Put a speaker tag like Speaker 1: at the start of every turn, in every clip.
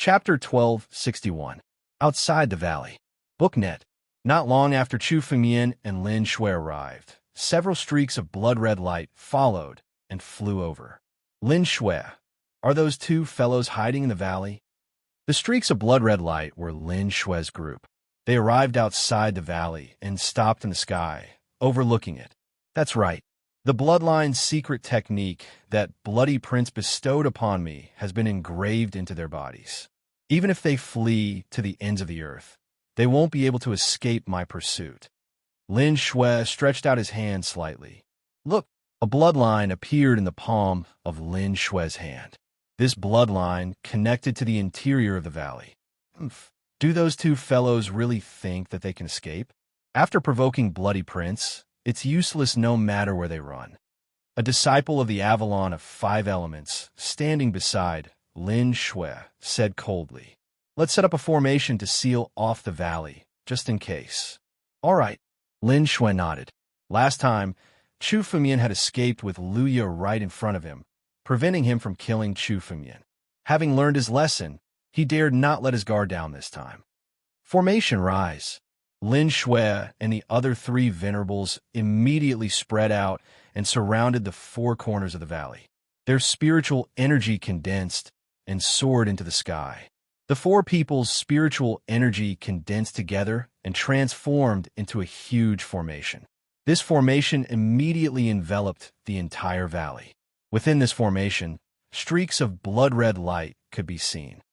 Speaker 1: Chapter 1261. Outside the Valley. Booknet. Not long after Chu Fengmian and Lin Shui arrived, several streaks of blood-red light followed and flew over. Lin Shui. Are those two fellows hiding in the valley? The streaks of blood-red light were Lin Shui's group. They arrived outside the valley and stopped in the sky, overlooking it. That's right. The Bloodline's secret technique that Bloody Prince bestowed upon me has been engraved into their bodies. Even if they flee to the ends of the earth, they won't be able to escape my pursuit. Lin Shui stretched out his hand slightly. Look, a bloodline appeared in the palm of Lin Shui's hand. This bloodline connected to the interior of the valley. Do those two fellows really think that they can escape? After provoking Bloody Prince, it's useless no matter where they run. A disciple of the Avalon of 5 elements, standing beside Lin Shui, said coldly, "Let's set up a formation to seal off the valley, just in case." "All right." Lin Shui nodded. Last time, Chu Fengmian had escaped with Lu Ye right in front of him, preventing him from killing Chu Fengmian. Having learned his lesson, he dared not let his guard down this time. Formation rise. Lin Shui and the other 3 venerables immediately spread out and surrounded the 4 corners of the valley. Their spiritual energy condensed and soared into the sky. The 4 people's spiritual energy condensed together and transformed into a huge formation. This formation immediately enveloped the entire valley. Within this formation, streaks of blood-red light could be seen.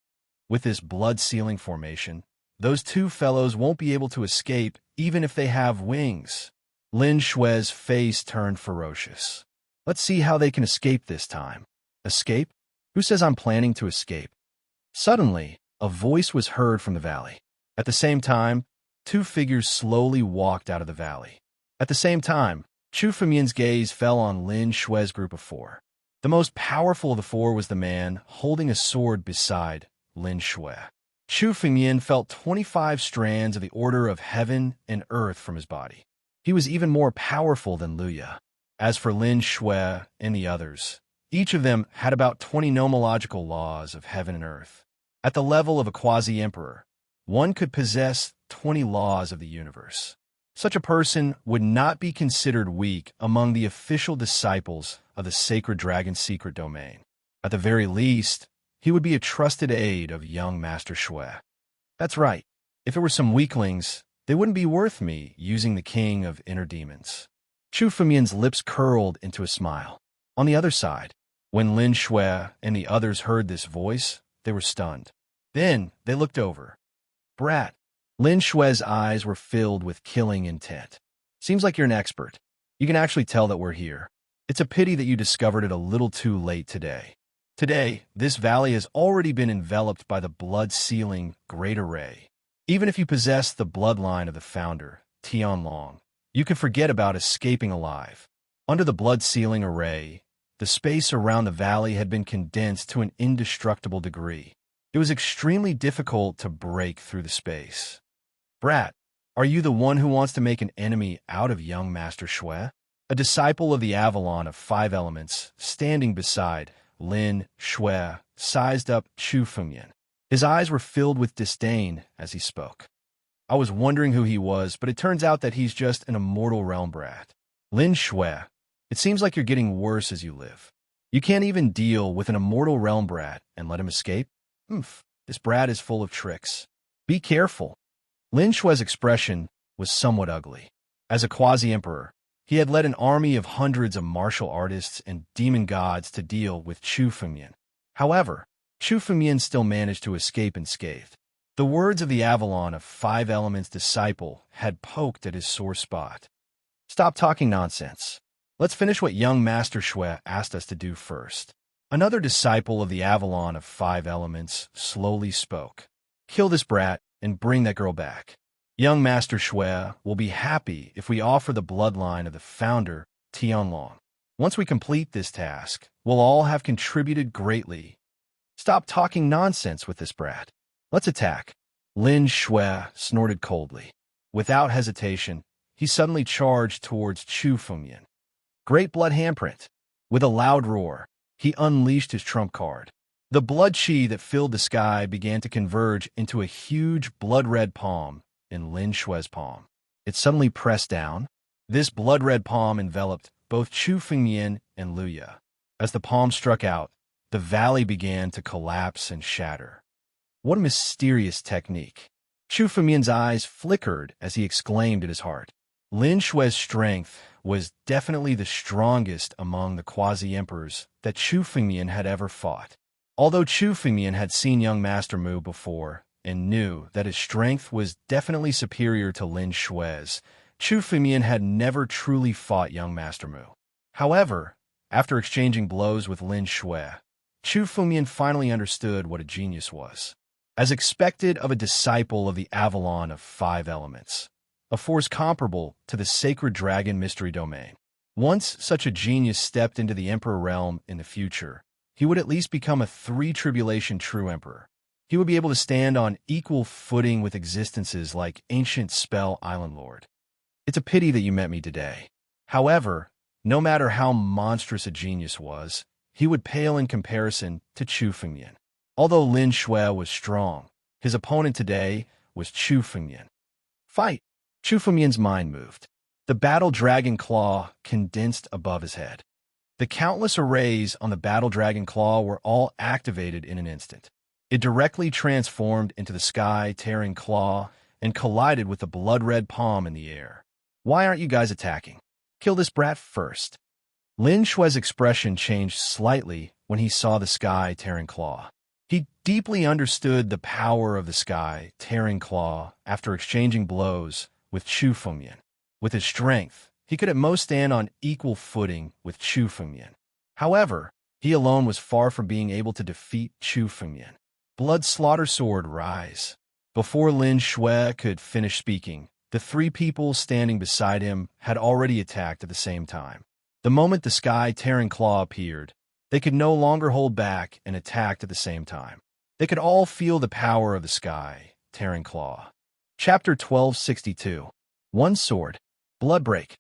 Speaker 1: With this blood-sealing formation, those 2 fellows won't be able to escape even if they have wings. Lin Shui's face turned ferocious. Let's see how they can escape this time. Escape? Who says I'm planning to escape? Suddenly, a voice was heard from the valley. At the same time, 2 figures slowly walked out of the valley. At the same time, Chu Fengmian's gaze fell on Lin Shui's group of 4. The most powerful of the 4 was the man holding a sword beside Lin Shui. Chu Fengmian felt 25 strands of the order of heaven and earth from his body. He was even more powerful than Lu Ye. As for Lin Shui and the others, each of them had about 20 nomological laws of heaven and earth. At the level of a quasi-emperor, one could possess 20 laws of the universe. Such a person would not be considered weak among the official disciples of the sacred dragon's secret domain. At the very least, he would be a trusted aide of young Master Shui. That's right. If it were some weaklings, they wouldn't be worth me using the king of inner demons. Chu Fengmian's lips curled into a smile. On the other side, when Lin Shui and the others heard this voice, they were stunned. Then they looked over. Brat. Lin Shui's eyes were filled with killing intent. Seems like you're an expert. You can actually tell that we're here. It's a pity that you discovered it a little too late today. Today, this valley has already been enveloped by the blood-sealing Great Array. Even if you possess the bloodline of the founder, Tianlong, you can forget about escaping alive. Under the blood-sealing array, the space around the valley had been condensed to an indestructible degree. It was extremely difficult to break through the space. Brat, are you the one who wants to make an enemy out of young Master Shui? A disciple of the Avalon of 5 elements, standing beside Lin Shui, sized up Chu Fengmian. His eyes were filled with disdain as he spoke. I was wondering who he was, but it turns out that he's just an immortal realm brat. Lin Shui, it seems like you're getting worse as you live. You can't even deal with an immortal realm brat and let him escape? This brat is full of tricks. Be careful. Lin Shui's expression was somewhat ugly. As a quasi-emperor, he had led an army of hundreds of martial artists and demon gods to deal with Chu Fengmian. However, Chu Fengmian still managed to escape unscathed. The words of the Avalon of 5 elements disciple had poked at his sore spot. Stop talking nonsense. Let's finish what young Master Shui asked us to do first. Another disciple of the Avalon of 5 elements slowly spoke. Kill this brat and bring that girl back. Young Master Shui will be happy if we offer the bloodline of the founder, Tianlong. Once we complete this task, we'll all have contributed greatly. Stop talking nonsense with this brat. Let's attack. Lin Shui snorted coldly. Without hesitation, he suddenly charged towards Chu Fengmian. Great blood handprint. With a loud roar, he unleashed his trump card. The blood chi that filled the sky began to converge into a huge blood-red palm in Lin Shui's palm. It suddenly pressed down. This blood-red palm enveloped both Chu Fengmian and Luya. As the palm struck out, the valley began to collapse and shatter. What a mysterious technique. Chu Fengmian's eyes flickered as he exclaimed in his heart. Lin Shui's strength was definitely the strongest among the quasi-emperors that Chu Fengmian had ever fought. Although Chu Fengmian had seen young Master Mu before and knew that his strength was definitely superior to Lin Shui's, Chu Fengmian had never truly fought young Master Mu. However, after exchanging blows with Lin Shui, Chu Fengmian finally understood what a genius was. As expected of a disciple of the Avalon of 5 elements, a force comparable to the sacred dragon mystery domain. Once such a genius stepped into the emperor realm in the future, he would at least become a 3-tribulation true emperor. He would be able to stand on equal footing with existences like ancient spell island lord. It's a pity that you met me today. However, no matter how monstrous a genius was, he would pale in comparison to Chu Fengmian. Although Lin Shui was strong, his opponent today was Chu Fengmian. Fight! Chu Fengmian's mind moved. The battle dragon claw condensed above his head. The countless arrays on the battle dragon claw were all activated in an instant. It directly transformed into the sky-tearing claw and collided with the blood-red palm in the air. Why aren't you guys attacking? Kill this brat first. Lin Shui's expression changed slightly when he saw the sky-tearing claw. He deeply understood the power of the sky-tearing claw after exchanging blows with Chu Fengmian. With his strength, he could at most stand on equal footing with Chu Fengmian. However, he alone was far from being able to defeat Chu Fengmian. Blood slaughter sword rise. Before Lin Shui could finish speaking, the 3 people standing beside him had already attacked at the same time. The moment the sky-tearing claw appeared, they could no longer hold back and attacked at the same time. They could all feel the power of the sky-tearing claw. Chapter 1262. One Sword. Bloodbreak.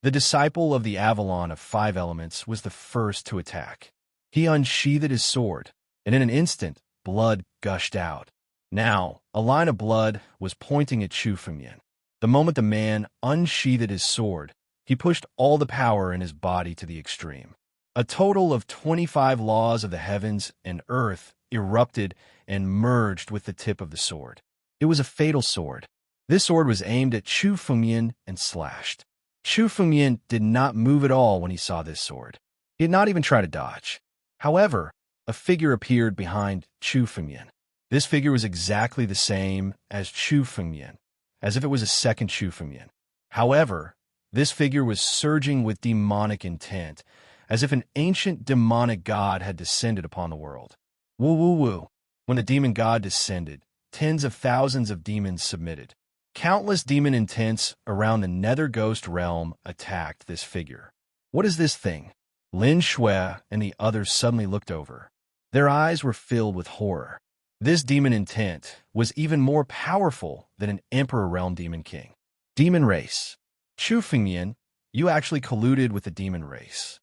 Speaker 1: The disciple of the Avalon of 5 elements was the first to attack. He unsheathed his sword, and in an instant, blood gushed out. Now, a line of blood was pointing at Chu Fengmian. The moment the man unsheathed his sword, he pushed all the power in his body to the extreme. A total of 25 laws of the heavens and earth erupted and merged with the tip of the sword. It was a fatal sword. This sword was aimed at Chu Fengmian and slashed. Chu Fengmian did not move at all when he saw this sword. He did not even try to dodge. However, a figure appeared behind Chu Fengmian. This figure was exactly the same as Chu Fengmian, as if it was a second Chu Fengmian. However, this figure was surging with demonic intent, as if an ancient demonic god had descended upon the world. Woo woo woo. When the demon god descended, tens of thousands of demons submitted. Countless demon intents around the nether ghost realm attacked this figure. What is this thing? Lin Shui and the others suddenly looked over. Their eyes were filled with horror. This demon intent was even more powerful than an Emperor Realm Demon King. Demon race. Chu Fengmian, you actually colluded with the demon race.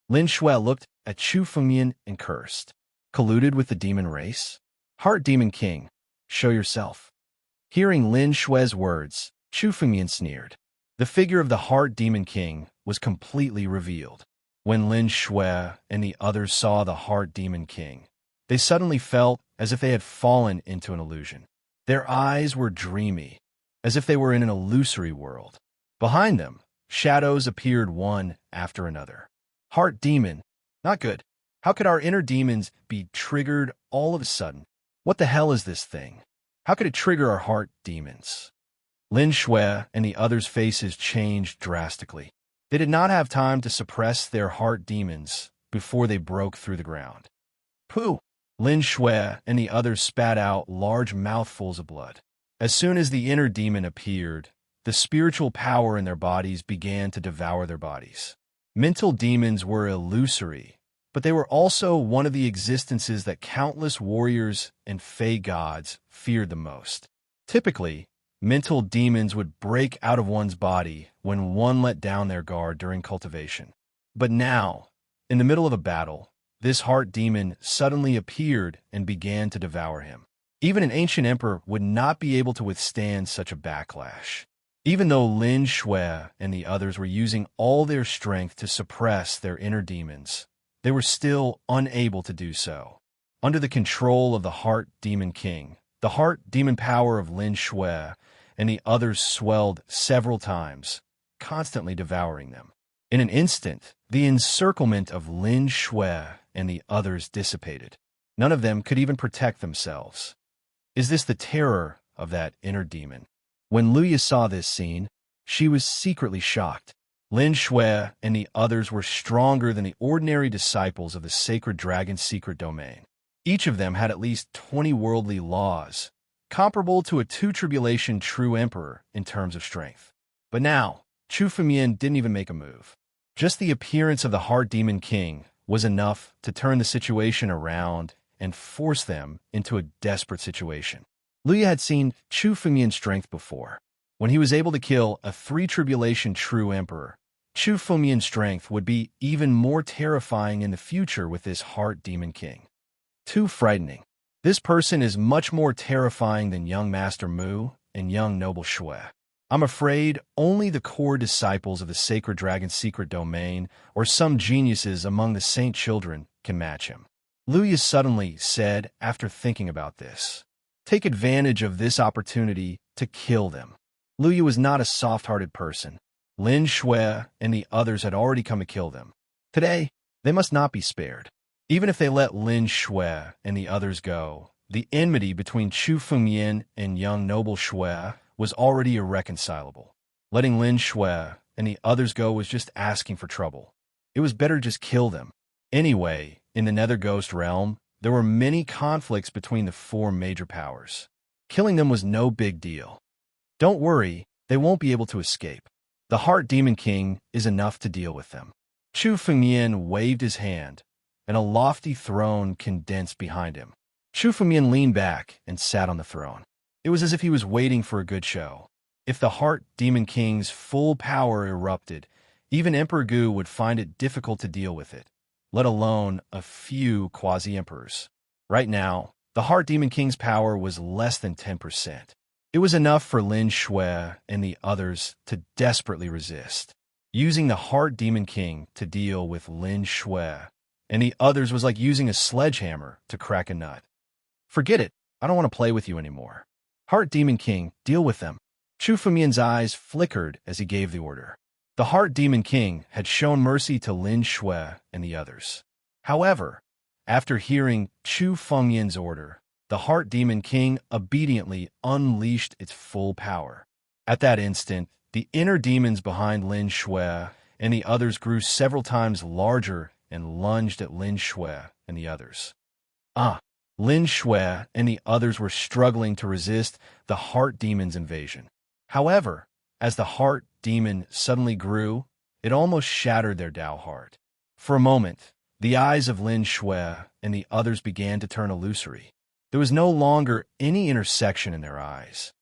Speaker 1: Lin Shui looked at Chu Fengmian and cursed. Colluded with the demon race? Heart Demon King, show yourself. Hearing Lin Shui's words, Chu Fengmian sneered. The figure of the Heart Demon King was completely revealed. When Lin Shui and the others saw the Heart Demon King, they suddenly felt as if they had fallen into an illusion. Their eyes were dreamy, as if they were in an illusory world. Behind them, shadows appeared one after another. Heart Demon, not good. How could our inner demons be triggered all of a sudden? What the hell is this thing? How could it trigger our heart demons? Lin Shui and the others' faces changed drastically. They did not have time to suppress their heart demons before they broke through the ground. Pooh! Lin Shui and the others spat out large mouthfuls of blood. As soon as the inner demon appeared, the spiritual power in their bodies began to devour their bodies. Mental demons were illusory, but they were also one of the existences that countless warriors and fey gods feared the most. Typically, mental demons would break out of one's body when one let down their guard during cultivation. But now, in the middle of a battle, this heart demon suddenly appeared and began to devour him. Even an ancient emperor would not be able to withstand such a backlash. Even though Lin Shui and the others were using all their strength to suppress their inner demons, they were still unable to do so. Under the control of the Heart Demon King, the heart demon power of Lin Shui and the others swelled several times, constantly devouring them. In an instant, the encirclement of Lin Shui and the others dissipated. None of them could even protect themselves. Is this the terror of that inner demon? When Luya saw this scene, she was secretly shocked. Lin Shui and the others were stronger than the ordinary disciples of the sacred dragon's secret domain. Each of them had at least 20 worldly laws, comparable to a two-tribulation true emperor in terms of strength. But now, Chu Fengmian didn't even make a move. Just the appearance of the Heart Demon King was enough to turn the situation around and force them into a desperate situation. Luya had seen Chu Fengmian's strength before. When he was able to kill a three-tribulation true emperor, Chu Fengmian's strength would be even more terrifying in the future with this Heart Demon King. Too frightening. This person is much more terrifying than young Master Mu and young Noble Shui. I'm afraid only the core disciples of the Sacred Dragon's secret domain or some geniuses among the saint children can match him. Luya suddenly said after thinking about this. Take advantage of this opportunity to kill them. Luya was not a soft-hearted person. Lin Shui and the others had already come to kill them. Today, they must not be spared. Even if they let Lin Shui and the others go, the enmity between Chu Fengmian and young Noble Shui was already irreconcilable. Letting Lin Shui and the others go was just asking for trouble. It was better to just kill them. Anyway, in the Nether Ghost realm, there were many conflicts between the four major powers. Killing them was no big deal. Don't worry, they won't be able to escape. The Heart Demon King is enough to deal with them. Chu Fengmian waved his hand, and a lofty throne condensed behind him. Chu Fengmian leaned back and sat on the throne. It was as if he was waiting for a good show. If the Heart Demon King's full power erupted, even Emperor Gu would find it difficult to deal with it, let alone a few quasi-emperors. Right now, the Heart Demon King's power was less than 10%. It was enough for Lin Shui and the others to desperately resist. Using the Heart Demon King to deal with Lin Shui and the others was like using a sledgehammer to crack a nut. Forget it, I don't want to play with you anymore. Heart Demon King, deal with them. Chu Fengmian's eyes flickered as he gave the order. The Heart Demon King had shown mercy to Lin Shui and the others. However, after hearing Chu Fengmian's order, the Heart Demon King obediently unleashed its full power. At that instant, the inner demons behind Lin Shui and the others grew several times larger and lunged at Lin Shui and the others. Lin Shui and the others were struggling to resist the Heart Demon's invasion. However, as the Heart Demon suddenly grew, it almost shattered their Tao heart. For a moment, the eyes of Lin Shui and the others began to turn illusory. There was no longer any intersection in their eyes.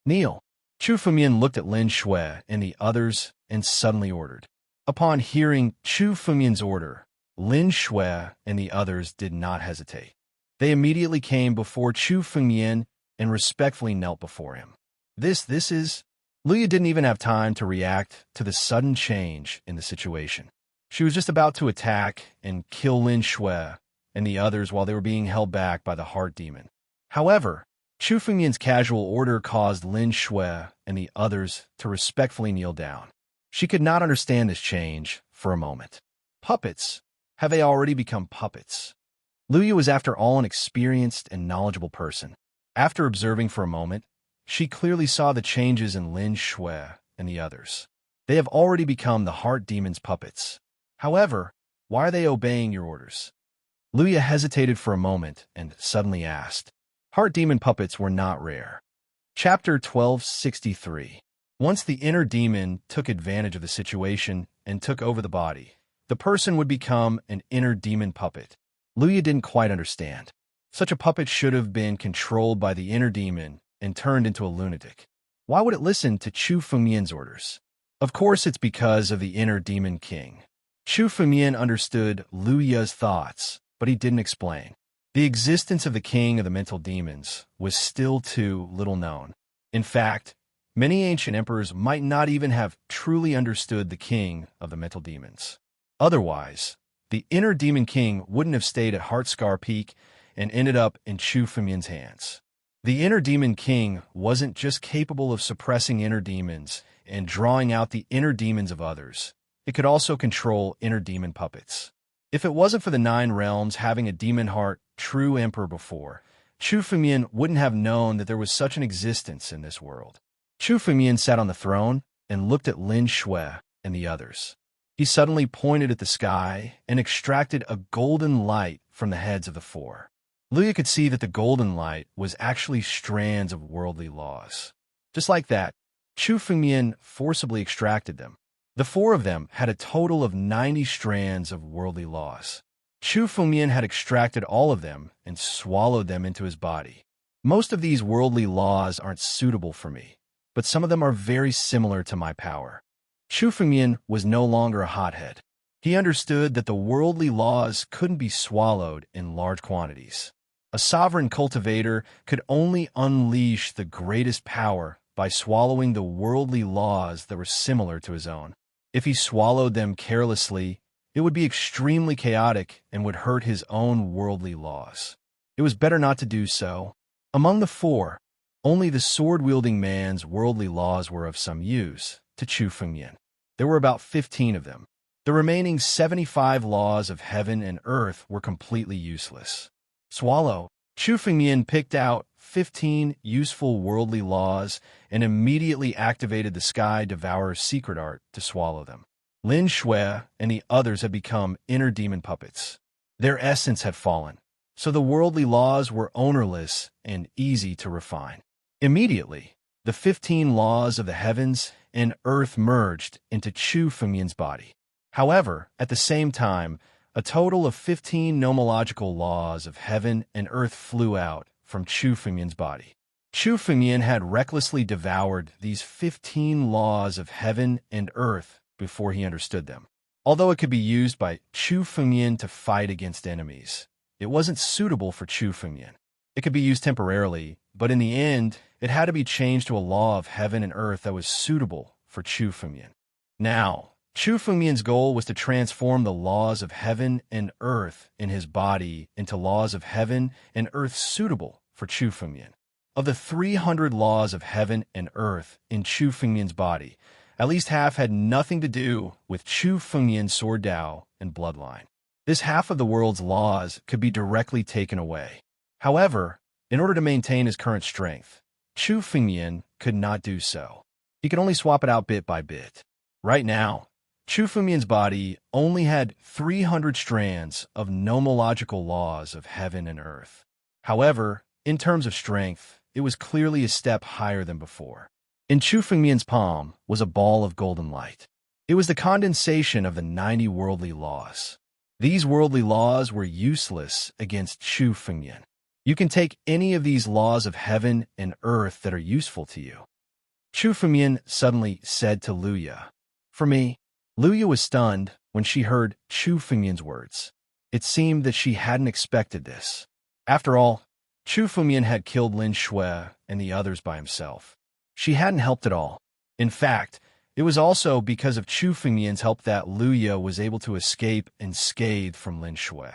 Speaker 1: Kneel. Chu Fengmian looked at Lin Shui and the others and suddenly ordered. Upon hearing Chu Fengmian's order, Lin Shui and the others did not hesitate. They immediately came before Chu Fengmian and respectfully knelt before him. This is... Luya didn't even have time to react to the sudden change in the situation. She was just about to attack and kill Lin Shui and the others while they were being held back by the Heart Demon. However, Chu Fengmian's casual order caused Lin Shui and the others to respectfully kneel down. She could not understand this change for a moment. Puppets? Have they already become puppets? Luya was after all an experienced and knowledgeable person. After observing for a moment, she clearly saw the changes in Lin Shui and the others. They have already become the Heart Demon's puppets. However, why are they obeying your orders? Luya hesitated for a moment and suddenly asked. Heart Demon puppets were not rare. Chapter 1263. Once the inner demon took advantage of the situation and took over the body, the person would become an inner demon puppet. Luya didn't quite understand. Such a puppet should have been controlled by the inner demon and turned into a lunatic. Why would it listen to Chu Fengmian's orders? Of course it's because of the inner demon king. Chu Fengmian understood Luya's thoughts but he didn't explain. The existence of the king of the mental demons was still too little known. In fact, many ancient emperors might not even have truly understood the king of the mental demons. Otherwise, the inner demon king wouldn't have stayed at Heartscar Peak and ended up in Chu Fengmian's hands. The inner demon king wasn't just capable of suppressing inner demons and drawing out the inner demons of others. It could also control inner demon puppets. If it wasn't for the 9 realms having a demon heart true emperor before, Chu Fengmian wouldn't have known that there was such an existence in this world. Chu Fengmian sat on the throne and looked at Lin Shui and the others. He suddenly pointed at the sky and extracted a golden light from the heads of the 4. Luya could see that the golden light was actually strands of worldly laws. Just like that, Chu Fengmian forcibly extracted them. The 4 of them had a total of 90 strands of worldly laws. Chu Fengmian had extracted all of them and swallowed them into his body. Most of these worldly laws aren't suitable for me, but some of them are very similar to my power. Chu Fengmian was no longer a hothead. He understood that the worldly laws couldn't be swallowed in large quantities. A sovereign cultivator could only unleash the greatest power by swallowing the worldly laws that were similar to his own. If he swallowed them carelessly, it would be extremely chaotic and would hurt his own worldly laws. It was better not to do so. Among the 4, only the sword-wielding man's worldly laws were of some use to Chu Fengmian. There were about 15 of them. The remaining 75 laws of heaven and earth were completely useless. Swallow. Chu Fengmian picked out 15 useful worldly laws and immediately activated the Sky Devourer's secret art to swallow them. Lin Shui and the others had become inner demon puppets. Their essence had fallen, so the worldly laws were ownerless and easy to refine. Immediately, the 15 laws of the heavens and earth merged into Chu Fengmian's body. However, at the same time, a total of 15 nomological laws of heaven and earth flew out from Chu Fengmian's body. Chu Fengmian had recklessly devoured these 15 laws of heaven and earth before he understood them. Although it could be used by Chu Fengmian to fight against enemies, it wasn't suitable for Chu Fengmian. It could be used temporarily, but in the end, it had to be changed to a law of heaven and earth that was suitable for Chu Fengmian. Now, Chu Fengmian's goal was to transform the laws of heaven and earth in his body into laws of heaven and earth suitable for Chu Fengmian. Of the 300 laws of heaven and earth in Chu Fengmian's body, at least half had nothing to do with Chu Fengmian's sword Dao and bloodline. This half of the world's laws could be directly taken away. However, in order to maintain his current strength, Chu Fengmian could not do so. He could only swap it out bit by bit. Right now, Chu Fengmian's body only had 300 strands of nomological laws of heaven and earth. However, in terms of strength, it was clearly a step higher than before. In Chu Fengmian's palm was a ball of golden light. It was the condensation of the 90 worldly laws. These worldly laws were useless against Chu Fengmian. You can take any of these laws of heaven and earth that are useful to you. Chu Fengmian suddenly said to Luya. For me, Luya was stunned when she heard Chu Fengmian's words. It seemed that she hadn't expected this. After all, Chu Fengmian had killed Lin Shui and the others by himself. She hadn't helped at all. In fact, it was also because of Chu Fengmian's help that Luya was able to escape unscathed from Lin Shui.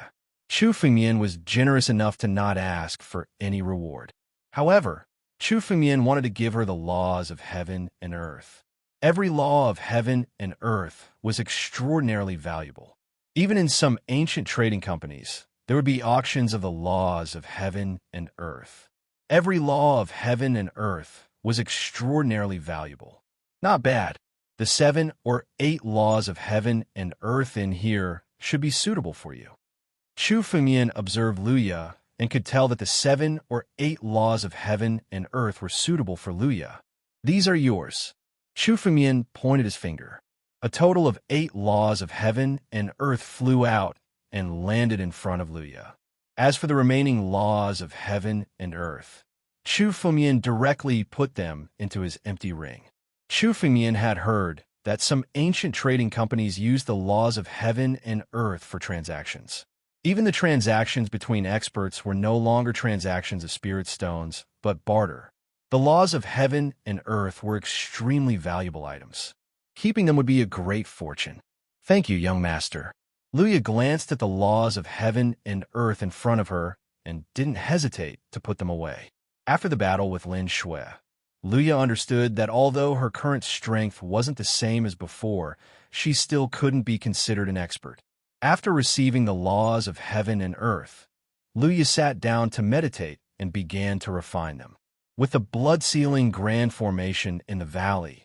Speaker 1: Chu Fengmian was generous enough to not ask for any reward. However, Chu Fengmian wanted to give her the laws of heaven and earth. Every law of heaven and earth was extraordinarily valuable. Even in some ancient trading companies, there would be auctions of the laws of heaven and earth. Every law of heaven and earth was extraordinarily valuable. Not bad. The 7 or 8 laws of heaven and earth in here should be suitable for you. Chu Fengmian observed Luya and could tell that the 7 or 8 laws of heaven and earth were suitable for Luya. These are yours. Chu Fengmian pointed his finger. A total of 8 laws of heaven and earth flew out and landed in front of Luya. As for the remaining laws of heaven and earth, Chu Fengmian directly put them into his empty ring. Chu Fengmian had heard that some ancient trading companies used the laws of heaven and earth for transactions. Even the transactions between experts were no longer transactions of spirit stones, but barter. The laws of heaven and earth were extremely valuable items. Keeping them would be a great fortune. Thank you, young master. Luya glanced at the laws of heaven and earth in front of her and didn't hesitate to put them away. After the battle with Lin Shui, Luya understood that although her current strength wasn't the same as before, she still couldn't be considered an expert. After receiving the laws of heaven and earth, Luya sat down to meditate and began to refine them. With the blood-sealing grand formation in the valley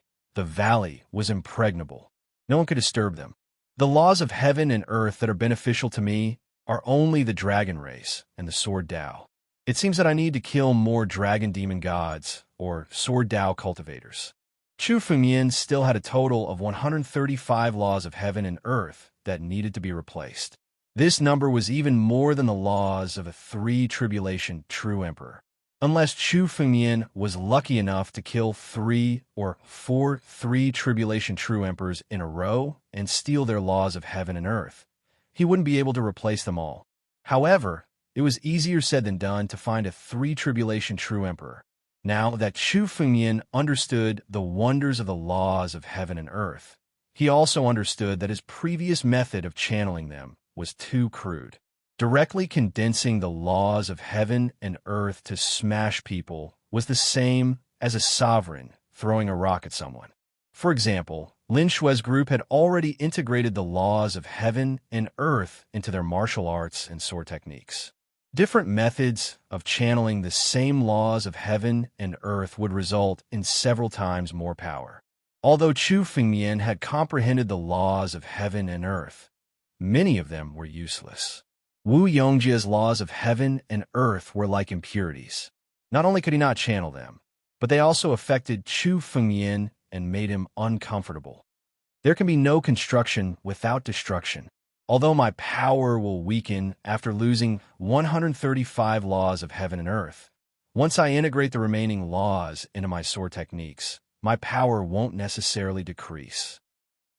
Speaker 1: was impregnable. No one could disturb them. The laws of heaven and earth that are beneficial to me are only the dragon race and the sword Tao. It seems that I need to kill more dragon demon gods, or sword Tao cultivators. Chu Fengyan still had a total of 135 laws of heaven and earth that needed to be replaced. This number was even more than the laws of a 3-tribulation true emperor. Unless Chu Fengyan was lucky enough to kill 3 or 4 3-tribulation true emperors in a row and steal their laws of heaven and earth, he wouldn't be able to replace them all. However, it was easier said than done to find a 3-tribulation true emperor. Now that Chu Fengyan understood the wonders of the laws of heaven and earth, he also understood that his previous method of channeling them was too crude. Directly condensing the laws of heaven and earth to smash people was the same as a sovereign throwing a rock at someone. For example, Lin Shui's group had already integrated the laws of heaven and earth into their martial arts and sword techniques. Different methods of channeling the same laws of heaven and earth would result in several times more power. Although Chu Fengyan had comprehended the laws of heaven and earth, many of them were useless. Wu Yongjia's laws of heaven and earth were like impurities. Not only could he not channel them, but they also affected Chu Fengyan and made him uncomfortable. There can be no construction without destruction. Although my power will weaken after losing 135 laws of heaven and earth, once I integrate the remaining laws into my sword techniques, my power won't necessarily decrease.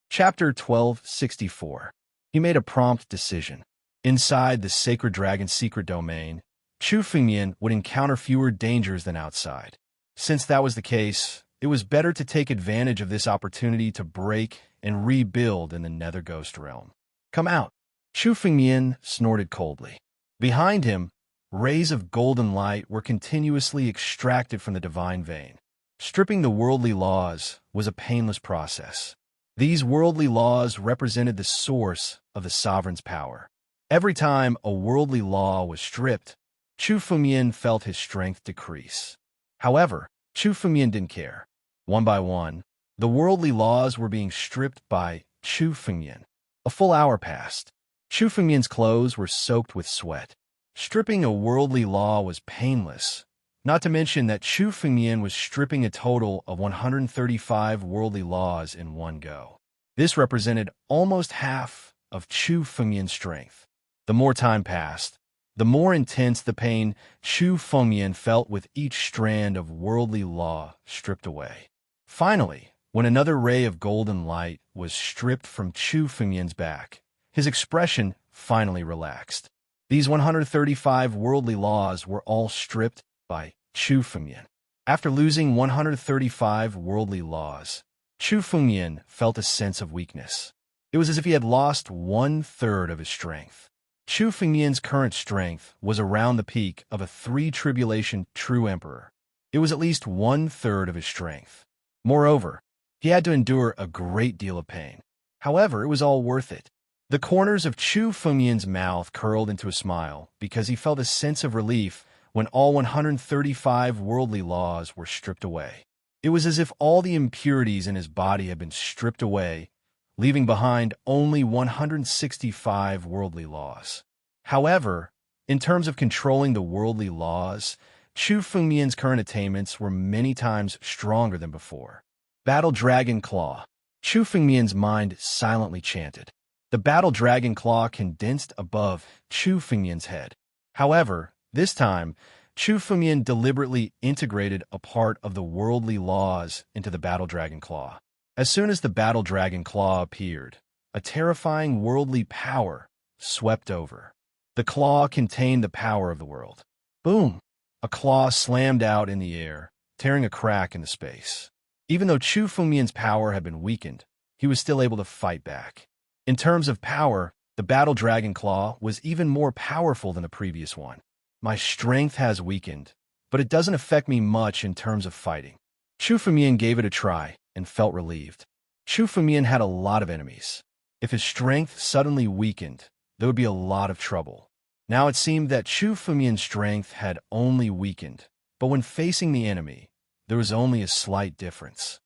Speaker 1: Chapter 1264. He made a prompt decision. Inside the Sacred Dragon's secret domain, Chu Fengyan would encounter fewer dangers than outside. Since that was the case, it was better to take advantage of this opportunity to break and rebuild in the Nether Ghost realm. Come out. Chu Fengyan snorted coldly. Behind him, rays of golden light were continuously extracted from the divine vein. Stripping the worldly laws was a painless process. These worldly laws represented the source of the sovereign's power. Every time a worldly law was stripped, Chu Fengyan felt his strength decrease. However, Chu Fengyan didn't care. One by one, the worldly laws were being stripped by Chu Fengyan. A full hour passed. Chu Fengyan's clothes were soaked with sweat. Stripping a worldly law was painless, not to mention that Chu Fengyan was stripping a total of 135 worldly laws in one go. This represented almost half of Chu Fengyan's strength. The more time passed, the more intense the pain Chu Fengyan felt with each strand of worldly law stripped away. Finally, when another ray of golden light was stripped from Chu Fengyan's back, his expression finally relaxed. These 135 worldly laws were all stripped by Chu Fengyan. After losing 135 worldly laws, Chu Fengyan felt a sense of weakness. It was as if he had lost 1/3 of his strength. Chu Fengyan's current strength was around the peak of a 3-tribulation true emperor. It was at least 1/3 of his strength. Moreover, he had to endure a great deal of pain. However, it was all worth it. The corners of Chu Fengyan's mouth curled into a smile because he felt a sense of relief when all 135 worldly laws were stripped away. It was as if all the impurities in his body had been stripped away, leaving behind only 165 worldly laws. However, in terms of controlling the worldly laws, Chu Fengyan's current attainments were many times stronger than before. Battle Dragon Claw. Chu Fengyan's mind silently chanted. The Battle Dragon Claw condensed above Chu Fengyan's head. However, this time, Chu Fengyan deliberately integrated a part of the worldly laws into the Battle Dragon Claw. As soon as the Battle Dragon Claw appeared, a terrifying worldly power swept over. The claw contained the power of the world. Boom! A claw slammed out in the air, tearing a crack in the space. Even though Chu Fengmian's power had been weakened, he was still able to fight back. In terms of power, the Battle Dragon Claw was even more powerful than the previous one. My strength has weakened, but it doesn't affect me much in terms of fighting. Chu Fengmian gave it a try and felt relieved. Chu Fengmian had a lot of enemies. If his strength suddenly weakened, there would be a lot of trouble. Now it seemed that Chu Fengmian's strength had only weakened, but when facing the enemy, there was only a slight difference.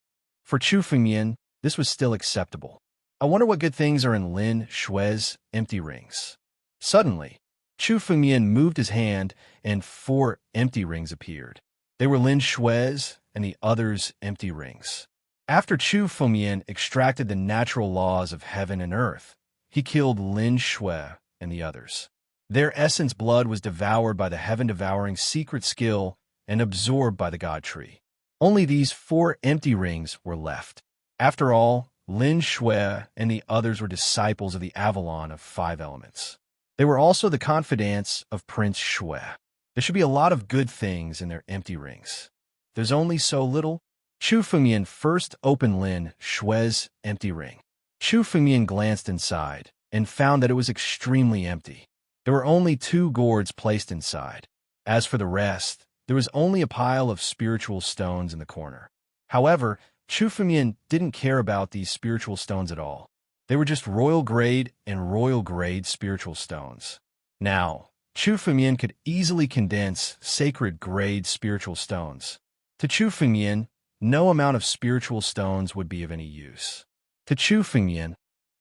Speaker 1: For Chu Fengmian, this was still acceptable. I wonder what good things are in Lin Shui's empty rings. Suddenly, Chu Fengmian moved his hand and 4 empty rings appeared. They were Lin Shui's and the others' empty rings. After Chu Fengmian extracted the natural laws of heaven and earth, he killed Lin Shui and the others. Their essence blood was devoured by the heaven-devouring secret skill and absorbed by the God Tree. Only these 4 empty rings were left. After all, Lin Shui and the others were disciples of the Avalon of 5 elements. They were also the confidants of Prince Shui. There should be a lot of good things in their empty rings. There's only so little. Chu Fengmian first opened Lin Shui's empty ring. Chu Fengmian glanced inside and found that it was extremely empty. There were only 2 gourds placed inside. As for the rest, there was only a pile of spiritual stones in the corner. However, Chu Fengmian didn't care about these spiritual stones at all. They were just royal grade and royal grade spiritual stones. Now, Chu Fengmian could easily condense sacred grade spiritual stones. To Chu Fengmian, no amount of spiritual stones would be of any use. To Chu Fengmian,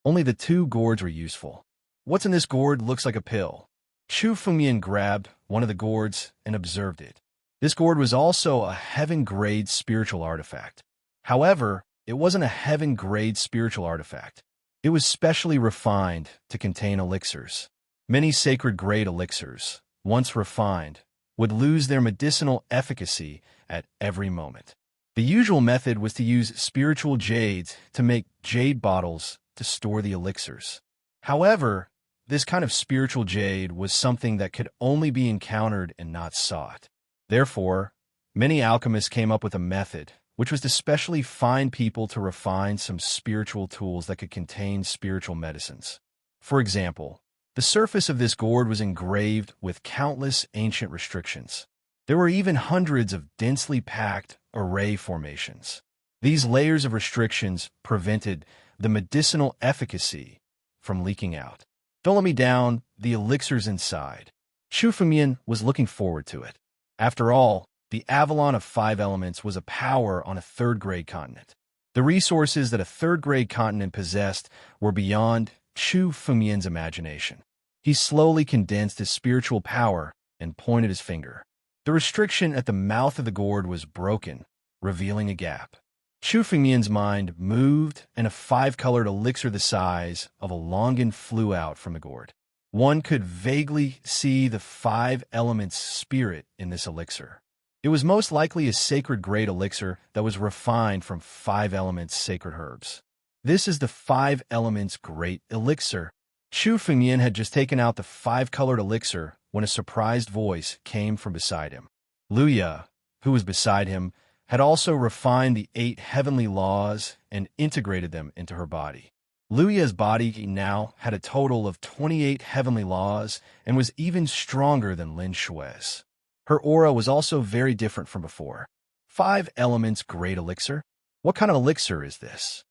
Speaker 1: only the 2 gourds were useful. What's in this gourd looks like a pill. Chu Fengmian grabbed one of the gourds and observed it. This gourd was also a heaven-grade spiritual artifact. However, it wasn't a heaven-grade spiritual artifact. It was specially refined to contain elixirs. Many sacred-grade elixirs, once refined, would lose their medicinal efficacy at every moment. The usual method was to use spiritual jades to make jade bottles to store the elixirs. However, this kind of spiritual jade was something that could only be encountered and not sought. Therefore, many alchemists came up with a method, which was to specially find people to refine some spiritual tools that could contain spiritual medicines. For example, the surface of this gourd was engraved with countless ancient restrictions. There were even hundreds of densely packed array formations. These layers of restrictions prevented the medicinal efficacy from leaking out. Don't let me down, the elixirs inside. Chu Fengmian was looking forward to it. After all, the Avalon of 5 elements was a power on a 3rd-grade continent. The resources that a 3rd-grade continent possessed were beyond Chu Fengmian's imagination. He slowly condensed his spiritual power and pointed his finger. The restriction at the mouth of the gourd was broken, revealing a gap. Chu Fengmian's mind moved, and a 5-colored elixir the size of a longan flew out from the gourd. One could vaguely see the 5 elements' spirit in this elixir. It was most likely a sacred-grade elixir that was refined from 5 elements' sacred herbs. This is the 5 elements' great elixir. Chu Fengmian had just taken out the 5-colored elixir when a surprised voice came from beside him. Luya, who was beside him, had also refined the 8 heavenly laws and integrated them into her body. Luya's body now had a total of 28 heavenly laws and was even stronger than Lin Shui's. Her aura was also very different from before. 5 elements great elixir? What kind of elixir is this?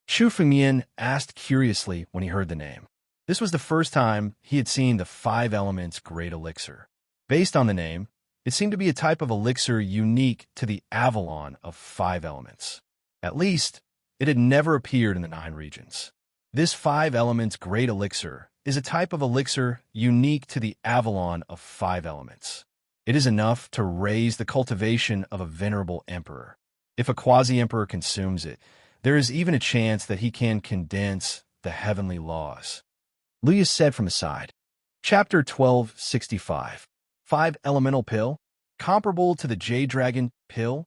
Speaker 1: Chu Fengmian asked curiously when he heard the name. This was the first time he had seen the 5 elements great elixir. Based on the name, it seemed to be a type of elixir unique to the Avalon of 5 elements. At least, it had never appeared in the 9 regions. This 5 elements great elixir is a type of elixir unique to the Avalon of 5 elements. It is enough to raise the cultivation of a venerable emperor. If a quasi-emperor consumes it, there is even a chance that he can condense the heavenly laws. Luya said from aside. Chapter 1265. 5 Elemental Pill? Comparable to the Jade Dragon Pill?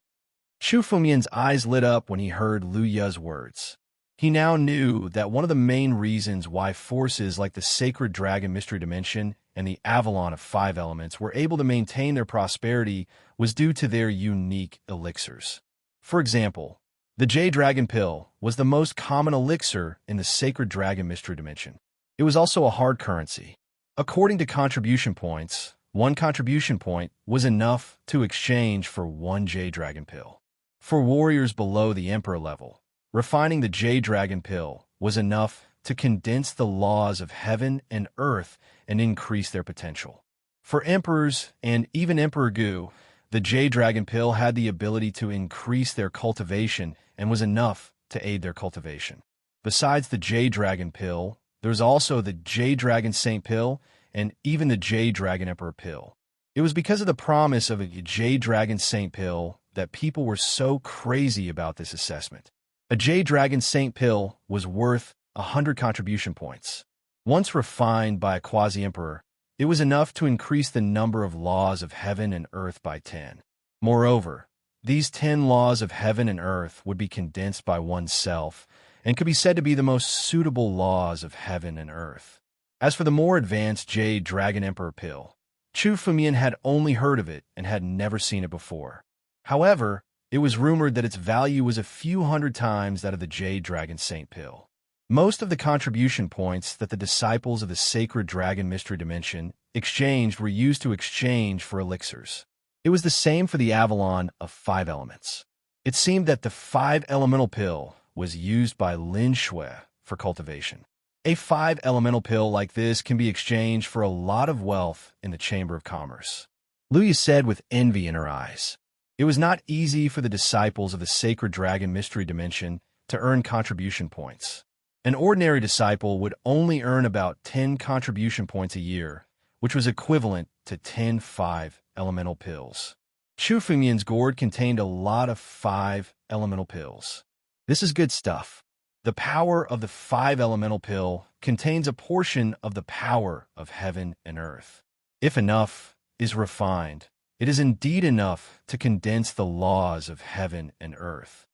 Speaker 1: Chu Fengmian's eyes lit up when he heard Luya's words. He now knew that one of the main reasons why forces like the Sacred Dragon Mystery Dimension and the Avalon of 5 elements were able to maintain their prosperity was due to their unique elixirs. For example, the Jade Dragon Pill was the most common elixir in the Sacred Dragon Mystery Dimension. It was also a hard currency. According to contribution points, 1 contribution point was enough to exchange for 1 Jade Dragon Pill. For warriors below the Emperor level, refining the Jade Dragon Pill was enough to condense the laws of heaven and earth and increase their potential. For emperors and even Emperor Gu, the Jade Dragon Pill had the ability to increase their cultivation and was enough to aid their cultivation. Besides the Jade Dragon Pill, there's also the Jade Dragon Saint Pill and even the Jade Dragon Emperor Pill. It was because of the promise of a Jade Dragon Saint Pill that people were so crazy about this assessment. A Jade Dragon Saint Pill was worth 100 contribution points. Once refined by a quasi-emperor, it was enough to increase the number of laws of heaven and earth by 10. Moreover, these 10 laws of heaven and earth would be condensed by oneself and could be said to be the most suitable laws of heaven and earth. As for the more advanced Jade Dragon Emperor Pill, Chu Fumian had only heard of it and had never seen it before. However, it was rumored that its value was a few hundred times that of the Jade Dragon Saint Pill. Most of the contribution points that the disciples of the Sacred Dragon Mystery Dimension exchanged were used to exchange for elixirs. It was the same for the Avalon of 5 elements. It seemed that the 5 elemental pill was used by Lin Shui for cultivation. A 5 elemental pill like this can be exchanged for a lot of wealth in the Chamber of Commerce. Luya said with envy in her eyes. It was not easy for the disciples of the Sacred Dragon Mystery Dimension to earn contribution points. An ordinary disciple would only earn about 10 contribution points a year, which was equivalent to 10 5 elemental pills. Chu Fumian's gourd contained a lot of 5 elemental pills. This is good stuff. The power of the 5 elemental pill contains a portion of the power of heaven and earth. If enough is refined, it is indeed enough to condense the laws of heaven and earth.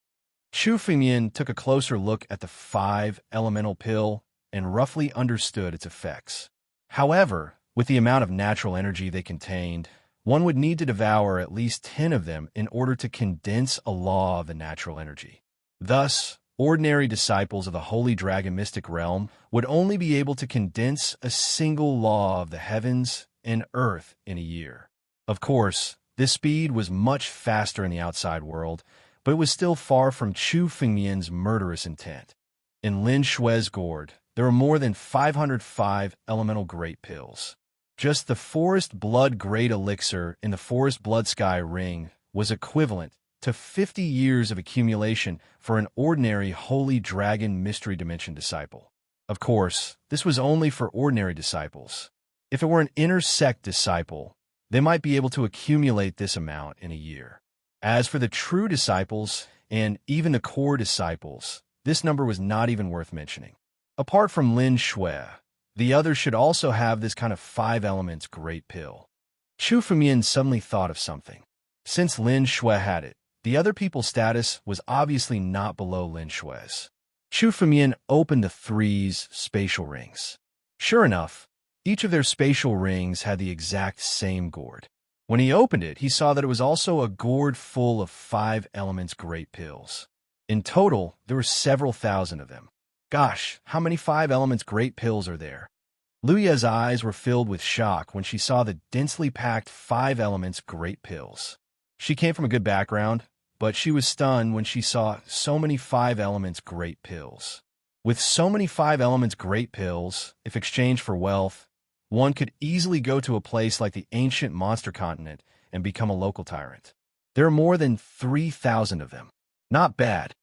Speaker 1: Chu Fumian took a closer look at the 5 elemental pill and roughly understood its effects. However, with the amount of natural energy they contained, one would need to devour at least 10 of them in order to condense a law of the natural energy. Thus, ordinary disciples of the Holy Dragon Mystic Realm would only be able to condense a single law of the heavens and earth in a year. Of course, this speed was much faster in the outside world, but it was still far from Chu Fumian's murderous intent. In Lin Shui's gourd, there were more than 505 elemental great pills. Just the Forest Blood Great Elixir in the Forest Blood Sky Ring was equivalent to 50 years of accumulation for an ordinary Holy Dragon Mystery Dimension disciple. Of course, this was only for ordinary disciples. If it were an inner sect disciple, they might be able to accumulate this amount in a year. As for the true disciples, and even the core disciples, this number was not even worth mentioning. Apart from Lin Shui, the others should also have this kind of 5 elements great pill. Chu Fumian suddenly thought of something. Since Lin Shui had it, the other people's status was obviously not below Lin Shui's. Chu Fumian opened the 3's spatial rings. Sure enough, each of their spatial rings had the exact same gourd. When he opened it, he saw that it was also a gourd full of 5 elements great pills. In total, there were several thousand of them. Gosh, how many 5 elements great pills are there? Luya's eyes were filled with shock when she saw the densely packed 5 elements great pills. She came from a good background, but she was stunned when she saw so many 5 elements great pills. With so many 5 elements great pills, if exchanged for wealth, one could easily go to a place like the ancient monster continent and become a local tyrant. There are more than 3,000 of them. Not bad.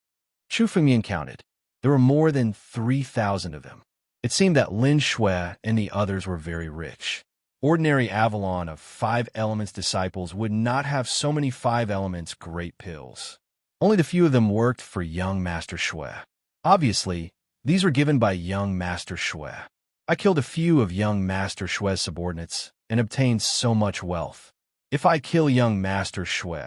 Speaker 1: Chu Fumian counted. There were more than 3,000 of them. It seemed that Lin Shui and the others were very rich. Ordinary Avalon of 5 elements disciples would not have so many 5 elements great pills. Only the few of them worked for young Master Shui. Obviously, these were given by young Master Shui. I killed a few of young Master Shui's subordinates and obtained so much wealth. If I kill young Master Shui,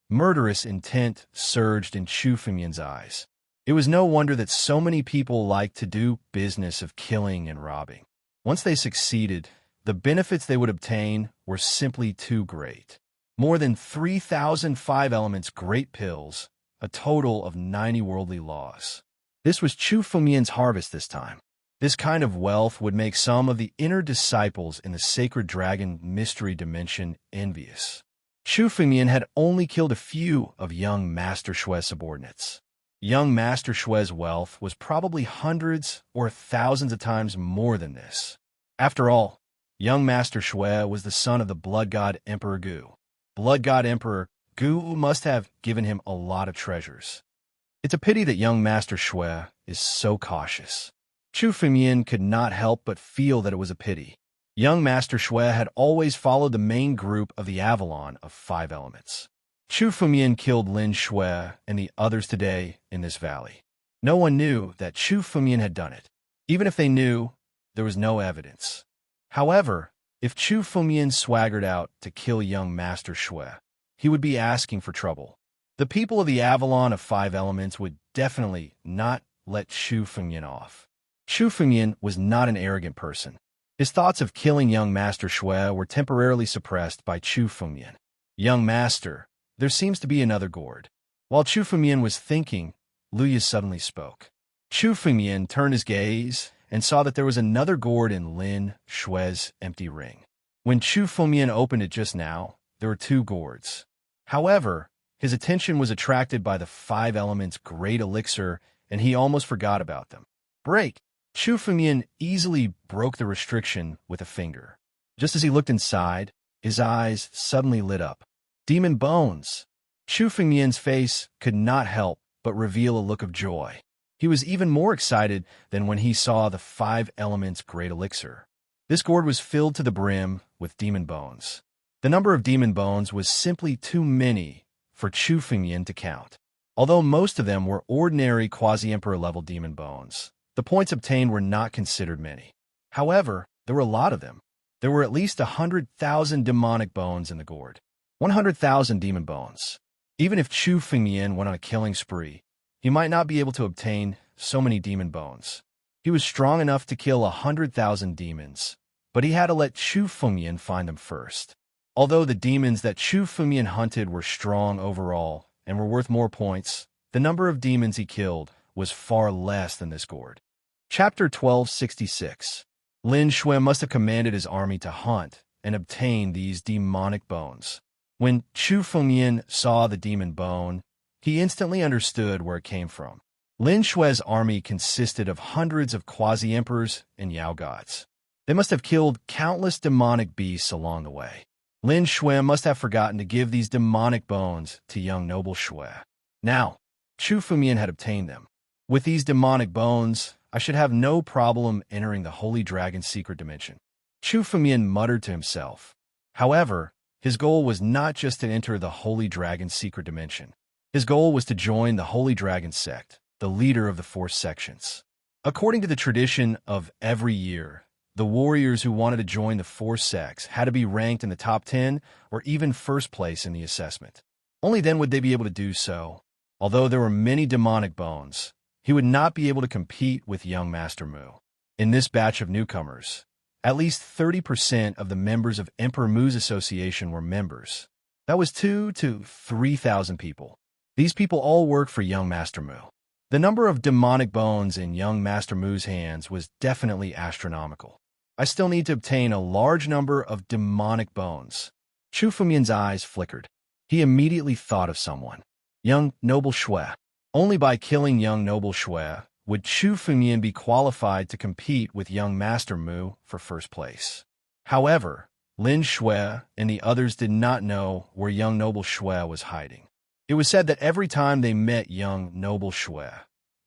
Speaker 1: murderous intent surged in Chu Fumian's eyes. It was no wonder that so many people liked to do business of killing and robbing. Once they succeeded, the benefits they would obtain were simply too great. More than 3,000 five-elements great pills, a total of 90 worldly laws. This was Chu Fumian's harvest this time. This kind of wealth would make some of the inner disciples in the sacred dragon mystery dimension envious. Chu Fumian had only killed a few of young Master Shue's subordinates. Young Master Shue's wealth was probably hundreds or thousands of times more than this. After all, young Master Shue was the son of the Blood God Emperor Gu. Blood God Emperor Gu must have given him a lot of treasures. It's a pity that young Master Shue is so cautious. Chu Fumian could not help but feel that it was a pity. Young Master Shue had always followed the main group of the Avalon of five elements. Chu Fumian killed Lin Shue and the others today in this valley. No one knew that Chu Fumian had done it. Even if they knew, there was no evidence. However, if Chu Fumian swaggered out to kill young Master Shue, he would be asking for trouble. The people of the Avalon of five elements would definitely not let Chu Fumian off. Chu Fumian was not an arrogant person. His thoughts of killing young Master Shue were temporarily suppressed by Chu Fumian. Young Master, there seems to be another gourd. While Chu Fumian was thinking, Luya suddenly spoke. Chu Fumian turned his gaze and saw that there was another gourd in Lin Shue's empty ring. When Chu Fumian opened it just now, there were two gourds. However, his attention was attracted by the five elements' great elixir, and he almost forgot about them. Break! Chu Fumian easily broke the restriction with a finger. Just as he looked inside, his eyes suddenly lit up. Demon bones! Chu Fumian's face could not help but reveal a look of joy. He was even more excited than when he saw the five elements' great elixir. This gourd was filled to the brim with demon bones. The number of demon bones was simply too many for Chu Fumian to count. Although most of them were ordinary quasi-emperor level demon bones, the points obtained were not considered many. However, there were a lot of them. There were at least 100,000 demonic bones in the gourd. 100,000 demon bones. Even if Chu Fumian went on a killing spree, he might not be able to obtain so many demon bones. He was strong enough to kill 100,000 demons, but he had to let Chu Fumian find them first. Although the demons that Chu Fumian hunted were strong overall and were worth more points, the number of demons he killed was far less than this gourd. Chapter 1266. Lin Shue must have commanded his army to hunt and obtain these demonic bones. When Chu Fumian saw the demon bone, he instantly understood where it came from. Lin Shue's army consisted of hundreds of quasi-emperors and Yao gods. They must have killed countless demonic beasts along the way. Lin Shue must have forgotten to give these demonic bones to young noble Shue. Now, Chu Fumian had obtained them. With these demonic bones, I should have no problem entering the Holy Dragon's secret dimension. Chu Fumian muttered to himself. However, his goal was not just to enter the Holy Dragon's secret dimension. His goal was to join the Holy Dragon sect, the leader of the four sections. According to the tradition of every year, the warriors who wanted to join the four sects had to be ranked in the top 10 or even first place in the assessment. Only then would they be able to do so. Although there were many demonic bones, he would not be able to compete with young Master Mu. In this batch of newcomers, at least 30% of the members of Emperor Mu's association were members. That was 2,000 to 3,000 people. These people all worked for young Master Mu. The number of demonic bones in young Master Mu's hands was definitely astronomical. I still need to obtain a large number of demonic bones. Chu Fumian's eyes flickered. He immediately thought of someone. Young noble Shue. Only by killing young noble Shue would Chu Fumian be qualified to compete with young Master Mu for first place. However, Lin Shue and the others did not know where young noble Shue was hiding. It was said that every time they met young noble Shue,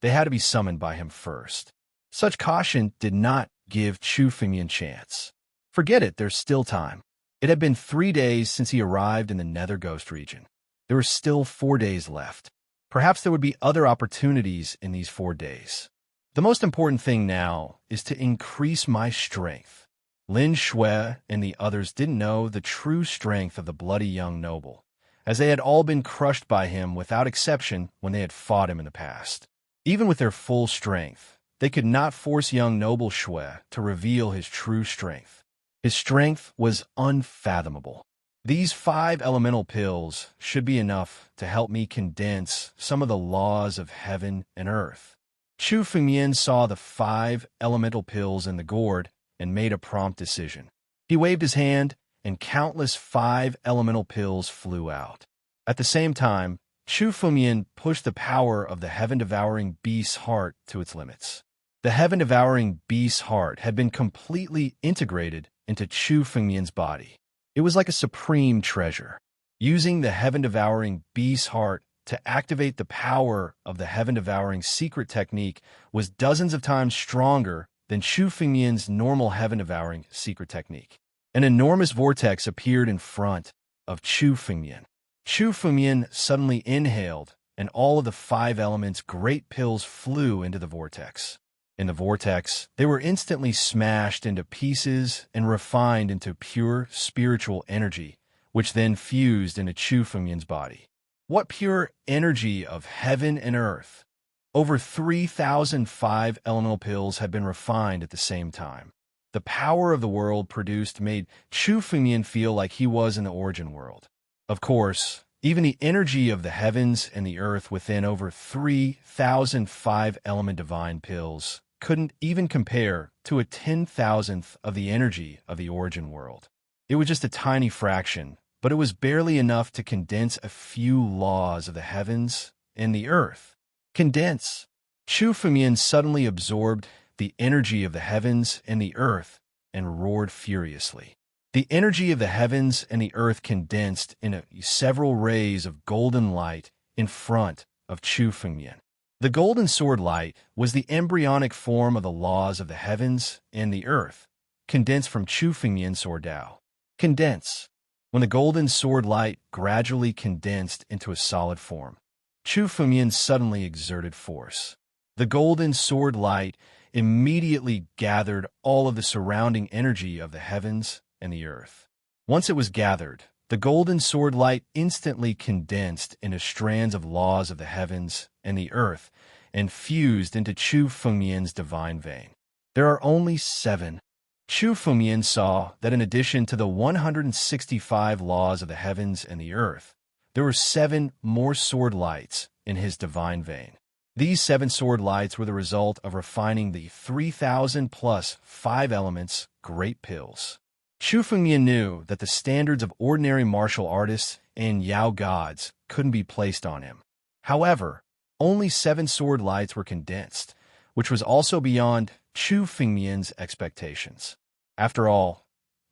Speaker 1: they had to be summoned by him first. Such caution did not give Chu Fumian chance. Forget it, there's still time. It had been 3 days since he arrived in the Nether Ghost region. There were still 4 days left. Perhaps there would be other opportunities in these 4 days. The most important thing now is to increase my strength. Lin Shue and the others didn't know the true strength of the bloody young noble, as they had all been crushed by him without exception when they had fought him in the past. Even with their full strength, they could not force young noble Shue to reveal his true strength. His strength was unfathomable. These 5 elemental pills should be enough to help me condense some of the laws of heaven and earth. Chu Fengmian saw the 5 elemental pills in the gourd and made a prompt decision. He waved his hand, and countless 5 elemental pills flew out. At the same time, Chu Fengmian pushed the power of the heaven-devouring beast's heart to its limits. The heaven-devouring beast's heart had been completely integrated into Chu Fengmian's body. It was like a supreme treasure. Using the heaven-devouring beast's heart to activate the power of the heaven-devouring secret technique was dozens of times stronger than Chu Fengmian's normal heaven-devouring secret technique. An enormous vortex appeared in front of Chu Fengmian. Chu Fengmian suddenly inhaled, and all of the 5 elements' great pills flew into the vortex. In the vortex, they were instantly smashed into pieces and refined into pure spiritual energy, which then fused into Chu Fengmian's body. What pure energy of heaven and earth! Over 3,000 5 elemental pills had been refined at the same time. The power of the world produced made Chu Fengmian feel like he was in the origin world. Of course, even the energy of the heavens and the earth within over 3,000 5-element divine pills couldn't even compare to a 10,000th of the energy of the origin world. It was just a tiny fraction, but it was barely enough to condense a few laws of the heavens and the earth. Condense! Chu Fengmian suddenly absorbed the energy of the heavens and the earth and roared furiously. The energy of the heavens and the earth condensed into several rays of golden light in front of Chu Fengmian. The golden sword light was the embryonic form of the laws of the heavens and the earth, condensed from Chu Fengmian's sword Dao. Condense. When the golden sword light gradually condensed into a solid form, Chu Fengmian suddenly exerted force. The golden sword light immediately gathered all of the surrounding energy of the heavens and the earth. Once it was gathered, the golden sword light instantly condensed into strands of laws of the heavens and the earth and fused into Chu Fengmian's divine vein. There are only 7. Chu Fengmian saw that in addition to the 165 laws of the heavens and the earth, there were 7 more sword lights in his divine vein. These 7 sword lights were the result of refining the 3,000 plus 5 elements great pills. Chu Fengmian knew that the standards of ordinary martial artists and Yao gods couldn't be placed on him. However, only 7 sword lights were condensed, which was also beyond Chu Fengmian's expectations. After all,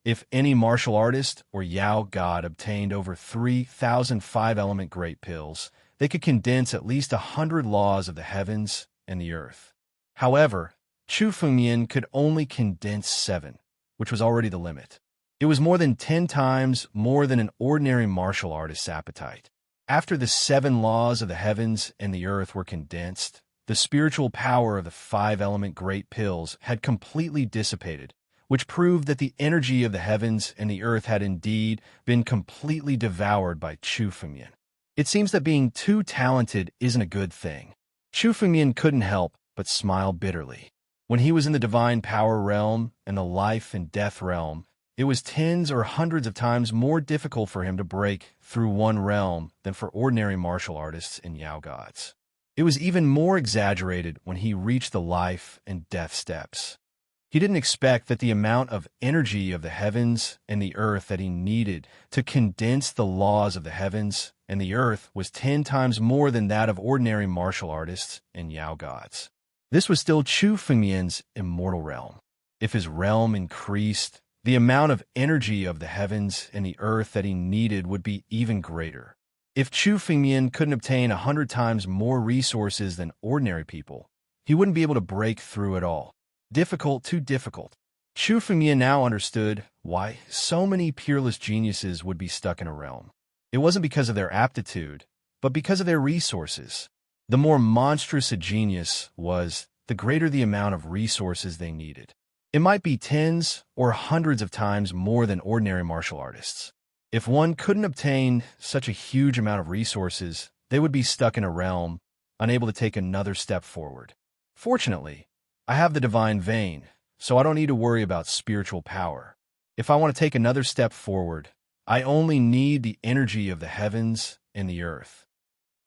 Speaker 1: if any martial artist or Yao god obtained over 3,000 5-element great pills, they could condense at least 100 laws of the heavens and the earth. However, Chu Fengmian could only condense 7, which was already the limit. It was more than 10 times more than an ordinary martial artist's appetite. After the 7 laws of the heavens and the earth were condensed, the spiritual power of the 5-element great pills had completely dissipated, which proved that the energy of the heavens and the earth had indeed been completely devoured by Chu Fengmian. It seems that being too talented isn't a good thing. Chu Fengmian couldn't help but smile bitterly. When he was in the divine power realm and the life and death realm, it was tens or hundreds of times more difficult for him to break through one realm than for ordinary martial artists and Yao gods. It was even more exaggerated when he reached the life and death steps. He didn't expect that the amount of energy of the heavens and the earth that he needed to condense the laws of the heavens and the earth was 10 times more than that of ordinary martial artists and Yao gods. This was still Chu Fengmian's immortal realm. If his realm increased, the amount of energy of the heavens and the earth that he needed would be even greater. If Chu Fengmian couldn't obtain 100 times more resources than ordinary people, he wouldn't be able to break through at all. Difficult, too difficult. Chu Fengmian now understood why so many peerless geniuses would be stuck in a realm. It wasn't because of their aptitude, but because of their resources. The more monstrous a genius was, the greater the amount of resources they needed. It might be tens or hundreds of times more than ordinary martial artists. If one couldn't obtain such a huge amount of resources, they would be stuck in a realm, unable to take another step forward. Fortunately, I have the divine vein, so I don't need to worry about spiritual power. If I want to take another step forward, I only need the energy of the heavens and the earth.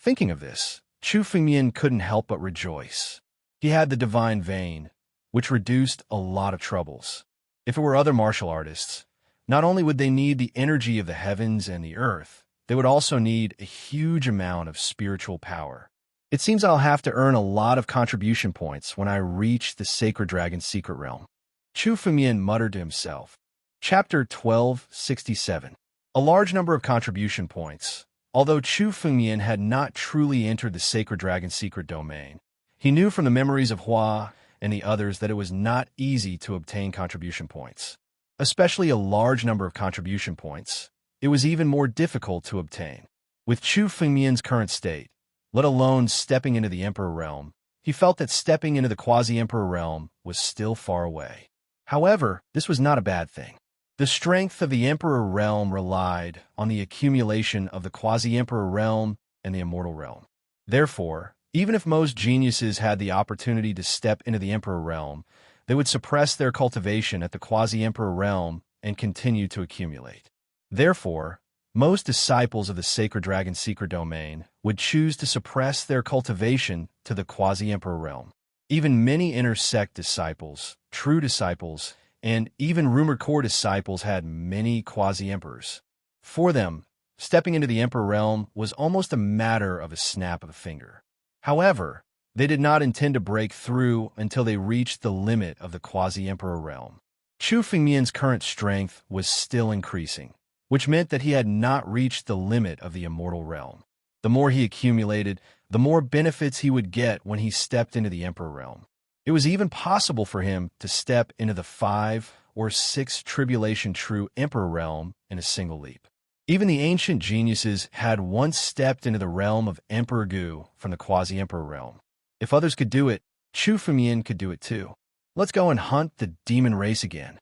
Speaker 1: Thinking of this, Chu Fengmian couldn't help but rejoice. He had the divine vein, which reduced a lot of troubles. If it were other martial artists, not only would they need the energy of the heavens and the earth, they would also need a huge amount of spiritual power. It seems I'll have to earn a lot of contribution points when I reach the Sacred Dragon's secret realm. Chu Fengmian muttered to himself. Chapter 1267. A large number of contribution points. Although Chu Fengmian had not truly entered the Sacred Dragon's secret domain, he knew from the memories of Hua and the others that it was not easy to obtain contribution points. Especially a large number of contribution points, it was even more difficult to obtain. With Chu Fengmian's current state, let alone stepping into the Emperor realm, he felt that stepping into the Quasi-Emperor realm was still far away. However, this was not a bad thing. The strength of the Emperor realm relied on the accumulation of the Quasi-Emperor realm and the Immortal realm. Therefore, even if most geniuses had the opportunity to step into the Emperor realm, they would suppress their cultivation at the Quasi-Emperor realm and continue to accumulate. Therefore, most disciples of the Sacred Dragon's secret domain would choose to suppress their cultivation to the Quasi-Emperor realm. Even many inner-sect disciples, true disciples, and even rumored core disciples had many quasi-emperors. For them, stepping into the Emperor realm was almost a matter of a snap of a finger. However, they did not intend to break through until they reached the limit of the Quasi-Emperor realm. Chu Fengmian's current strength was still increasing, which meant that he had not reached the limit of the Immortal realm. The more he accumulated, the more benefits he would get when he stepped into the Emperor realm. It was even possible for him to step into the 5 or 6 Tribulation True Emperor realm in a single leap. Even the ancient geniuses had once stepped into the realm of Emperor Gu from the Quasi-Emperor realm. If others could do it, Chu Fengmian could do it too. Let's go and hunt the demon race again.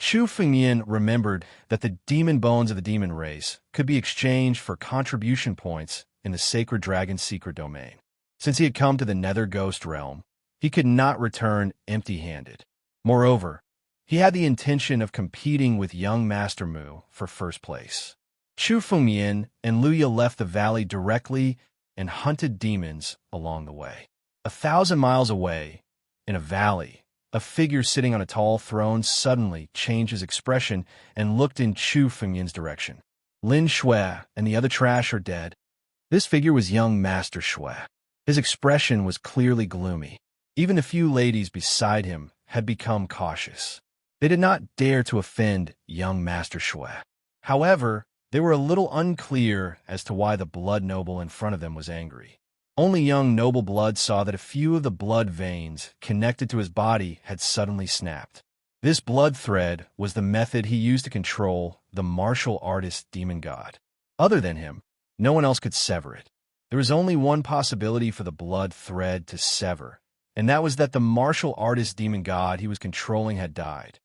Speaker 1: Chu Fengmian remembered that the demon bones of the demon race could be exchanged for contribution points in the Sacred Dragon's secret domain. Since he had come to the Nether Ghost realm, he could not return empty-handed. Moreover, he had the intention of competing with young Master Mu for first place. Chu Fengmian and Luya left the valley directly and hunted demons along the way. 1,000 miles away, in a valley, a figure sitting on a tall throne suddenly changed his expression and looked in Chu Fengmian's direction. Lin Shui and the other trash are dead. This figure was young Master Shui. His expression was clearly gloomy. Even the few ladies beside him had become cautious. They did not dare to offend young Master Shui. However, they were a little unclear as to why the blood noble in front of them was angry. Only young noble blood saw that a few of the blood veins connected to his body had suddenly snapped. This blood thread was the method he used to control the martial artist demon god. Other than him, no one else could sever it. There was only one possibility for the blood thread to sever, and that was that the martial artist demon god he was controlling had died.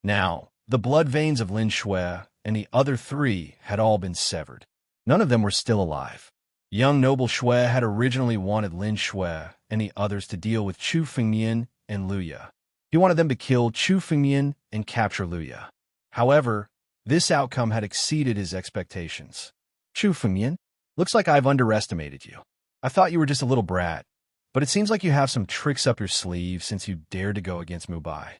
Speaker 1: Now, the blood veins of Lin Shui and the other 3 had all been severed. None of them were still alive. Young noble Shui had originally wanted Lin Shui and the others to deal with Chu Fengmian and Luya. He wanted them to kill Chu Fengmian and capture Luya. However, this outcome had exceeded his expectations. Chu Fengmian, looks like I've underestimated you. I thought you were just a little brat, but it seems like you have some tricks up your sleeve since you dared to go against Mubai.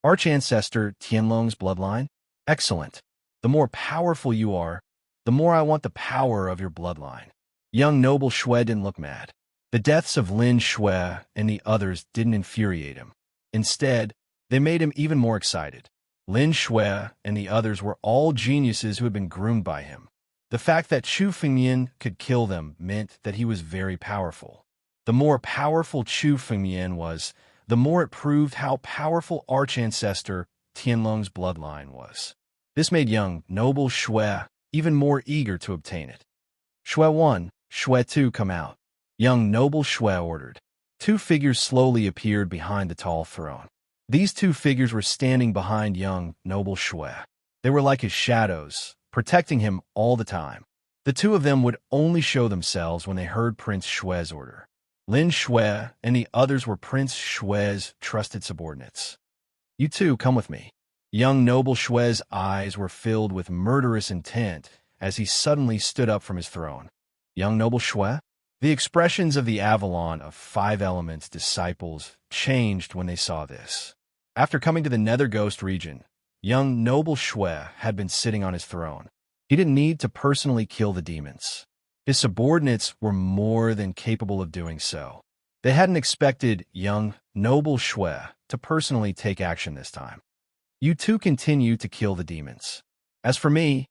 Speaker 1: Arch-ancestor Tianlong's bloodline? Excellent. The more powerful you are, the more I want the power of your bloodline. Young noble Shui didn't look mad. The deaths of Lin Shui and the others didn't infuriate him. Instead, they made him even more excited. Lin Shui and the others were all geniuses who had been groomed by him. The fact that Chu Fengmian could kill them meant that he was very powerful. The more powerful Chu Fengmian was, the more it proved how powerful Arch-ancestor Tianlong's bloodline was. This made young noble Shui even more eager to obtain it. Shui 1, Shui 2 come out. Young noble Shui ordered. 2 figures slowly appeared behind the tall throne. These 2 figures were standing behind young noble Shui. They were like his shadows, protecting him all the time. The 2 of them would only show themselves when they heard Prince Shui's order. Lin Shui and the others were Prince Shui's trusted subordinates. You 2 come with me. Young noble Shue's eyes were filled with murderous intent as he suddenly stood up from his throne. Young noble Shue? The expressions of the Avalon of Five Elements disciples changed when they saw this. After coming to the Nether Ghost region, young noble Shue had been sitting on his throne. He didn't need to personally kill the demons. His subordinates were more than capable of doing so. They hadn't expected young noble Shue to personally take action this time. You two continue to kill the demons. As for me,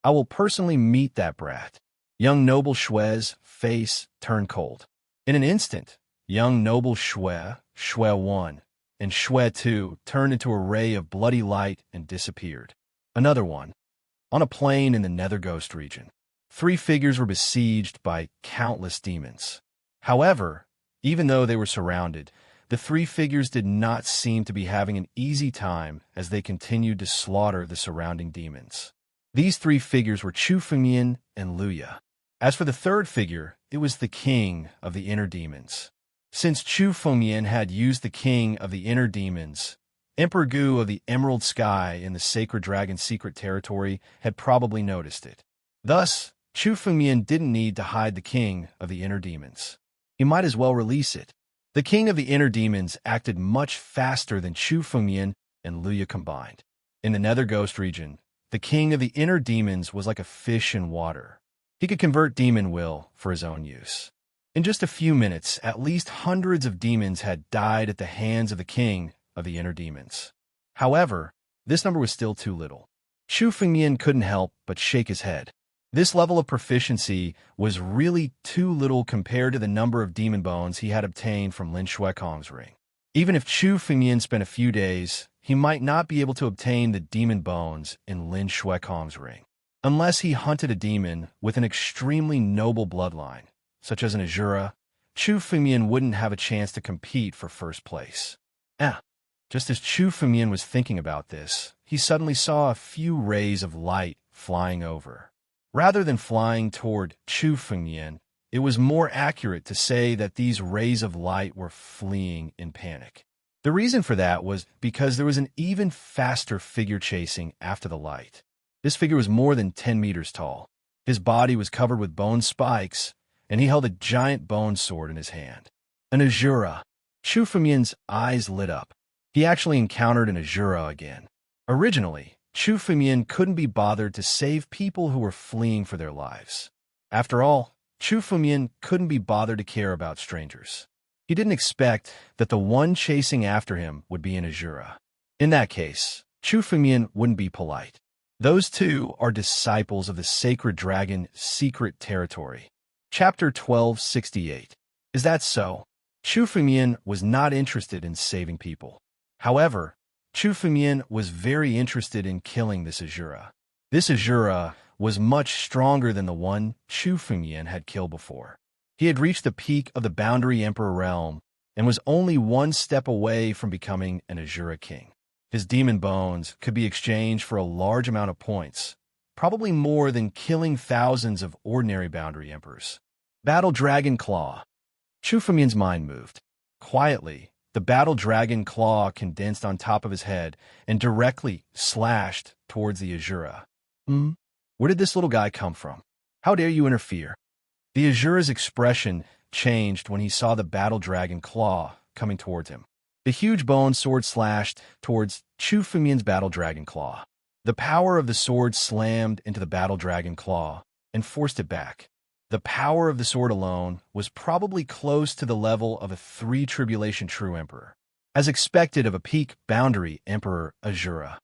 Speaker 1: I will personally meet that brat. Young noble Shue's face turned cold. In an instant, young noble Shue, Shue 1, and Shue 2 turned into a ray of bloody light and disappeared. Another one. On a plain in the Nether Ghost region, 3 figures were besieged by countless demons. However, even though they were surrounded, the 3 figures did not seem to be having an easy time as they continued to slaughter the surrounding demons. These 3 figures were Chu Fengmian and Luya. As for the 3rd figure, it was the king of the inner demons. Since Chu Fengmian had used the king of the inner demons, Emperor Gu of the Emerald Sky in the Sacred Dragon Secret Territory had probably noticed it. Thus, Chu Fengmian didn't need to hide the king of the inner demons. He might as well release it. The king of the inner demons acted much faster than Chu Fengmian and Luya combined. In the Nether Ghost region, the king of the inner demons was like a fish in water. He could convert demon will for his own use. In just a few minutes, at least hundreds of demons had died at the hands of the king of the inner demons. However, this number was still too little. Chu Fengmian couldn't help but shake his head. This level of proficiency was really too little compared to the number of demon bones he had obtained from Lin Shuekong's ring. Even if Chu Fengmian spent a few days, he might not be able to obtain the demon bones in Lin Shuekong's ring, unless he hunted a demon with an extremely noble bloodline, such as an Azura. Chu Fengmian wouldn't have a chance to compete for first place. Just as Chu Fengmian was thinking about this, he suddenly saw a few rays of light flying over. Rather than flying toward Chu Fengmian, it was more accurate to say that these rays of light were fleeing in panic. The reason for that was because there was an even faster figure chasing after the light. This figure was more than 10 meters tall. His body was covered with bone spikes, and he held a giant bone sword in his hand. An Azura. Chu Fengmian's eyes lit up. He actually encountered an Azura again. Originally, Chu Fengmian couldn't be bothered to save people who were fleeing for their lives. After all, Chu Fengmian couldn't be bothered to care about strangers. He didn't expect that the one chasing after him would be an Azura. In that case, Chu Fengmian wouldn't be polite. Those two are disciples of the Sacred Dragon Secret Territory. Chapter 1268. Is that so? Chu Fengmian was not interested in saving people. However, Chu Fengmian was very interested in killing this Azura. This Azura was much stronger than the one Chu Fengmian had killed before. He had reached the peak of the Boundary Emperor realm and was only one step away from becoming an Azura king. His demon bones could be exchanged for a large amount of points, probably more than killing thousands of ordinary Boundary Emperors. Battle Dragon Claw. Chu Fengmian's mind moved. Quietly, the Battle Dragon Claw condensed on top of his head and directly slashed towards the Azura. Where did this little guy come from? How dare you interfere? The Azura's expression changed when he saw the Battle Dragon Claw coming towards him. The huge bone sword slashed towards Chu Fengmian's Battle Dragon Claw. The power of the sword slammed into the Battle Dragon Claw and forced it back. The power of the sword alone was probably close to the level of a 3 Tribulation True Emperor, as expected of a peak Boundary Emperor Azura.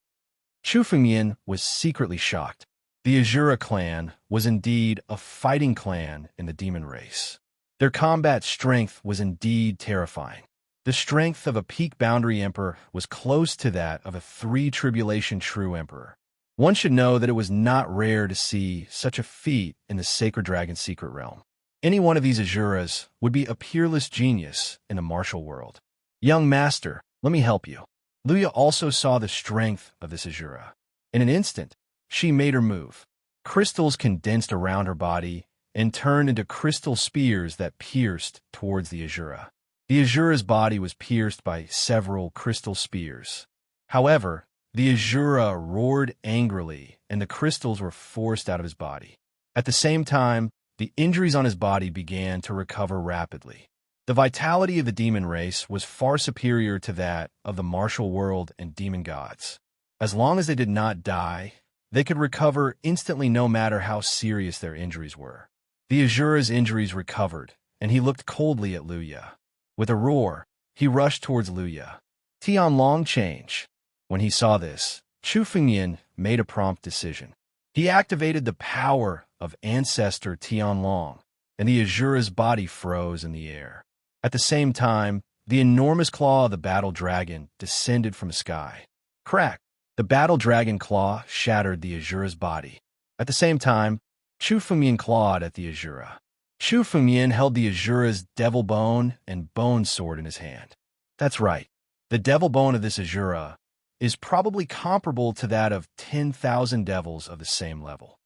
Speaker 1: Chu Fengmian was secretly shocked. The Azura clan was indeed a fighting clan in the demon race. Their combat strength was indeed terrifying. The strength of a peak Boundary Emperor was close to that of a 3 Tribulation True Emperor. One should know that it was not rare to see such a feat in the Sacred Dragon Secret Realm. Any one of these Azuras would be a peerless genius in the martial world. Young master, let me help you. Luya also saw the strength of this Azura. In an instant, she made her move. Crystals condensed around her body and turned into crystal spears that pierced towards the Azura. The Azura's body was pierced by several crystal spears. However, The Azura roared angrily, and the crystals were forced out of his body. At the same time, the injuries on his body began to recover rapidly. The vitality of the demon race was far superior to that of the martial world and demon gods. As long as they did not die, they could recover instantly no matter how serious their injuries were. The Azura's injuries recovered, and he looked coldly at Luya. With a roar, he rushed towards Luya. Tianlong change. When he saw this, Chu Fengyan made a prompt decision. He activated the power of Ancestor Tianlong, and the Azura's body froze in the air. At the same time, the enormous claw of the battle dragon descended from the sky. Crack! The battle dragon claw shattered the Azura's body. At the same time, Chu Fengyan clawed at the Azura. Chu Fengyan held the Azura's devil bone and bone sword in his hand. That's right. The devil bone of this Azura is probably comparable to that of 10,000 devils of the same level.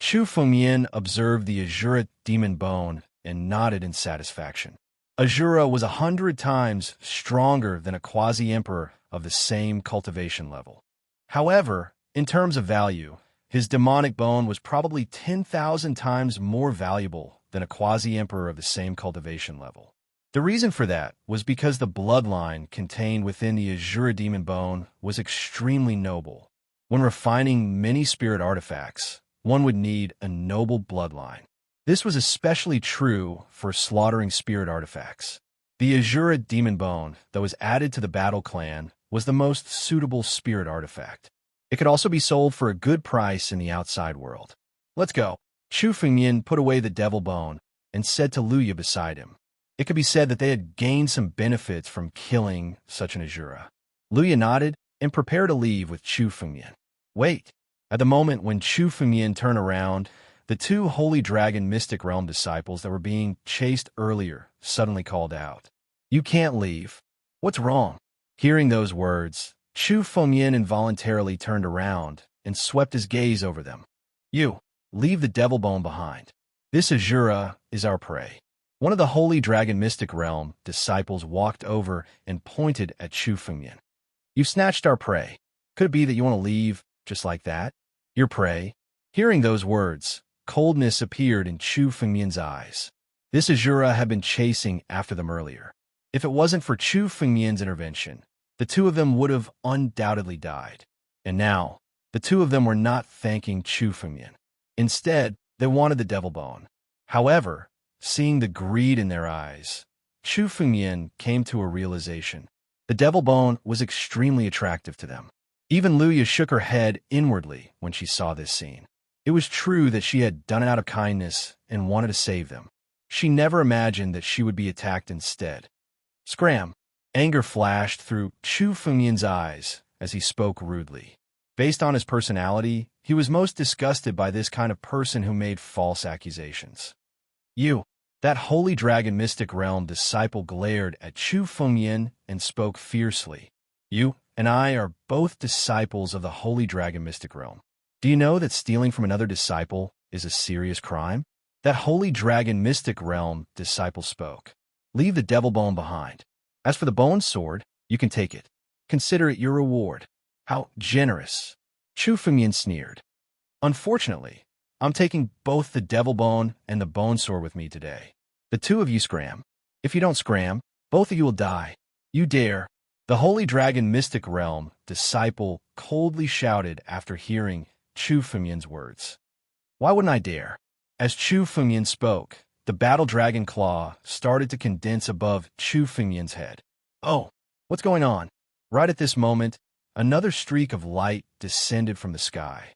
Speaker 1: Chu Fengyan observed the Azura demon bone and nodded in satisfaction. Azura was 100 times stronger than a quasi-emperor of the same cultivation level. However, in terms of value, his demonic bone was probably 10,000 times more valuable than a quasi-emperor of the same cultivation level. The reason for that was because the bloodline contained within the Azura demon bone was extremely noble. When refining many spirit artifacts, one would need a noble bloodline. This was especially true for slaughtering spirit artifacts. The Azura demon bone that was added to the battle clan was the most suitable spirit artifact. It could also be sold for a good price in the outside world. Let's go. Chu Fengyan put away the devil bone and said to Luya beside him. It could be said that they had gained some benefits from killing such an Azura. Luya nodded and prepared to leave with Chu Fengyan. Wait. At the moment when Chu Fengyan turned around, the two Holy Dragon Mystic Realm disciples that were being chased earlier suddenly called out. You can't leave. What's wrong? Hearing those words, Chu Fengyan involuntarily turned around and swept his gaze over them. You, leave the devil bone behind. This Azura is our prey. One of the Holy Dragon Mystic Realm disciples walked over and pointed at Chu Fengyan. You've snatched our prey. Could it be that you want to leave just like that? Your prey? Hearing those words, coldness appeared in Chu Fengyan's eyes. This Azura had been chasing after them earlier. If it wasn't for Chu Fengyan's intervention, the two of them would have undoubtedly died. And now, the two of them were not thanking Chu Fengyan. Instead, they wanted the devil bone. However, seeing the greed in their eyes, Chu Fengyan came to a realization. The devil bone was extremely attractive to them. Even Luya shook her head inwardly when she saw this scene. It was true that she had done it out of kindness and wanted to save them. She never imagined that she would be attacked instead. Scram! Anger flashed through Chu Fengyan's eyes as he spoke rudely. Based on his personality, he was most disgusted by this kind of person who made false accusations. You, that Holy Dragon Mystic Realm disciple glared at Chu Fengyan and spoke fiercely. You and I are both disciples of the Holy Dragon Mystic Realm. Do you know that stealing from another disciple is a serious crime? That Holy Dragon Mystic Realm disciple spoke. Leave the devil bone behind. As for the bone sword, you can take it. Consider it your reward. How generous. Chu Fengyan sneered. Unfortunately, I'm taking both the devil bone and the bone sword with me today. The two of you scram. If you don't scram, both of you will die. You dare. The Holy Dragon Mystic Realm disciple coldly shouted after hearing Chu Fengyan's words. Why wouldn't I dare? As Chu Fengyan spoke, the battle dragon claw started to condense above Chu Fengyan's head. Oh, what's going on? Right at this moment, another streak of light descended from the sky.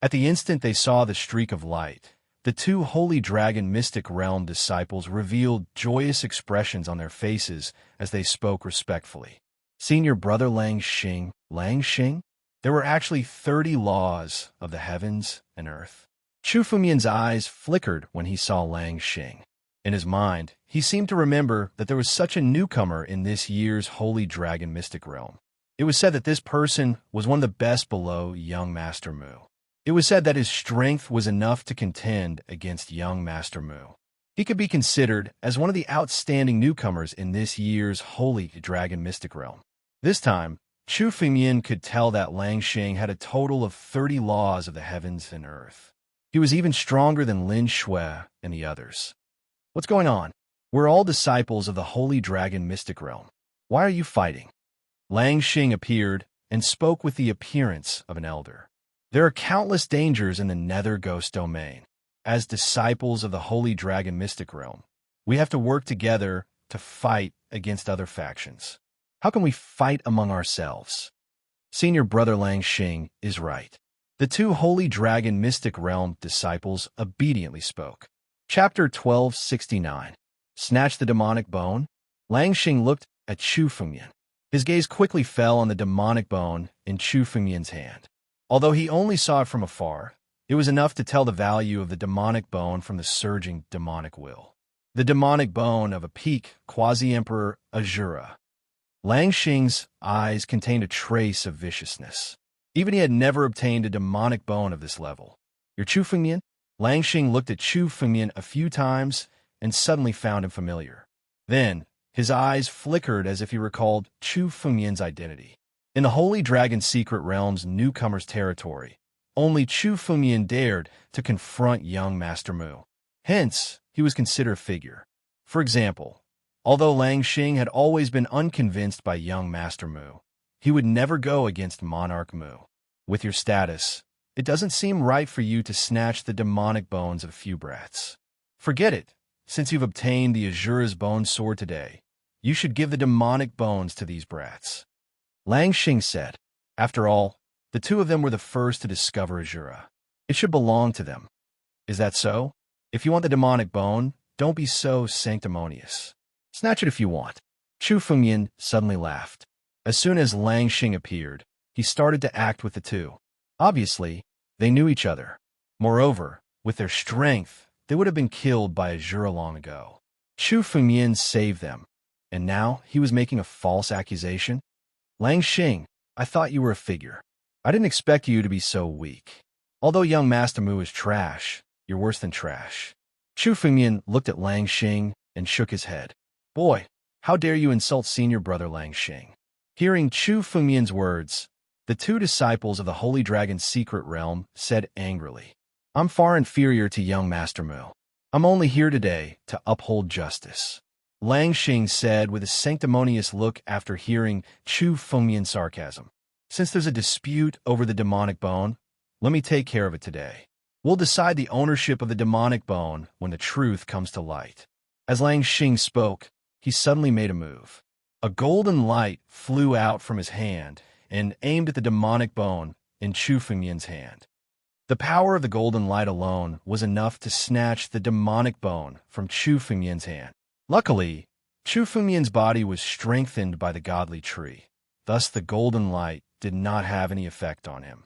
Speaker 1: At the instant they saw the streak of light, the two Holy Dragon Mystic Realm disciples revealed joyous expressions on their faces as they spoke respectfully. Senior brother Lang Xing? There were actually 30 laws of the heavens and earth. Chu Fengyan's eyes flickered when he saw Lang Xing. In his mind, he seemed to remember that there was such a newcomer in this year's Holy Dragon Mystic Realm. It was said that this person was one of the best below young Master Mu. It was said that his strength was enough to contend against young Master Mu. He could be considered as one of the outstanding newcomers in this year's Holy Dragon Mystic Realm. This time, Chu Fengmian could tell that Lang Xing had a total of 30 laws of the heavens and earth. He was even stronger than Lin Shui and the others. What's going on? We're all disciples of the Holy Dragon Mystic Realm. Why are you fighting? Lang Xing appeared and spoke with the appearance of an elder. There are countless dangers in the Nether Ghost domain. As disciples of the Holy Dragon Mystic Realm, we have to work together to fight against other factions. How can we fight among ourselves? Senior Brother Lang Xing is right. The two Holy Dragon Mystic Realm disciples obediently spoke. Chapter 1269. Snatch the demonic bone? Lang Xing looked at Chu Fengmian. His gaze quickly fell on the demonic bone in Chu Fengmian's hand. Although he only saw it from afar, it was enough to tell the value of the demonic bone from the surging demonic will. The demonic bone of a peak quasi-emperor Azura. Lang Xing's eyes contained a trace of viciousness. Even he had never obtained a demonic bone of this level. You're Chu Fengmian? Lang Xing looked at Chu Fengmian a few times and suddenly found him familiar. Then, his eyes flickered as if he recalled Chu Fengmian's identity. In the Holy Dragon Secret Realm's newcomer's territory, only Chu Fengmian dared to confront young Master Mu. Hence, he was considered a figure. For example, although Lang Xing had always been unconvinced by young Master Mu, he would never go against Monarch Mu. With your status, it doesn't seem right for you to snatch the demonic bones of a few brats. Forget it. Since you've obtained the Azura's bone sword today, you should give the demonic bones to these brats. Lang Xing said. After all, the two of them were the first to discover Azura. It should belong to them. Is that so? If you want the demonic bone, don't be so sanctimonious. Snatch it if you want. Chu Fengmian suddenly laughed. As soon as Lang Xing appeared, he started to act with the two. Obviously, they knew each other. Moreover, with their strength, they would have been killed by Azura long ago. Chu Fengmian saved them, and now he was making a false accusation? Lang Xing, I thought you were a figure. I didn't expect you to be so weak. Although young Master Mu is trash, you're worse than trash. Chu Fengmian looked at Lang Xing and shook his head. Boy, how dare you insult Senior Brother Lang Xing? Hearing Chu Fengmian's words, the two disciples of the Holy Dragon's Secret Realm said angrily, I'm far inferior to young Master Mu. I'm only here today to uphold justice. Lang Xing said with a sanctimonious look after hearing Chu Fengmian's sarcasm. Since there's a dispute over the demonic bone, let me take care of it today. We'll decide the ownership of the demonic bone when the truth comes to light. As Lang Xing spoke, he suddenly made a move. A golden light flew out from his hand and aimed at the demonic bone in Chu Fengmian's hand. The power of the golden light alone was enough to snatch the demonic bone from Chu Fengmian's hand. Luckily, Chu Fengmian's body was strengthened by the godly tree. Thus the golden light did not have any effect on him.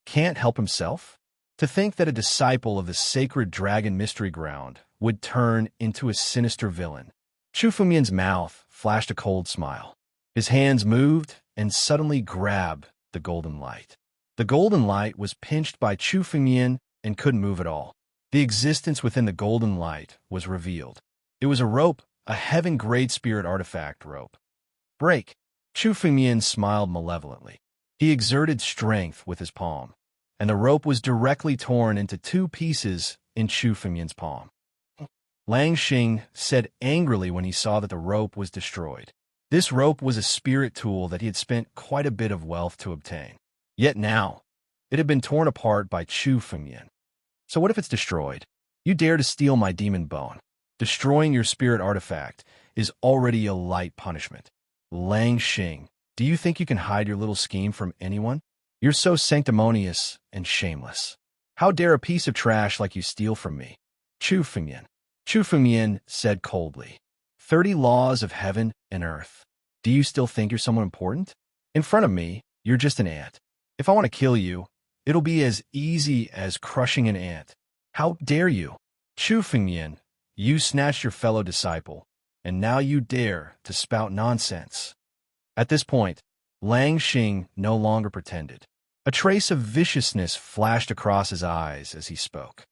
Speaker 1: Can't help himself? To think that a disciple of the sacred dragon mystery ground would turn into a sinister villain. Chu Fengmian's mouth flashed a cold smile. His hands moved and suddenly grabbed the golden light. The golden light was pinched by Chu Fengmian and couldn't move at all. The existence within the golden light was revealed. It was a rope, a heaven great spirit artifact rope. Break! Chu Fengmian smiled malevolently. He exerted strength with his palm, and the rope was directly torn into two pieces in Chu Fengmian's palm. Lang Xing said angrily when he saw that the rope was destroyed. This rope was a spirit tool that he had spent quite a bit of wealth to obtain. Yet now, it had been torn apart by Chu Fengmian. So what if it's destroyed? You dare to steal my demon bone. Destroying your spirit artifact is already a light punishment. Lang Xing, do you think you can hide your little scheme from anyone? You're so sanctimonious and shameless. How dare a piece of trash like you steal from me? Chu Fengmian. Chu Fengmian said coldly. 30 laws of heaven and earth. Do you still think you're someone important? In front of me, you're just an ant. If I want to kill you, it'll be as easy as crushing an ant. How dare you? Chu Fengmian, you snatched your fellow disciple, and now you dare to spout nonsense. At this point, Lang Xing no longer pretended. A trace of viciousness flashed across his eyes as he spoke.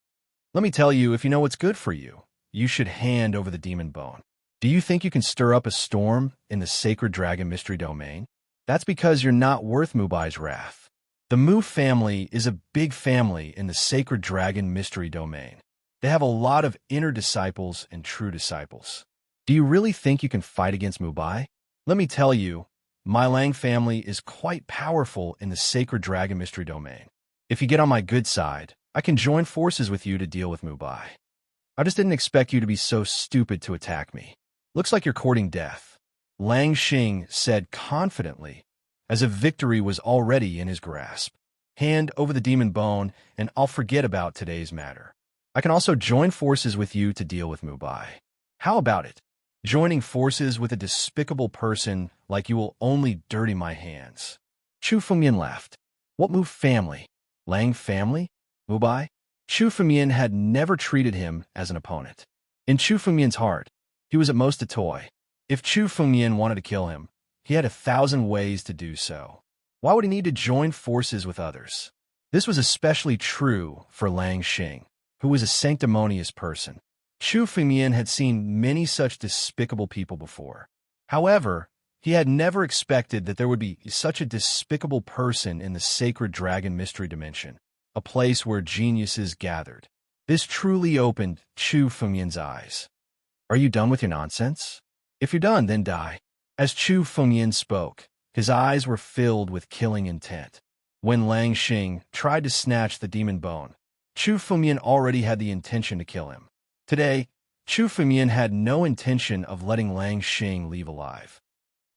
Speaker 1: Let me tell you, if you know what's good for you, you should hand over the demon bone. Do you think you can stir up a storm in the sacred dragon mystery domain? That's because you're not worth Mubai's wrath. The Mu family is a big family in the sacred dragon mystery domain. They have a lot of inner disciples and true disciples. Do you really think you can fight against Mubai? Let me tell you, my Lang family is quite powerful in the sacred dragon mystery domain. If you get on my good side, I can join forces with you to deal with Mubai. I just didn't expect you to be so stupid to attack me. Looks like you're courting death, Lang Xing said confidently, as if victory was already in his grasp. Hand over the demon bone, and I'll forget about today's matter. I can also join forces with you to deal with Mubai. How about it? Joining forces with a despicable person like you will only dirty my hands. Chu Fengmian laughed. What Mu family? Lang family? Mubai? Chu Fengmian had never treated him as an opponent. In Chu Fengmian's heart, he was at most a toy. If Chu Fengmian wanted to kill him, he had 1,000 ways to do so. Why would he need to join forces with others? This was especially true for Lang Xing, who was a sanctimonious person. Chu Fengmian had seen many such despicable people before. However, he had never expected that there would be such a despicable person in the sacred dragon mystery dimension, a place where geniuses gathered. This truly opened Chu Fengmian's eyes. Are you done with your nonsense? If you're done, then die. As Chu Fengmian spoke, his eyes were filled with killing intent. When Lang Xing tried to snatch the demon bone, Chu Fengmian already had the intention to kill him. Today, Chu Fengmian had no intention of letting Lang Xing leave alive.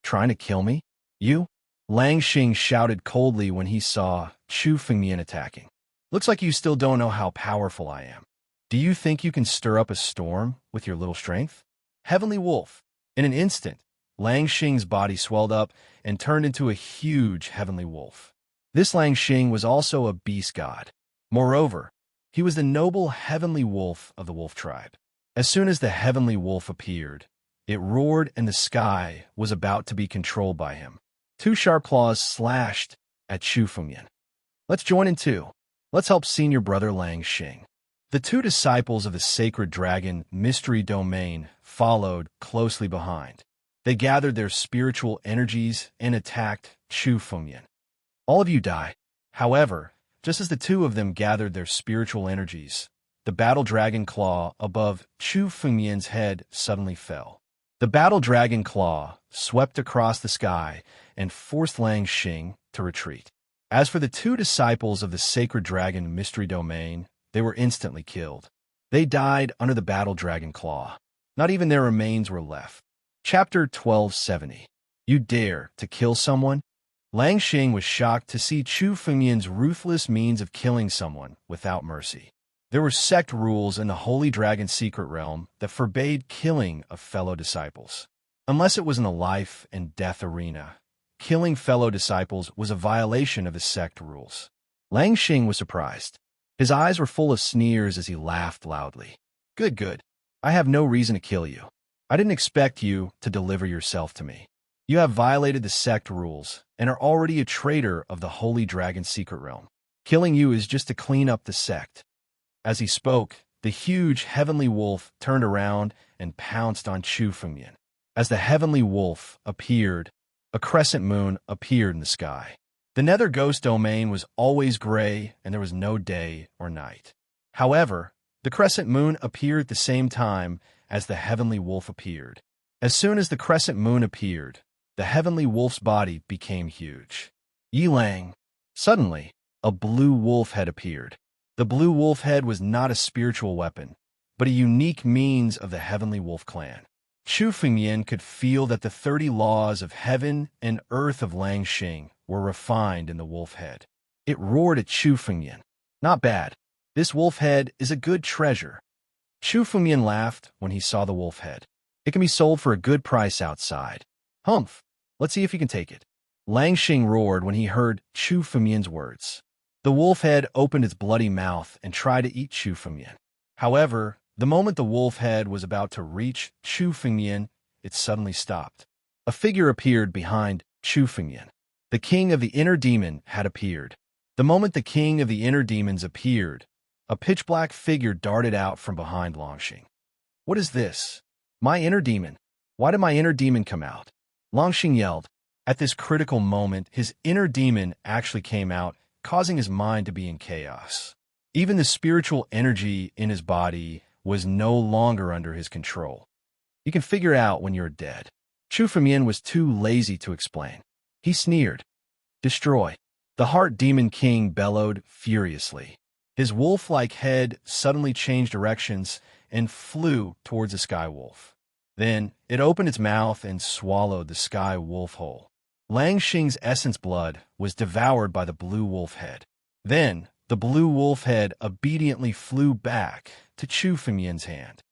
Speaker 1: Trying to kill me? You? Lang Xing shouted coldly when he saw Chu Fengmian attacking. Looks like you still don't know how powerful I am. Do you think you can stir up a storm with your little strength? Heavenly Wolf. In an instant, Lang Xing's body swelled up and turned into a huge heavenly wolf. This Lang Xing was also a beast god. Moreover, he was the noble heavenly wolf of the wolf tribe. As soon as the heavenly wolf appeared, it roared and the sky was about to be controlled by him. Two sharp claws slashed at Chu Fengmian. Let's join in too. Let's help senior brother Lang Xing. The two disciples of the sacred dragon mystery domain followed closely behind. They gathered their spiritual energies and attacked Chu Fengmian. All of you die. However, just as the two of them gathered their spiritual energies, the battle dragon claw above Chu Fengmian's head suddenly fell. The battle dragon claw swept across the sky and forced Lang Xing to retreat. As for the two disciples of the sacred dragon mystery domain, they were instantly killed. They died under the battle dragon claw. Not even their remains were left. Chapter 1270. You dare to kill someone? Lang Xing was shocked to see Chu Fengmian's ruthless means of killing someone without mercy. There were sect rules in the Holy Dragon secret realm that forbade killing of fellow disciples. Unless it was in a life and death arena, killing fellow disciples was a violation of the sect rules. Lang Xing was surprised. His eyes were full of sneers as he laughed loudly. Good, good. I have no reason to kill you. I didn't expect you to deliver yourself to me. You have violated the sect rules and are already a traitor of the Holy Dragon secret realm. Killing you is just to clean up the sect. As he spoke, the huge heavenly wolf turned around and pounced on Chu Fengmian. As the heavenly wolf appeared, a crescent moon appeared in the sky. The nether ghost domain was always gray and there was no day or night. However, the crescent moon appeared at the same time as the heavenly wolf appeared. As soon as the crescent moon appeared, the heavenly wolf's body became huge. Yilang. Suddenly, a blue wolf head appeared. The blue wolf head was not a spiritual weapon, but a unique means of the heavenly wolf clan. Chu Fengmian could feel that the 30 laws of heaven and earth of Lang Xing were refined in the wolf head. It roared at Chu Fengmian. Not bad. This wolf head is a good treasure. Chu Fengmian laughed when he saw the wolf head. It can be sold for a good price outside. Humph. Let's see if you can take it. Lang Xing roared when he heard Chu Fengmian's words. The wolf head opened its bloody mouth and tried to eat Chu Fengmian. However, the moment the wolf head was about to reach Chu Fengmian, it suddenly stopped. A figure appeared behind Chu Fengmian. The king of the inner demon had appeared. The moment the king of the inner demons appeared, a pitch-black figure darted out from behind Lang Xing. What is this? My inner demon. Why did my inner demon come out? Lang Xing yelled. At this critical moment, his inner demon actually came out, causing his mind to be in chaos. Even the spiritual energy in his body was no longer under his control. You can figure out when you're dead. Chu Fengmian was too lazy to explain. He sneered. Destroy. The Heart Demon King bellowed furiously. His wolf-like head suddenly changed directions and flew towards the sky wolf. Then it opened its mouth and swallowed the sky wolf whole. Lang Xing's essence blood was devoured by the blue wolf head. Then the blue wolf head obediently flew back to Chu Fengmian's hand.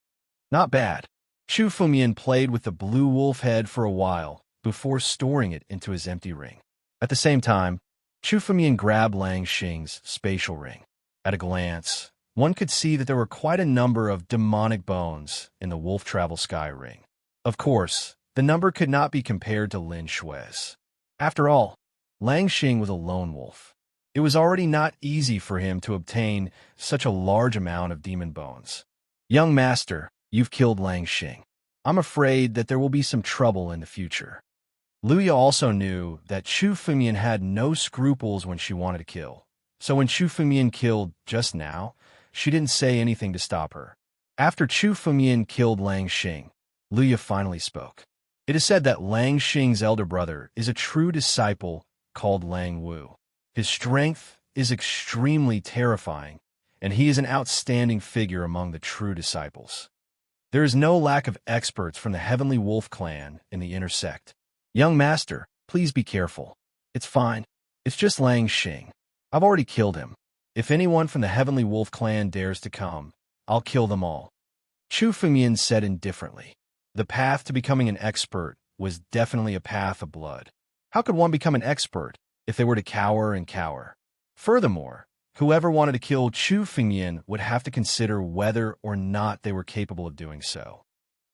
Speaker 1: Not bad. Chu Fengmian played with the blue wolf head for a while before storing it into his empty ring. At the same time, Chu Fengmian grabbed Lang Xing's spatial ring. At a glance, one could see that there were quite a number of demonic bones in the Wolf Travel Sky ring. Of course, the number could not be compared to Lin Shui's. After all, Lang Xing was a lone wolf. It was already not easy for him to obtain such a large amount of demon bones. Young master, you've killed Lang Xing. I'm afraid that there will be some trouble in the future. Luya also knew that Chu Fengmian had no scruples when she wanted to kill. So when Chu Fengmian killed just now, she didn't say anything to stop her. After Chu Fengmian killed Lang Xing, Luya finally spoke. It is said that Lang Xing's elder brother is a true disciple called Lang Wu. His strength is extremely terrifying, and he is an outstanding figure among the true disciples. There is no lack of experts from the Heavenly Wolf clan in the inner sect. Young master, please be careful. It's fine. It's just Lang Xing. I've already killed him. If anyone from the Heavenly Wolf clan dares to come, I'll kill them all. Chu Fengmian said indifferently. The path to becoming an expert was definitely a path of blood. How could one become an expert if they were to cower and cower? Furthermore, whoever wanted to kill Chu Fengmian would have to consider whether or not they were capable of doing so.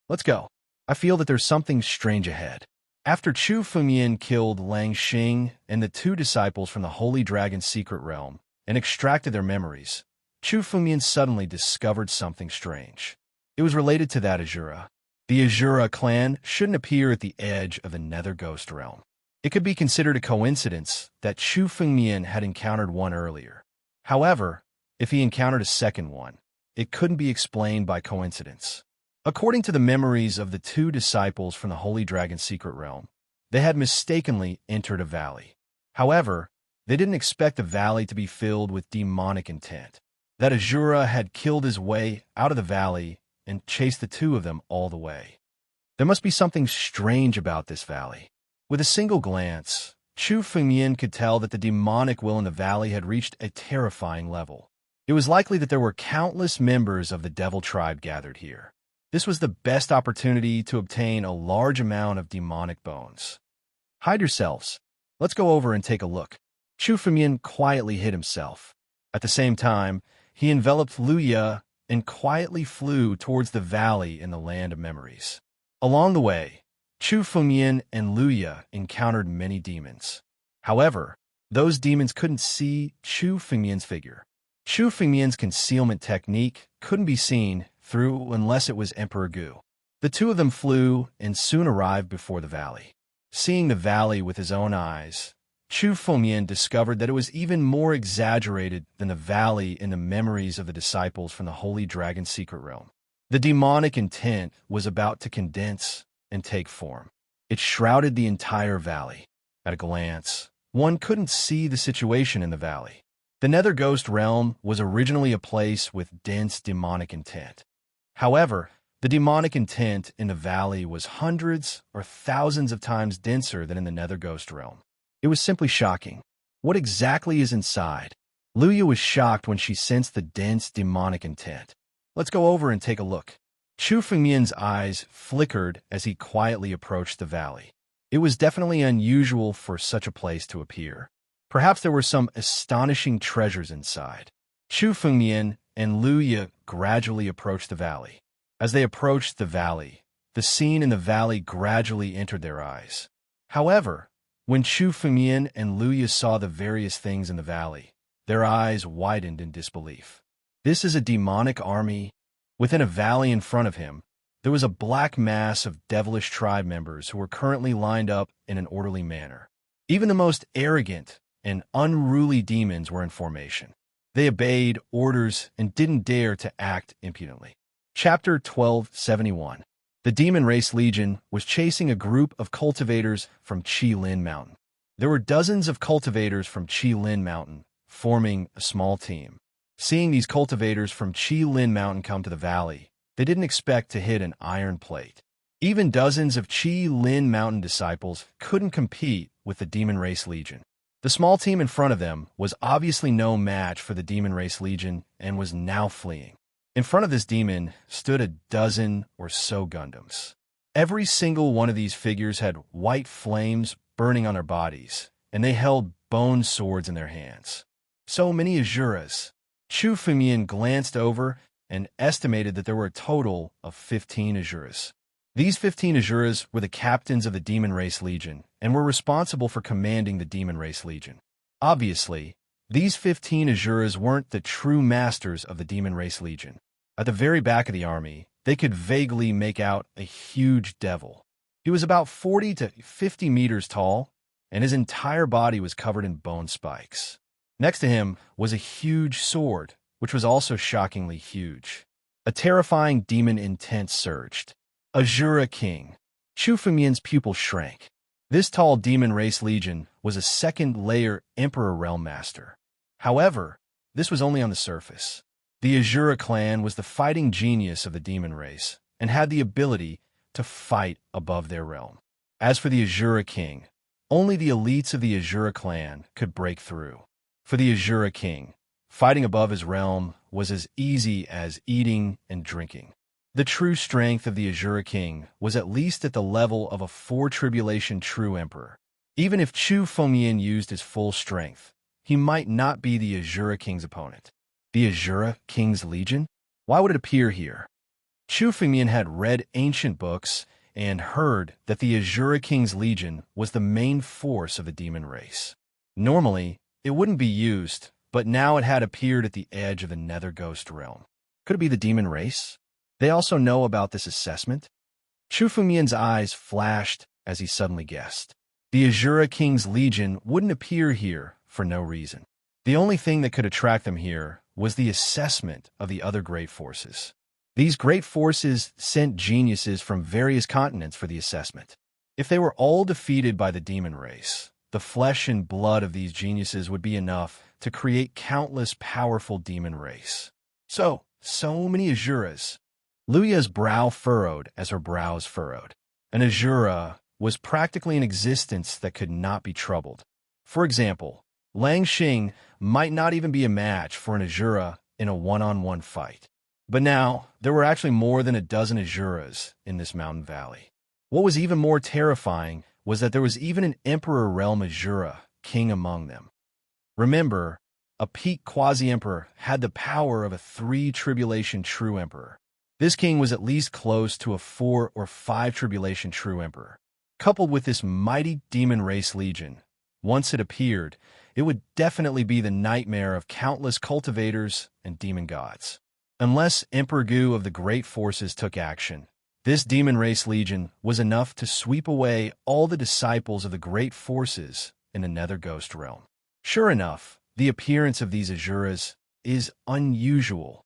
Speaker 1: Let's go. I feel that there's something strange ahead. After Chu Fengmian killed Lang Xing and the two disciples from the Holy Dragon's secret realm and extracted their memories, Chu Fengmian suddenly discovered something strange. It was related to that Azura. The Azura clan shouldn't appear at the edge of the Nether Ghost realm. It could be considered a coincidence that Chu Fengmian had encountered one earlier. However, if he encountered a second one, it couldn't be explained by coincidence. According to the memories of the two disciples from the Holy Dragon's secret realm, they had mistakenly entered a valley. However, they didn't expect the valley to be filled with demonic intent. That Azura had killed his way out of the valley and chased the two of them all the way. There must be something strange about this valley. With a single glance, Chu Fengmian could tell that the demonic will in the valley had reached a terrifying level. It was likely that there were countless members of the Devil Tribe gathered here. This was the best opportunity to obtain a large amount of demonic bones. Hide yourselves. Let's go over and take a look. Chu Fengmian quietly hid himself. At the same time, he enveloped Luya and quietly flew towards the valley in the land of memories. Along the way, Chu Fengmian and Luya encountered many demons. However, those demons couldn't see Chu Fengmian's figure. Chu Fengmian's concealment technique couldn't be seen through unless it was Emperor Gu. The two of them flew and soon arrived before the valley. Seeing the valley with his own eyes, Chu Fengmian discovered that it was even more exaggerated than the valley in the memories of the disciples from the Holy Dragon's secret realm. The demonic intent was about to condense and take form. It shrouded the entire valley. At a glance, one couldn't see the situation in the valley. The Nether Ghost realm was originally a place with dense demonic intent. However, the demonic intent in the valley was hundreds or thousands of times denser than in the Nether Ghost realm. It was simply shocking. What exactly is inside? Luya was shocked when she sensed the dense demonic intent. Let's go over and take a look. Chu Fengmian's eyes flickered as he quietly approached the valley. It was definitely unusual for such a place to appear. Perhaps there were some astonishing treasures inside. Chu Fengmian and Luya gradually approached the valley. As they approached the valley, the scene in the valley gradually entered their eyes. However, when Chu Fengmian and Luya saw the various things in the valley, their eyes widened in disbelief. This is a demonic army. Within a valley in front of him, There was a black mass of devilish tribe members who were currently lined up in an orderly manner. Even the most arrogant and unruly demons were in formation. They obeyed orders and didn't dare to act impudently. Chapter 1271. The Demon Race Legion was chasing a group of cultivators from Lin Mountain. There were dozens of cultivators from Lin Mountain, forming a small team. Seeing these cultivators from Lin Mountain come to the valley, they didn't expect to hit an iron plate. Even dozens of Lin Mountain disciples couldn't compete with the Demon Race Legion. The small team in front of them was obviously no match for the Demon Race Legion and was now fleeing. In front of this demon stood a dozen or so Gundams. Every single one of these figures had white flames burning on their bodies, and they held bone swords in their hands. So many Azuras. Chu Fumian glanced over and estimated that there were a total of 15 Azuras. These 15 Azuras were the captains of the Demon Race Legion and were responsible for commanding the Demon Race Legion. Obviously, these 15 Azuras weren't the true masters of the Demon Race Legion. At the very back of the army, they could vaguely make out a huge devil. He was about 40 to 50 meters tall, and his entire body was covered in bone spikes. Next to him was a huge sword, which was also shockingly huge. A terrifying demon intent surged. Azura King. Chu Fumian's pupil shrank. This tall Demon Race Legion was a second-layer Emperor Realm Master. However, this was only on the surface. The Azura clan was the fighting genius of the Demon Race and had the ability to fight above their realm. As for the Azura King, only the elites of the Azura clan could break through. For the Azura King, fighting above his realm was as easy as eating and drinking. The true strength of the Azura King was at least at the level of a 4-tribulation true emperor. Even if Chu Fumian used his full strength, he might not be the Azura King's opponent. The Azura King's Legion? Why would it appear here? Chu Fumian had read ancient books and heard that the Azura King's Legion was the main force of the demon race. Normally, it wouldn't be used, but now it had appeared at the edge of the Nether Ghost realm. Could it be the demon race? They also know about this assessment? Chu Fumian's eyes flashed as he suddenly guessed. The Azura King's Legion wouldn't appear here for no reason. The only thing that could attract them here was the assessment of the other great forces. These great forces sent geniuses from various continents for the assessment. If they were all defeated by the demon race, the flesh and blood of these geniuses would be enough to create countless powerful demon race. So many Azuras. Luya's brow furrowed as her brows furrowed. An Azura was practically an existence that could not be troubled. For example, Lang Xing might not even be a match for an Azura in a one-on-one fight. But now, there were actually more than a dozen Azuras in this mountain valley. What was even more terrifying was that there was even an Emperor Realm Azura king among them. Remember, a peak quasi-emperor had the power of a 3-tribulation true emperor. This king was at least close to a 4 or 5 tribulation true emperor. Coupled with this mighty demon race legion, once it appeared, it would definitely be the nightmare of countless cultivators and demon gods. Unless Emperor Gu of the Great Forces took action, this demon race legion was enough to sweep away all the disciples of the Great Forces in the Nether Ghost realm. Sure enough, the appearance of these Azuras is unusual.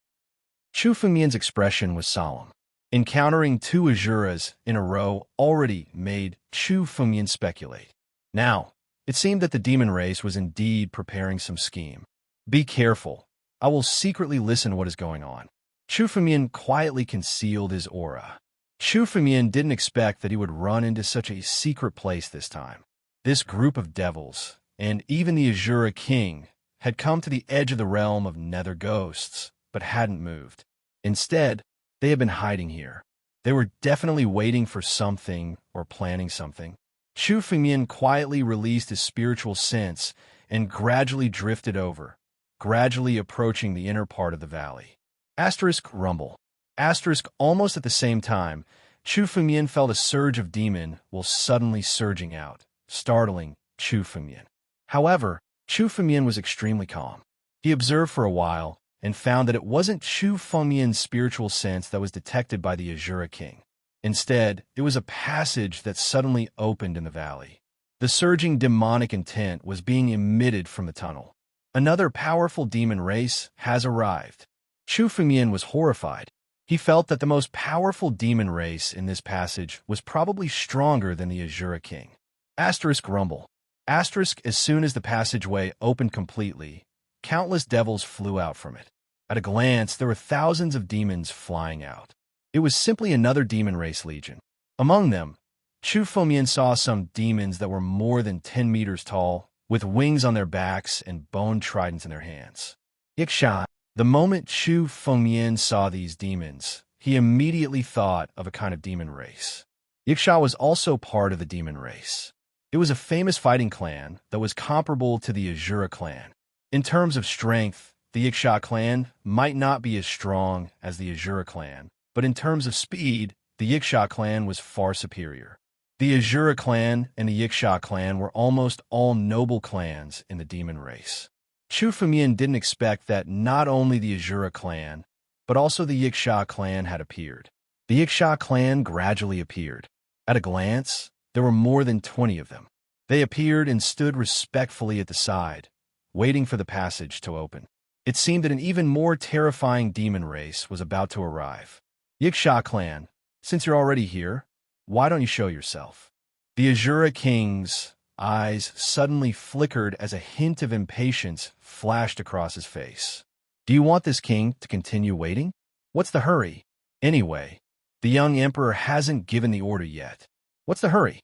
Speaker 1: Chu Fumian's expression was solemn. Encountering 2 Azuras in a row already made Chu Fumian speculate. Now, it seemed that the demon race was indeed preparing some scheme. Be careful. I will secretly listen to what is going on. Chu Fumian quietly concealed his aura. Chu Fumian didn't expect that he would run into such a secret place this time. This group of devils, and even the Azura King, had come to the edge of the realm of Nether Ghosts, but hadn't moved. Instead, they had been hiding here. They were definitely waiting for something or planning something. Chu Fumian quietly released his spiritual sense and gradually drifted over, gradually approaching the inner part of the valley. Asterisk rumble. Asterisk almost at the same time, Chu Fumian felt a surge of demon while suddenly surging out, startling Chu Fumian. However, Chu Fumian was extremely calm. He observed for a while and found that it wasn't Chu Fumian's spiritual sense that was detected by the Azura King. Instead, it was a passage that suddenly opened in the valley. The surging demonic intent was being emitted from the tunnel. Another powerful demon race has arrived. Chu Fengmian was horrified. He felt that the most powerful demon race in this passage was probably stronger than the Azura King. Asterisk rumble. Asterisk as soon as the passageway opened completely, countless devils flew out from it. At a glance, there were thousands of demons flying out. It was simply another demon race legion. Among them, Chu Fengmian saw some demons that were more than 10 meters tall, with wings on their backs and bone tridents in their hands. Yiksha. The moment Chu Fengmian saw these demons, he immediately thought of a kind of demon race. Yiksha was also part of the demon race. It was a famous fighting clan that was comparable to the Azura clan. In terms of strength, the Yiksha clan might not be as strong as the Azura clan, but in terms of speed, the Yiksha clan was far superior. The Azura clan and the Yiksha clan were almost all noble clans in the demon race. Chu Fengmian didn't expect that not only the Azura clan, but also the Yiksha clan had appeared. The Yiksha clan gradually appeared. At a glance, there were more than 20 of them. They appeared and stood respectfully at the side, waiting for the passage to open. It seemed that an even more terrifying demon race was about to arrive. Yiksha clan, since you're already here, why don't you show yourself? The Azura King's eyes suddenly flickered as a hint of impatience flashed across his face. Do you want this king to continue waiting? What's the hurry? Anyway, the young emperor hasn't given the order yet. What's the hurry?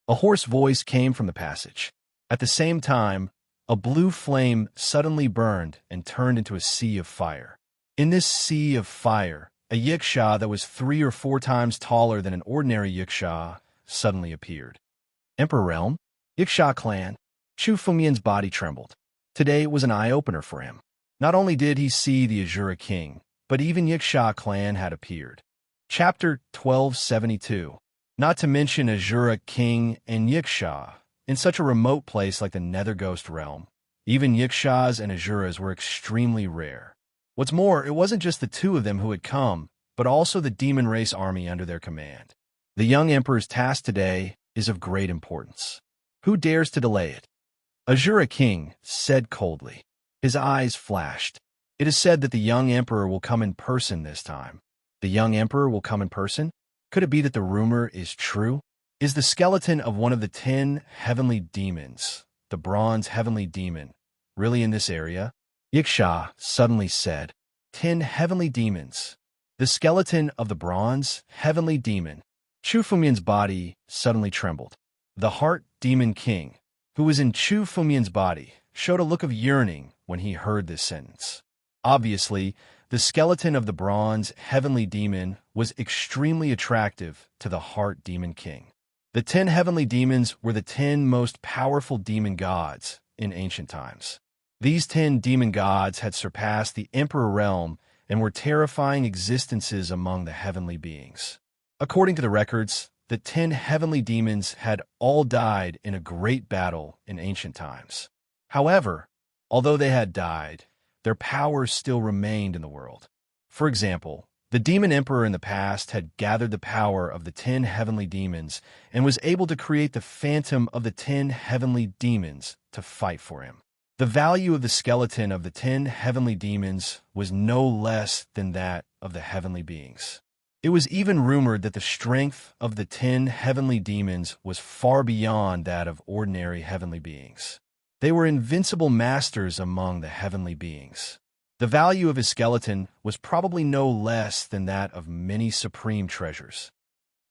Speaker 1: A hoarse voice came from the passage. At the same time, a blue flame suddenly burned and turned into a sea of fire. In this sea of fire, a Yiksha that was 3 or 4 times taller than an ordinary Yiksha suddenly appeared. Emperor Realm? Yiksha clan. Chu Fengmian's body trembled. Today was an eye-opener for him. Not only did he see the Azura King, but even Yiksha clan had appeared. Chapter 1272. Not to mention Azura King and Yiksha. In such a remote place like the Nether Ghost Realm, even Yikshas and Azuras were extremely rare. What's more, it wasn't just the 2 of them who had come, but also the demon race army under their command. The young emperor's task today is of great importance. Who dares to delay it? Azura King said coldly. His eyes flashed. It is said that the young emperor will come in person this time. The young emperor will come in person? Could it be that the rumor is true? Is the skeleton of one of the 10 heavenly demons, the bronze heavenly demon, really in this area? Yiksha suddenly said, 10 heavenly demons. The skeleton of the bronze heavenly demon. Chu Fengmian's body suddenly trembled. The heart demon king, who was in Chu Fengmian's body, showed a look of yearning when he heard this sentence. Obviously, the skeleton of the bronze heavenly demon was extremely attractive to the heart demon king. The 10 heavenly demons were the 10 most powerful demon gods in ancient times. These 10 demon gods had surpassed the Emperor realm and were terrifying existences among the heavenly beings. According to the records, the 10 heavenly demons had all died in a great battle in ancient times. However, although they had died, their powers still remained in the world. For example, the demon emperor in the past had gathered the power of the 10 heavenly demons and was able to create the phantom of the 10 heavenly demons to fight for him. The value of the skeleton of the 10 heavenly demons was no less than that of the heavenly beings. It was even rumored that the strength of the 10 heavenly demons was far beyond that of ordinary heavenly beings. They were invincible masters among the heavenly beings. The value of his skeleton was probably no less than that of many supreme treasures.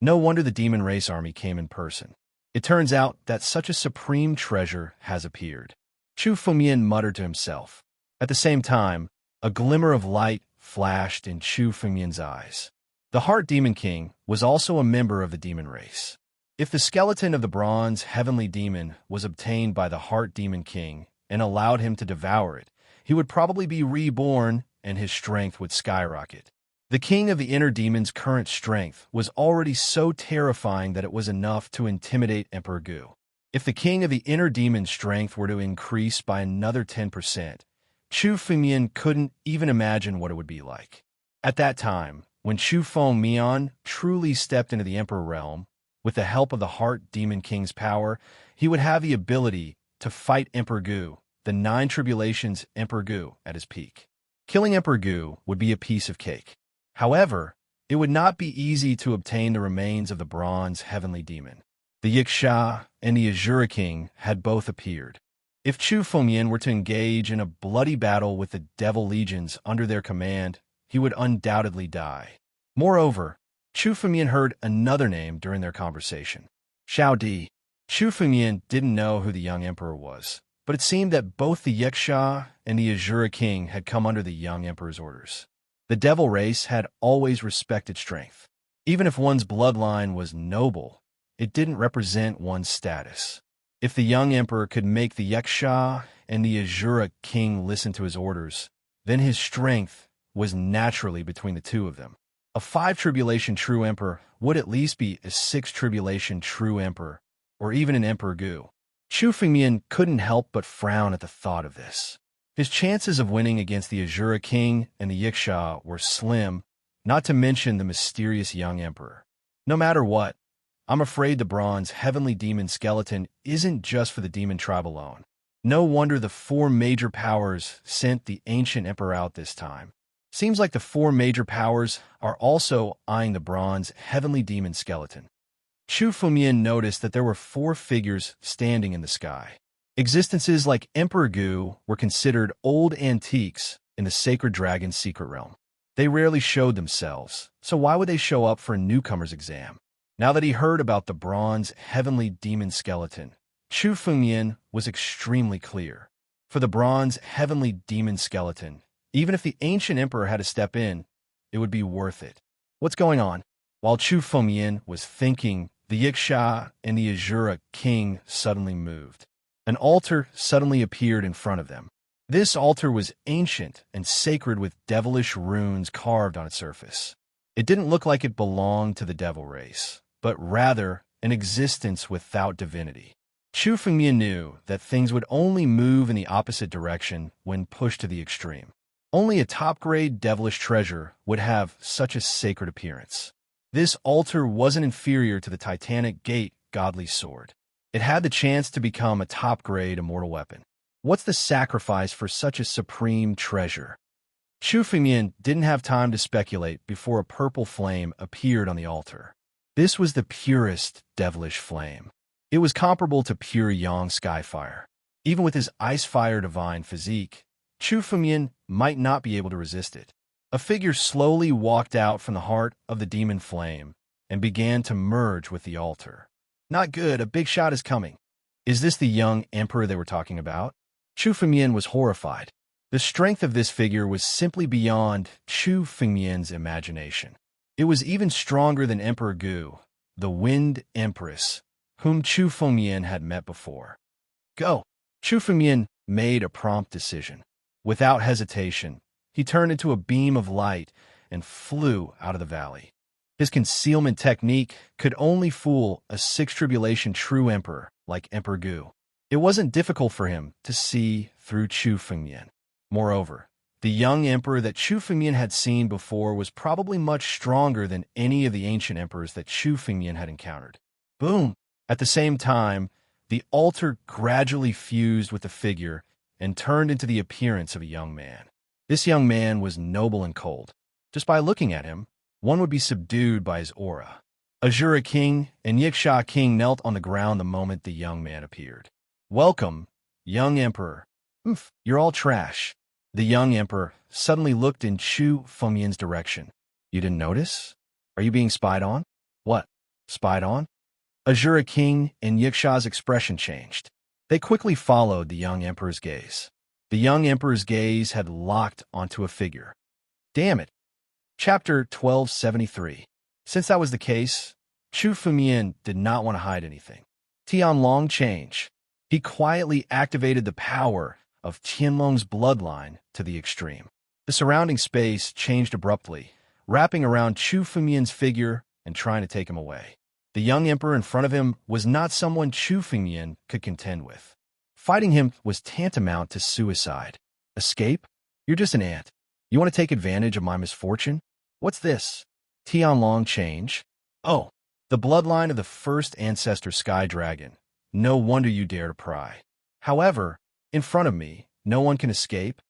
Speaker 1: No wonder the demon race army came in person. It turns out that such a supreme treasure has appeared. Chu Fengmian muttered to himself. At the same time, a glimmer of light flashed in Chu Fengmian's eyes. The Heart Demon King was also a member of the demon race. If the skeleton of the bronze heavenly demon was obtained by the Heart Demon King and allowed him to devour it, he would probably be reborn and his strength would skyrocket. The king of the inner demon's current strength was already so terrifying that it was enough to intimidate Emperor Gu. If the king of the inner demon's strength were to increase by another 10%, Chu Fengmian couldn't even imagine what it would be like. At that time, when Chu Fengmian truly stepped into the Emperor realm, with the help of the Heart Demon King's power, he would have the ability to fight Emperor Gu, the Nine Tribulations Emperor Gu, at his peak. Killing Emperor Gu would be a piece of cake. However, it would not be easy to obtain the remains of the bronze heavenly demon. The Yiksha and the Azure King had both appeared. If Chu Fengmian were to engage in a bloody battle with the Devil Legions under their command, he would undoubtedly die. Moreover, Chu Fengmian heard another name during their conversation. Xiao Di. Chu Fengmian didn't know who the young emperor was, but it seemed that both the Yiksha and the Azure King had come under the young emperor's orders. The devil race had always respected strength. Even if one's bloodline was noble, it didn't represent one's status. If the young emperor could make the Yiksha and the Azure King listen to his orders, then his strength was naturally between the two of them. A 5 tribulation true emperor would at least be a 6 tribulation true emperor, or even an Emperor Gu. Chu Fengmian couldn't help but frown at the thought of this. His chances of winning against the Azure King and the Yiksha were slim, not to mention the mysterious young emperor. No matter what, I'm afraid the bronze heavenly demon skeleton isn't just for the demon tribe alone. No wonder the 4 major powers sent the ancient emperor out this time. Seems like the 4 major powers are also eyeing the bronze heavenly demon skeleton. Chu Fengmian noticed that there were 4 figures standing in the sky. Existences like Emperor Gu were considered old antiques in the Sacred Dragon's secret realm. They rarely showed themselves, so why would they show up for a newcomer's exam? Now that he heard about the bronze heavenly demon skeleton, Chu Fengmian was extremely clear. For the bronze heavenly demon skeleton, even if the ancient emperor had to step in, it would be worth it. What's going on? While Chu Fengmian was thinking, the Yiksha and the Azure King suddenly moved. An altar suddenly appeared in front of them. This altar was ancient and sacred with devilish runes carved on its surface. It didn't look like it belonged to the devil race, but rather an existence without divinity. Chu Fengmian knew that things would only move in the opposite direction when pushed to the extreme. Only a top-grade devilish treasure would have such a sacred appearance. This altar wasn't inferior to the Titanic Gate godly sword. It had the chance to become a top-grade immortal weapon. What's the sacrifice for such a supreme treasure? Chu Fengmian didn't have time to speculate before a purple flame appeared on the altar. This was the purest devilish flame. It was comparable to pure yang skyfire. Even with his ice-fire divine physique, Chu Fengmian might not be able to resist it. A figure slowly walked out from the heart of the demon flame and began to merge with the altar. Not good, a big shot is coming. Is this the young emperor they were talking about? Chu Fengmian was horrified. The strength of this figure was simply beyond Chu Fengmian's imagination. It was even stronger than Emperor Gu, the Wind Empress, whom Chu Fengmian had met before. Go! Chu Fengmian made a prompt decision. Without hesitation, he turned into a beam of light and flew out of the valley. His concealment technique could only fool a 6 tribulation true emperor like Emperor Gu. It wasn't difficult for him to see through Chu Fengmian. Moreover, the young emperor that Chu Fengmian had seen before was probably much stronger than any of the ancient emperors that Chu Fengmian had encountered. Boom! At the same time, the altar gradually fused with the figure and turned into the appearance of a young man. This young man was noble and cold. Just by looking at him, one would be subdued by his aura. Azure King and Yiksha King knelt on the ground the moment the young man appeared. Welcome, young emperor. You're all trash. The young emperor suddenly looked in Chu Fengmian's direction. You didn't notice? Are you being spied on? What? Spied on? Azure King and Yiksha's expression changed. They quickly followed the young emperor's gaze. The young emperor's gaze had locked onto a figure. Damn it. Chapter 1273. Since that was the case, Chu Fengmian did not want to hide anything. Tianlong changed. He quietly activated the power of Tianlong's bloodline to the extreme. The surrounding space changed abruptly, wrapping around Chu Fengmian's figure and trying to take him away. The young emperor in front of him was not someone Chu Fengmian could contend with. Fighting him was tantamount to suicide. Escape? You're just an ant. You want to take advantage of my misfortune? What's this? Tianlong change? Oh, the bloodline of the first ancestor sky dragon. No wonder you dare to pry. However, in front of me, no one can escape.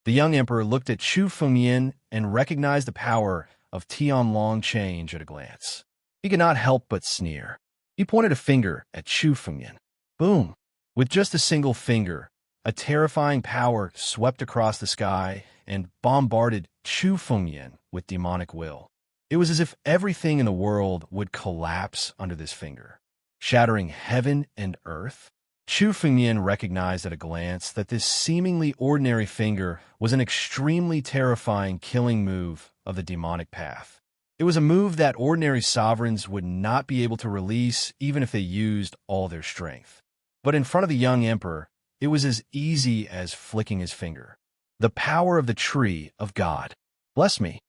Speaker 1: The young emperor looked at Chu Fengyan and recognized the power of Tianlong change at a glance. He could not help but sneer. He pointed a finger at Chu Fengyan. Boom! With just a single finger, a terrifying power swept across the sky and bombarded Chu Fengyan with demonic will. It was as if everything in the world would collapse under this finger, shattering heaven and earth. Chu Fengyan recognized at a glance that this seemingly ordinary finger was an extremely terrifying killing move of the demonic path. It was a move that ordinary sovereigns would not be able to release even if they used all their strength. But in front of the young emperor, it was as easy as flicking his finger. The power of the tree of God. Bless me.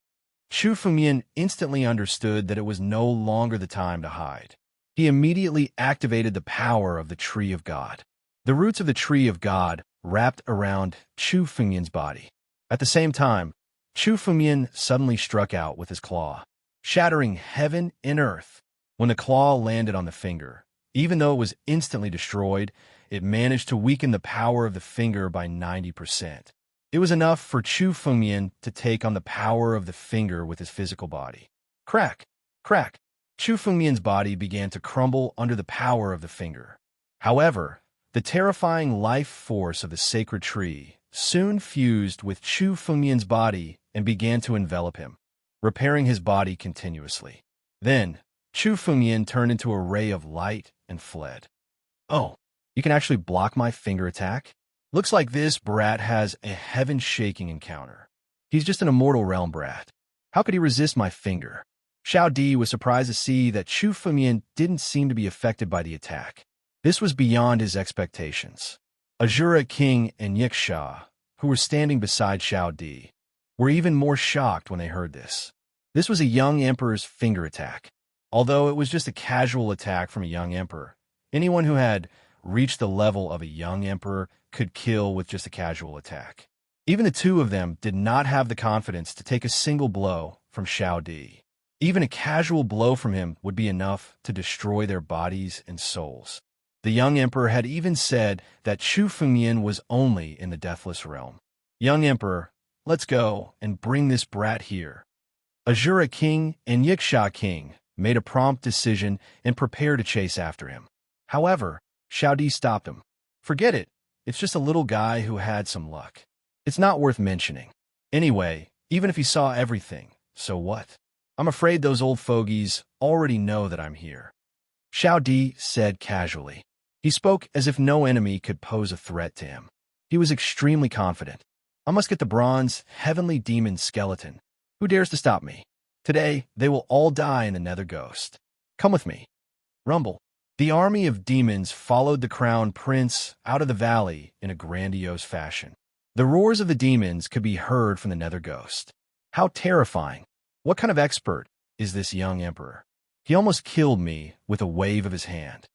Speaker 1: Chu Fengyan instantly understood that it was no longer the time to hide. He immediately activated the power of the tree of God. The roots of the tree of God wrapped around Chu Fengyan's body. At the same time, Chu Fengyan suddenly struck out with his claw, shattering heaven and earth. When the claw landed on the finger, even though it was instantly destroyed, it managed to weaken the power of the finger by 90%. It was enough for Chu Fengyan to take on the power of the finger with his physical body. Crack! Crack! Chu Fengyan's body began to crumble under the power of the finger. However, the terrifying life force of the sacred tree soon fused with Chu Fengyan's body and began to envelop him, repairing his body continuously. Then, Chu Fengyan turned into a ray of light and fled. Oh, you can actually block my finger attack? Looks like this brat has a heaven-shaking encounter. He's just an immortal realm brat. How could he resist my finger? Xiao Di was surprised to see that Chu Fengyan didn't seem to be affected by the attack. This was beyond his expectations. Azura King and Yiksha, who were standing beside Xiao Di, were even more shocked when they heard this. This was a young emperor's finger attack. Although it was just a casual attack from a young emperor, anyone who had reached the level of a young emperor could kill with just a casual attack. Even the two of them did not have the confidence to take a single blow from Xiao Di. Even a casual blow from him would be enough to destroy their bodies and souls. The young emperor had even said that Chu Fengyan was only in the deathless realm. Young emperor, let's go and bring this brat here. Azura King and Yiksha King made a prompt decision and prepared to chase after him. However, Xiao Di stopped him. Forget it. It's just a little guy who had some luck. It's not worth mentioning. Anyway, even if he saw everything, so what? I'm afraid those old fogies already know that I'm here. Xiao Di said casually. He spoke as if no enemy could pose a threat to him. He was extremely confident. I must get the bronze, heavenly demon skeleton. Who dares to stop me? Today, they will all die in the Nether Ghost. Come with me. Rumble. The army of demons followed the crown prince out of the valley in a grandiose fashion. The roars of the demons could be heard from the Nether Ghost. How terrifying. What kind of expert is this young emperor? He almost killed me with a wave of his hand.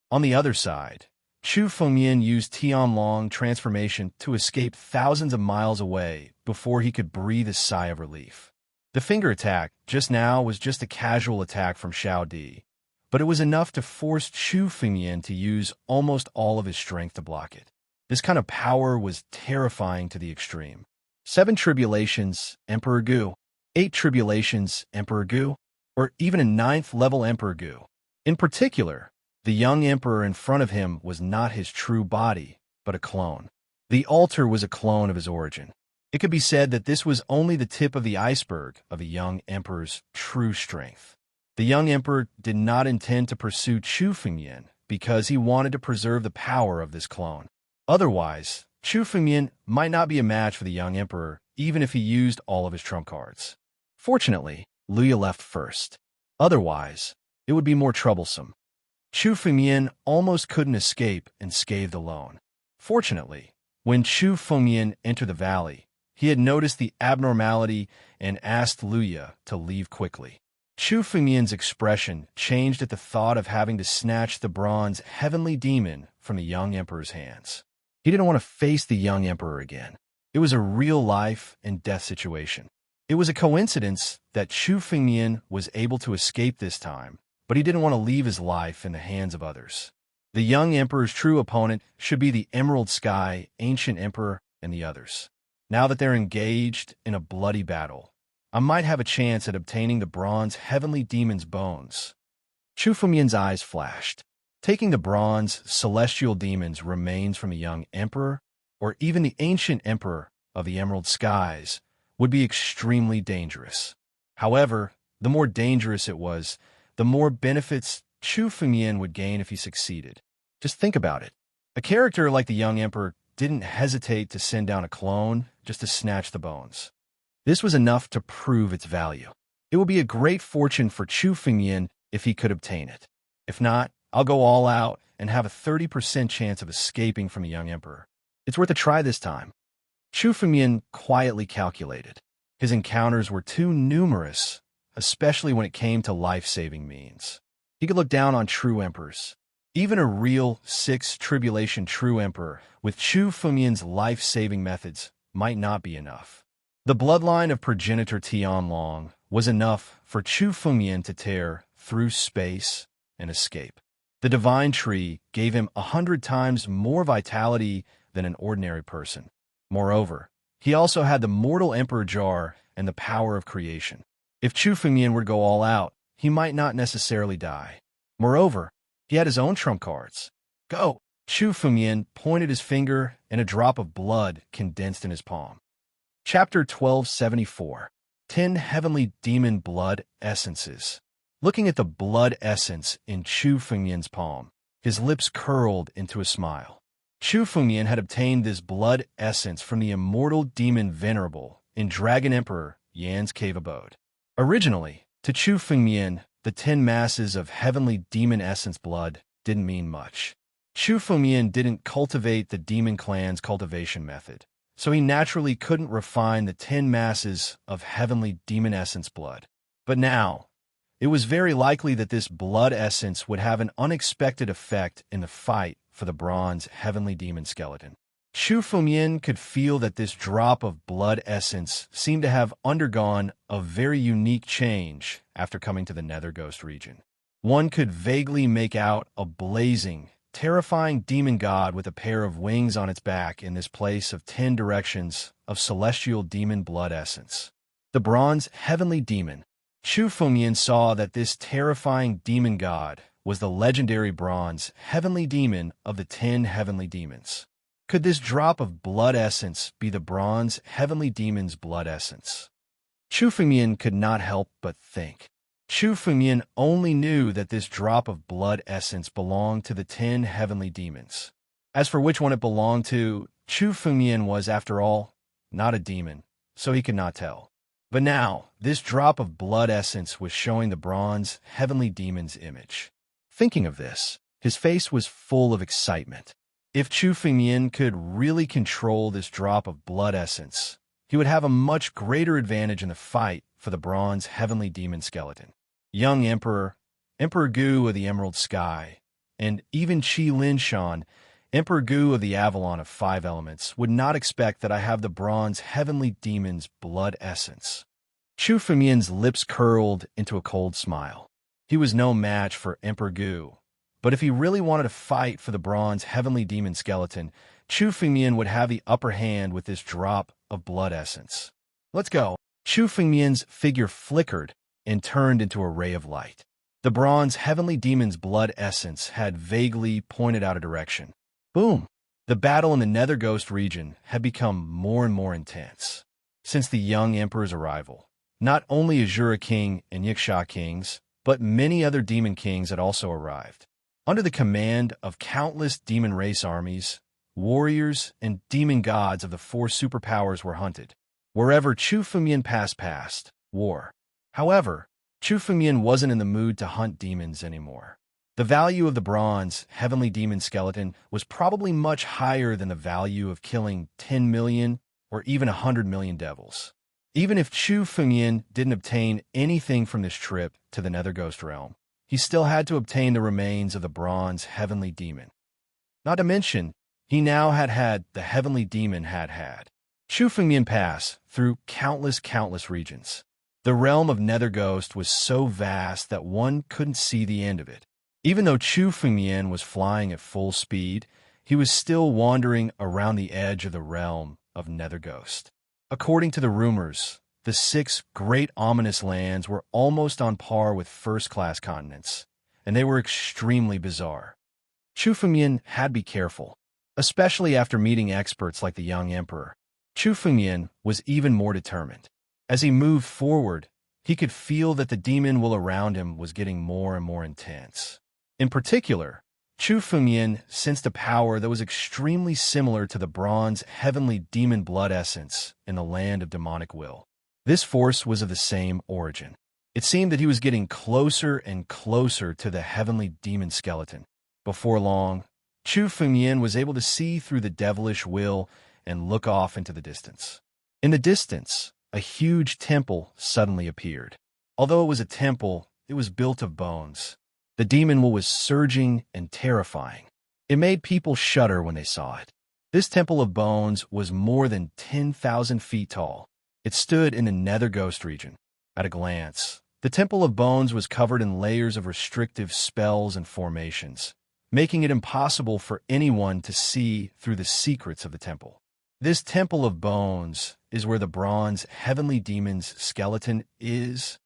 Speaker 1: On the other side, Chu Fengyan used Tianlong transformation to escape thousands of miles away before he could breathe a sigh of relief. The finger attack just now was just a casual attack from Xiao Di, but it was enough to force Chu Fengyan to use almost all of his strength to block it. This kind of power was terrifying to the extreme. 7 tribulations, Emperor Gu. 8 tribulations, Emperor Gu. Or even a 9th level Emperor Gu. In particular, the young emperor in front of him was not his true body, but a clone. The altar was a clone of his origin. It could be said that this was only the tip of the iceberg of a young emperor's true strength. The young emperor did not intend to pursue Chu Fengyan because he wanted to preserve the power of this clone. Otherwise, Chu Fengyan might not be a match for the young emperor even if he used all of his trump cards. Fortunately, Luya left first. Otherwise, it would be more troublesome. Chu Fengyan almost couldn't escape and scathed alone. Fortunately, when Chu Fengyan entered the valley, he had noticed the abnormality and asked Luya to leave quickly. Chu Fengyan's expression changed at the thought of having to snatch the bronze heavenly demon from the young emperor's hands. He didn't want to face the young emperor again. It was a real life and death situation. It was a coincidence that Chu Fengmian was able to escape this time, but he didn't want to leave his life in the hands of others. The young emperor's true opponent should be the Emerald Sky, Ancient Emperor, and the others. Now that they're engaged in a bloody battle, I might have a chance at obtaining the bronze heavenly demon's bones. Chu Fengmian's eyes flashed. Taking the bronze celestial demon's remains from the young emperor, or even the ancient emperor of the Emerald Skies, would be extremely dangerous. However, the more dangerous it was, the more benefits Chu Fengmian would gain if he succeeded. Just think about it. A character like the young emperor didn't hesitate to send down a clone just to snatch the bones. This was enough to prove its value. It would be a great fortune for Chu Fengmian if he could obtain it. If not, I'll go all out and have a 30% chance of escaping from the young emperor. It's worth a try this time. Chu Fengmian quietly calculated. His encounters were too numerous, especially when it came to life-saving means. He could look down on true emperors. Even a real 6th tribulation true emperor with Chu Fengmian's life-saving methods might not be enough. The bloodline of progenitor Tianlong was enough for Chu Fengmian to tear through space and escape. The divine tree gave him 100 times more vitality than an ordinary person. Moreover, he also had the mortal emperor jar and the power of creation. If Chu Fengmian were to go all out, he might not necessarily die. Moreover, he had his own trump cards. Go! Chu Fengmian pointed his finger, and a drop of blood condensed in his palm. Chapter 1274. 10 Heavenly Demon Blood Essences. Looking at the blood essence in Chu Fengmian's palm, his lips curled into a smile. Chu Fengmian had obtained this blood essence from the immortal demon Venerable in Dragon Emperor Yan's cave abode. Originally, to Chu Fengmian, the 10 masses of heavenly demon essence blood didn't mean much. Chu Fengmian didn't cultivate the demon clan's cultivation method, so he naturally couldn't refine the 10 masses of heavenly demon essence blood. But now, it was very likely that this blood essence would have an unexpected effect in the fight for the bronze heavenly demon skeleton. Chu Fengmian could feel that this drop of blood essence seemed to have undergone a very unique change after coming to the Nether Ghost region. One could vaguely make out a blazing, terrifying demon god with a pair of wings on its back in this place of 10 directions of celestial demon blood essence. The bronze heavenly demon. Chu Fengmian saw that this terrifying demon god was the legendary bronze heavenly demon of the 10 heavenly demons. Could this drop of blood essence be the bronze heavenly demon's blood essence? Chu Fengmian could not help but think. Chu Fengmian only knew that this drop of blood essence belonged to the 10 heavenly demons. As for which one it belonged to, Chu Fengmian was, after all, not a demon, so he could not tell. But now, this drop of blood essence was showing the bronze heavenly demon's image. Thinking of this, his face was full of excitement. If Chu Fengmian could really control this drop of blood essence, he would have a much greater advantage in the fight for the bronze heavenly demon skeleton. Young Emperor, Emperor Gu of the Emerald Sky, and even Qi Linshan, Emperor Gu of the Avalon of 5 Elements, would not expect that I have the bronze heavenly demon's blood essence. Chu Fengmian's lips curled into a cold smile. He was no match for Emperor Gu, but if he really wanted to fight for the bronze heavenly demon skeleton, Chu Fengmian would have the upper hand with this drop of blood essence. Let's go. Chu Fengmian's figure flickered and turned into a ray of light. The bronze heavenly demon's blood essence had vaguely pointed out a direction. Boom! The battle in the Nether Ghost region had become more and more intense. Since the young emperor's arrival, not only Azura King and Yiksha kings, but many other demon kings had also arrived. Under the command of countless demon race armies, warriors and demon gods of the 4 superpowers were hunted. Wherever Chu Fengmian passed, war. However, Chu Fengmian wasn't in the mood to hunt demons anymore. The value of the bronze heavenly demon skeleton was probably much higher than the value of killing 10 million or even 100 million devils. Even if Chu Fengmian didn't obtain anything from this trip to the Nether Ghost realm, he still had to obtain the remains of the bronze heavenly demon. Not to mention, he now had the heavenly demon had. Chu Fengmian passed through countless regions. The realm of Nether Ghost was so vast that one couldn't see the end of it. Even though Chu Fengmian was flying at full speed, he was still wandering around the edge of the realm of Nether Ghost. According to the rumors, the 6 great ominous lands were almost on par with first-class continents, and they were extremely bizarre. Chu Fengmian had to be careful, especially after meeting experts like the young emperor. Chu Fengmian was even more determined. As he moved forward, he could feel that the demon will around him was getting more and more intense. In particular, Chu Fengmian sensed a power that was extremely similar to the bronze heavenly demon blood essence in the land of demonic will. This force was of the same origin. It seemed that he was getting closer and closer to the heavenly demon skeleton. Before long, Chu Fengmian was able to see through the devilish will and look off into the distance. In the distance, a huge temple suddenly appeared. Although it was a temple, it was built of bones. The demon will was surging and terrifying. It made people shudder when they saw it. This temple of bones was more than 10,000 feet tall. It stood in the Nether Ghost region. At a glance, the temple of bones was covered in layers of restrictive spells and formations, making it impossible for anyone to see through the secrets of the temple. This temple of bones is where the bronze heavenly demon's skeleton is.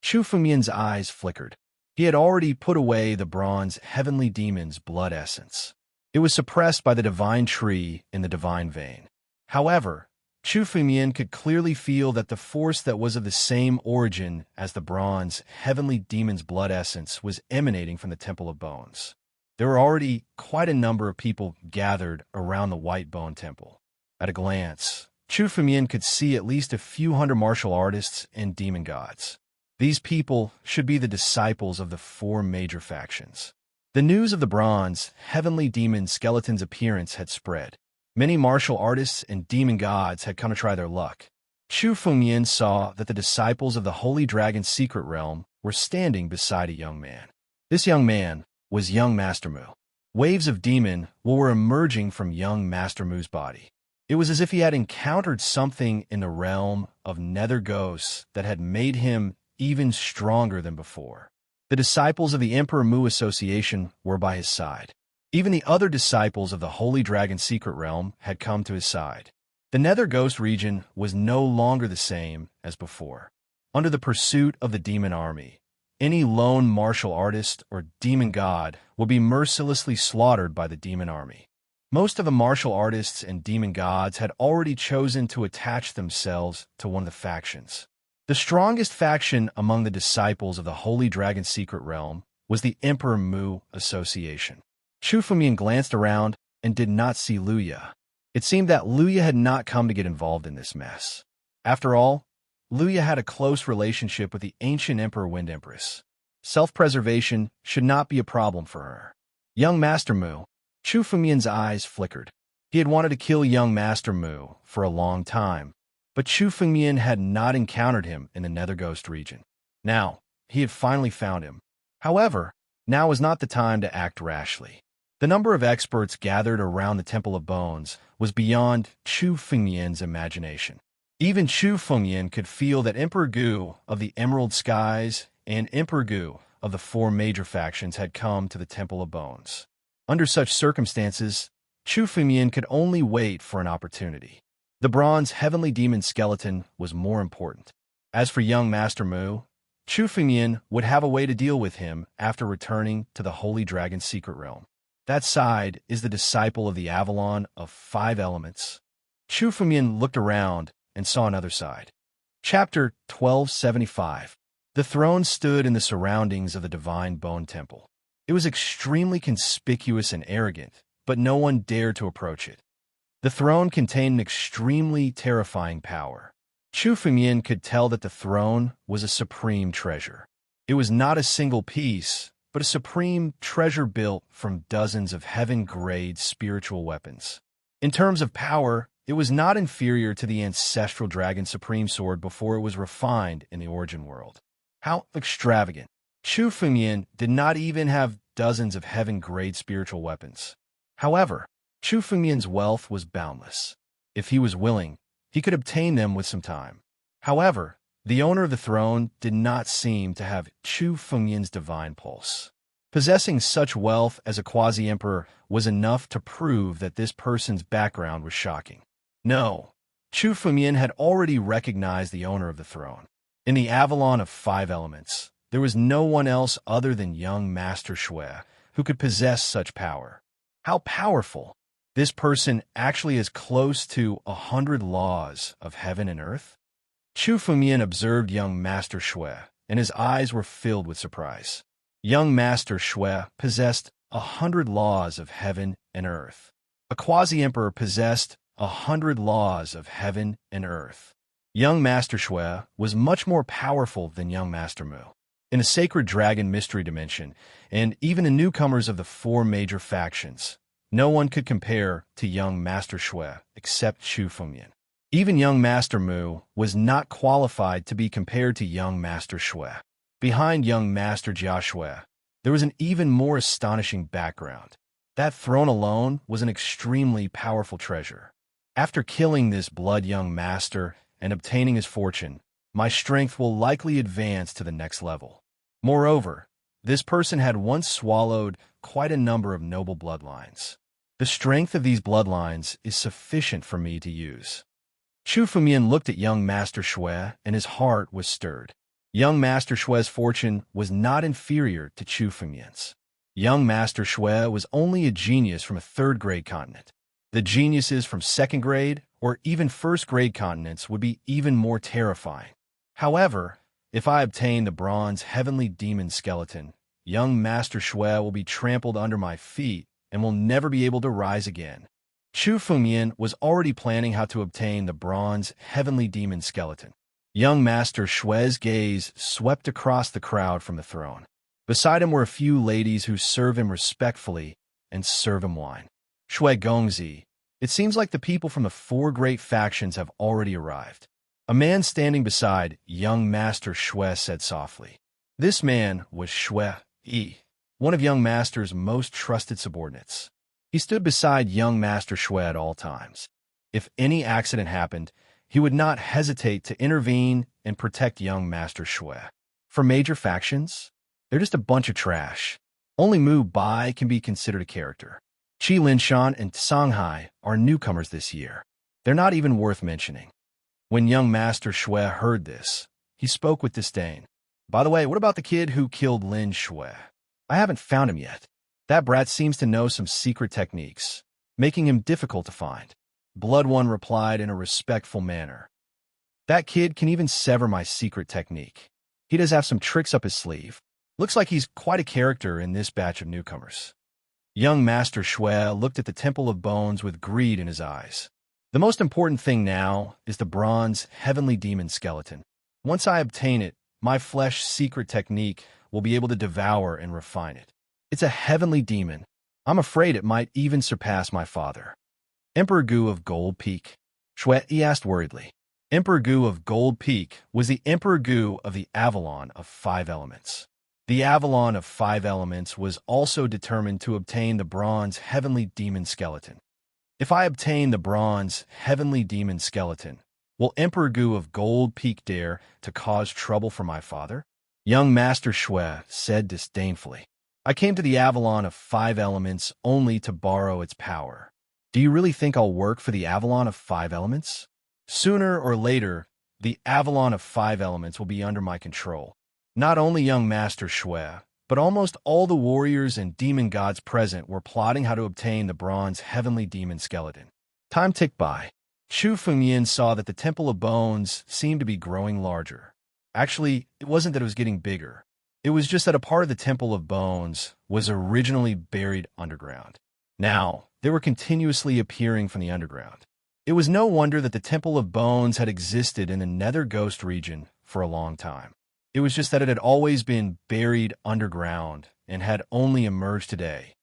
Speaker 1: Chu Fengmian's eyes flickered. He had already put away the bronze heavenly demon's blood essence. It was suppressed by the divine tree in the divine vein. However, Chu Fengmian could clearly feel that the force that was of the same origin as the bronze heavenly demon's blood essence was emanating from the temple of bones. There were already quite a number of people gathered around the White Bone Temple. At a glance, Chu Fengmian could see at least a few hundred martial artists and demon gods. These people should be the disciples of the 4 major factions. The news of the bronze heavenly demon skeleton's appearance had spread. Many martial artists and demon gods had come to try their luck. Chu Fengmian saw that the disciples of the Holy Dragon's secret realm were standing beside a young man. This young man was young Master Mu. Waves of demon were emerging from young Master Mu's body. It was as if he had encountered something in the realm of Nether Ghosts that had made him even stronger than before. The disciples of the Emperor Mu Association were by his side. Even the other disciples of the Holy Dragon's secret realm had come to his side. The Nether Ghost region was no longer the same as before. Under the pursuit of the demon army, any lone martial artist or demon god would be mercilessly slaughtered by the demon army. Most of the martial artists and demon gods had already chosen to attach themselves to one of the factions. The strongest faction among the disciples of the Holy Dragon's secret realm was the Emperor Mu Association. Chu Fengmian glanced around and did not see Luya. It seemed that Luya had not come to get involved in this mess. After all, Luya had a close relationship with the ancient Emperor Wind Empress. Self-preservation should not be a problem for her. Young Master Mu. Chu Fengmian's eyes flickered. He had wanted to kill young Master Mu for a long time, but Chu Fengmian had not encountered him in the Nether Ghost region. Now, he had finally found him. However, now was not the time to act rashly. The number of experts gathered around the Temple of Bones was beyond Chu Fengmian's imagination. Even Chu Fengmian could feel that Emperor Gu of the Emerald Skies and Emperor Gu of the 4 major factions had come to the Temple of Bones. Under such circumstances, Chu Fengmian could only wait for an opportunity. The bronze heavenly demon skeleton was more important. As for young Master Mu, Chu Fengmian would have a way to deal with him after returning to the Holy Dragon's secret realm. That side is the disciple of the Avalon of 5 elements. Chu Fengmian looked around and saw another side. Chapter 1275. The throne stood in the surroundings of the Divine Bone Temple. It was extremely conspicuous and arrogant, but no one dared to approach it. The throne contained an extremely terrifying power. Chu Fengmian could tell that the throne was a supreme treasure. It was not a single piece, but a supreme treasure built from dozens of heaven-grade spiritual weapons. In terms of power, it was not inferior to the ancestral dragon supreme sword before it was refined in the origin world. How extravagant! Chu Fengmian did not even have dozens of heaven-grade spiritual weapons. However, Chu Fengmian's wealth was boundless. If he was willing, he could obtain them with some time. However, the owner of the throne did not seem to have Chu Fengyan's divine pulse. Possessing such wealth as a quasi-emperor was enough to prove that this person's background was shocking. No, Chu Fengyan had already recognized the owner of the throne. In the Avalon of 5 elements, there was no one else other than young Master Shui who could possess such power. How powerful! This person actually is close to 100 laws of heaven and earth? Chu Fengyan observed young Master Shui, and his eyes were filled with surprise. Young Master Shui possessed 100 laws of heaven and earth. A quasi-emperor possessed 100 laws of heaven and earth. Young Master Shui was much more powerful than young Master Mu. In the Sacred Dragon Mystery Dimension, and even the newcomers of the 4 major factions, no one could compare to young Master Shui except Chu Fengyan. Even young Master Mu was not qualified to be compared to young Master Shui. Behind young Master Jia Shui, there was an even more astonishing background. That throne alone was an extremely powerful treasure. After killing this blood young master and obtaining his fortune, my strength will likely advance to the next level. Moreover, this person had once swallowed quite a number of noble bloodlines. The strength of these bloodlines is sufficient for me to use. Chu Fengyan looked at young Master Shui, and his heart was stirred. Young Master Shui's fortune was not inferior to Chu Fengyan's. Young Master Shui was only a genius from a 3rd-grade continent. The geniuses from 2nd grade or even 1st-grade continents would be even more terrifying. However, if I obtain the bronze heavenly demon skeleton, young Master Shui will be trampled under my feet and will never be able to rise again. Chu Fengyan was already planning how to obtain the bronze heavenly demon skeleton. Young Master Shui's gaze swept across the crowd from the throne. Beside him were a few ladies who serve him respectfully and serve him wine. Shui Gongzi, it seems like the people from the 4 great factions have already arrived. A man standing beside young Master Shui said softly. This man was Shui Yi, one of young Master's most trusted subordinates. He stood beside young Master Shui at all times. If any accident happened, he would not hesitate to intervene and protect young Master Shui. For major factions, they're just a bunch of trash. Only Mu Bai can be considered a character. Qi Linshan and Songhai are newcomers this year. They're not even worth mentioning. When young Master Shui heard this, he spoke with disdain. By the way, what about the kid who killed Lin Shui? I haven't found him yet. That brat seems to know some secret techniques, making him difficult to find. Blood One replied in a respectful manner. That kid can even sever my secret technique. He does have some tricks up his sleeve. Looks like he's quite a character in this batch of newcomers. Young Master Shui looked at the Temple of Bones with greed in his eyes. The most important thing now is the bronze heavenly demon skeleton. Once I obtain it, my flesh secret technique will be able to devour and refine it. It's a heavenly demon. I'm afraid it might even surpass my father. Emperor Gu of Gold Peak? Shui asked worriedly. Emperor Gu of Gold Peak was the Emperor Gu of the Avalon of 5 elements. The Avalon of 5 elements was also determined to obtain the bronze heavenly demon skeleton. If I obtain the bronze heavenly demon skeleton, will Emperor Gu of Gold Peak dare to cause trouble for my father? Young Master Shui said disdainfully. I came to the Avalon of 5 elements only to borrow its power. Do you really think I'll work for the Avalon of 5 elements? Sooner or later, the Avalon of 5 elements will be under my control. Not only young Master Shui, but almost all the warriors and demon gods present were plotting how to obtain the bronze heavenly demon skeleton. Time ticked by. Chu Fengyan saw that the Temple of Bones seemed to be growing larger. Actually, it wasn't that it was getting bigger. It was just that a part of the Temple of Bones was originally buried underground. Now, they were continuously appearing from the underground. It was no wonder that the Temple of Bones had existed in the Nether Ghost region for a long time. It was just that it had always been buried underground and had only emerged today.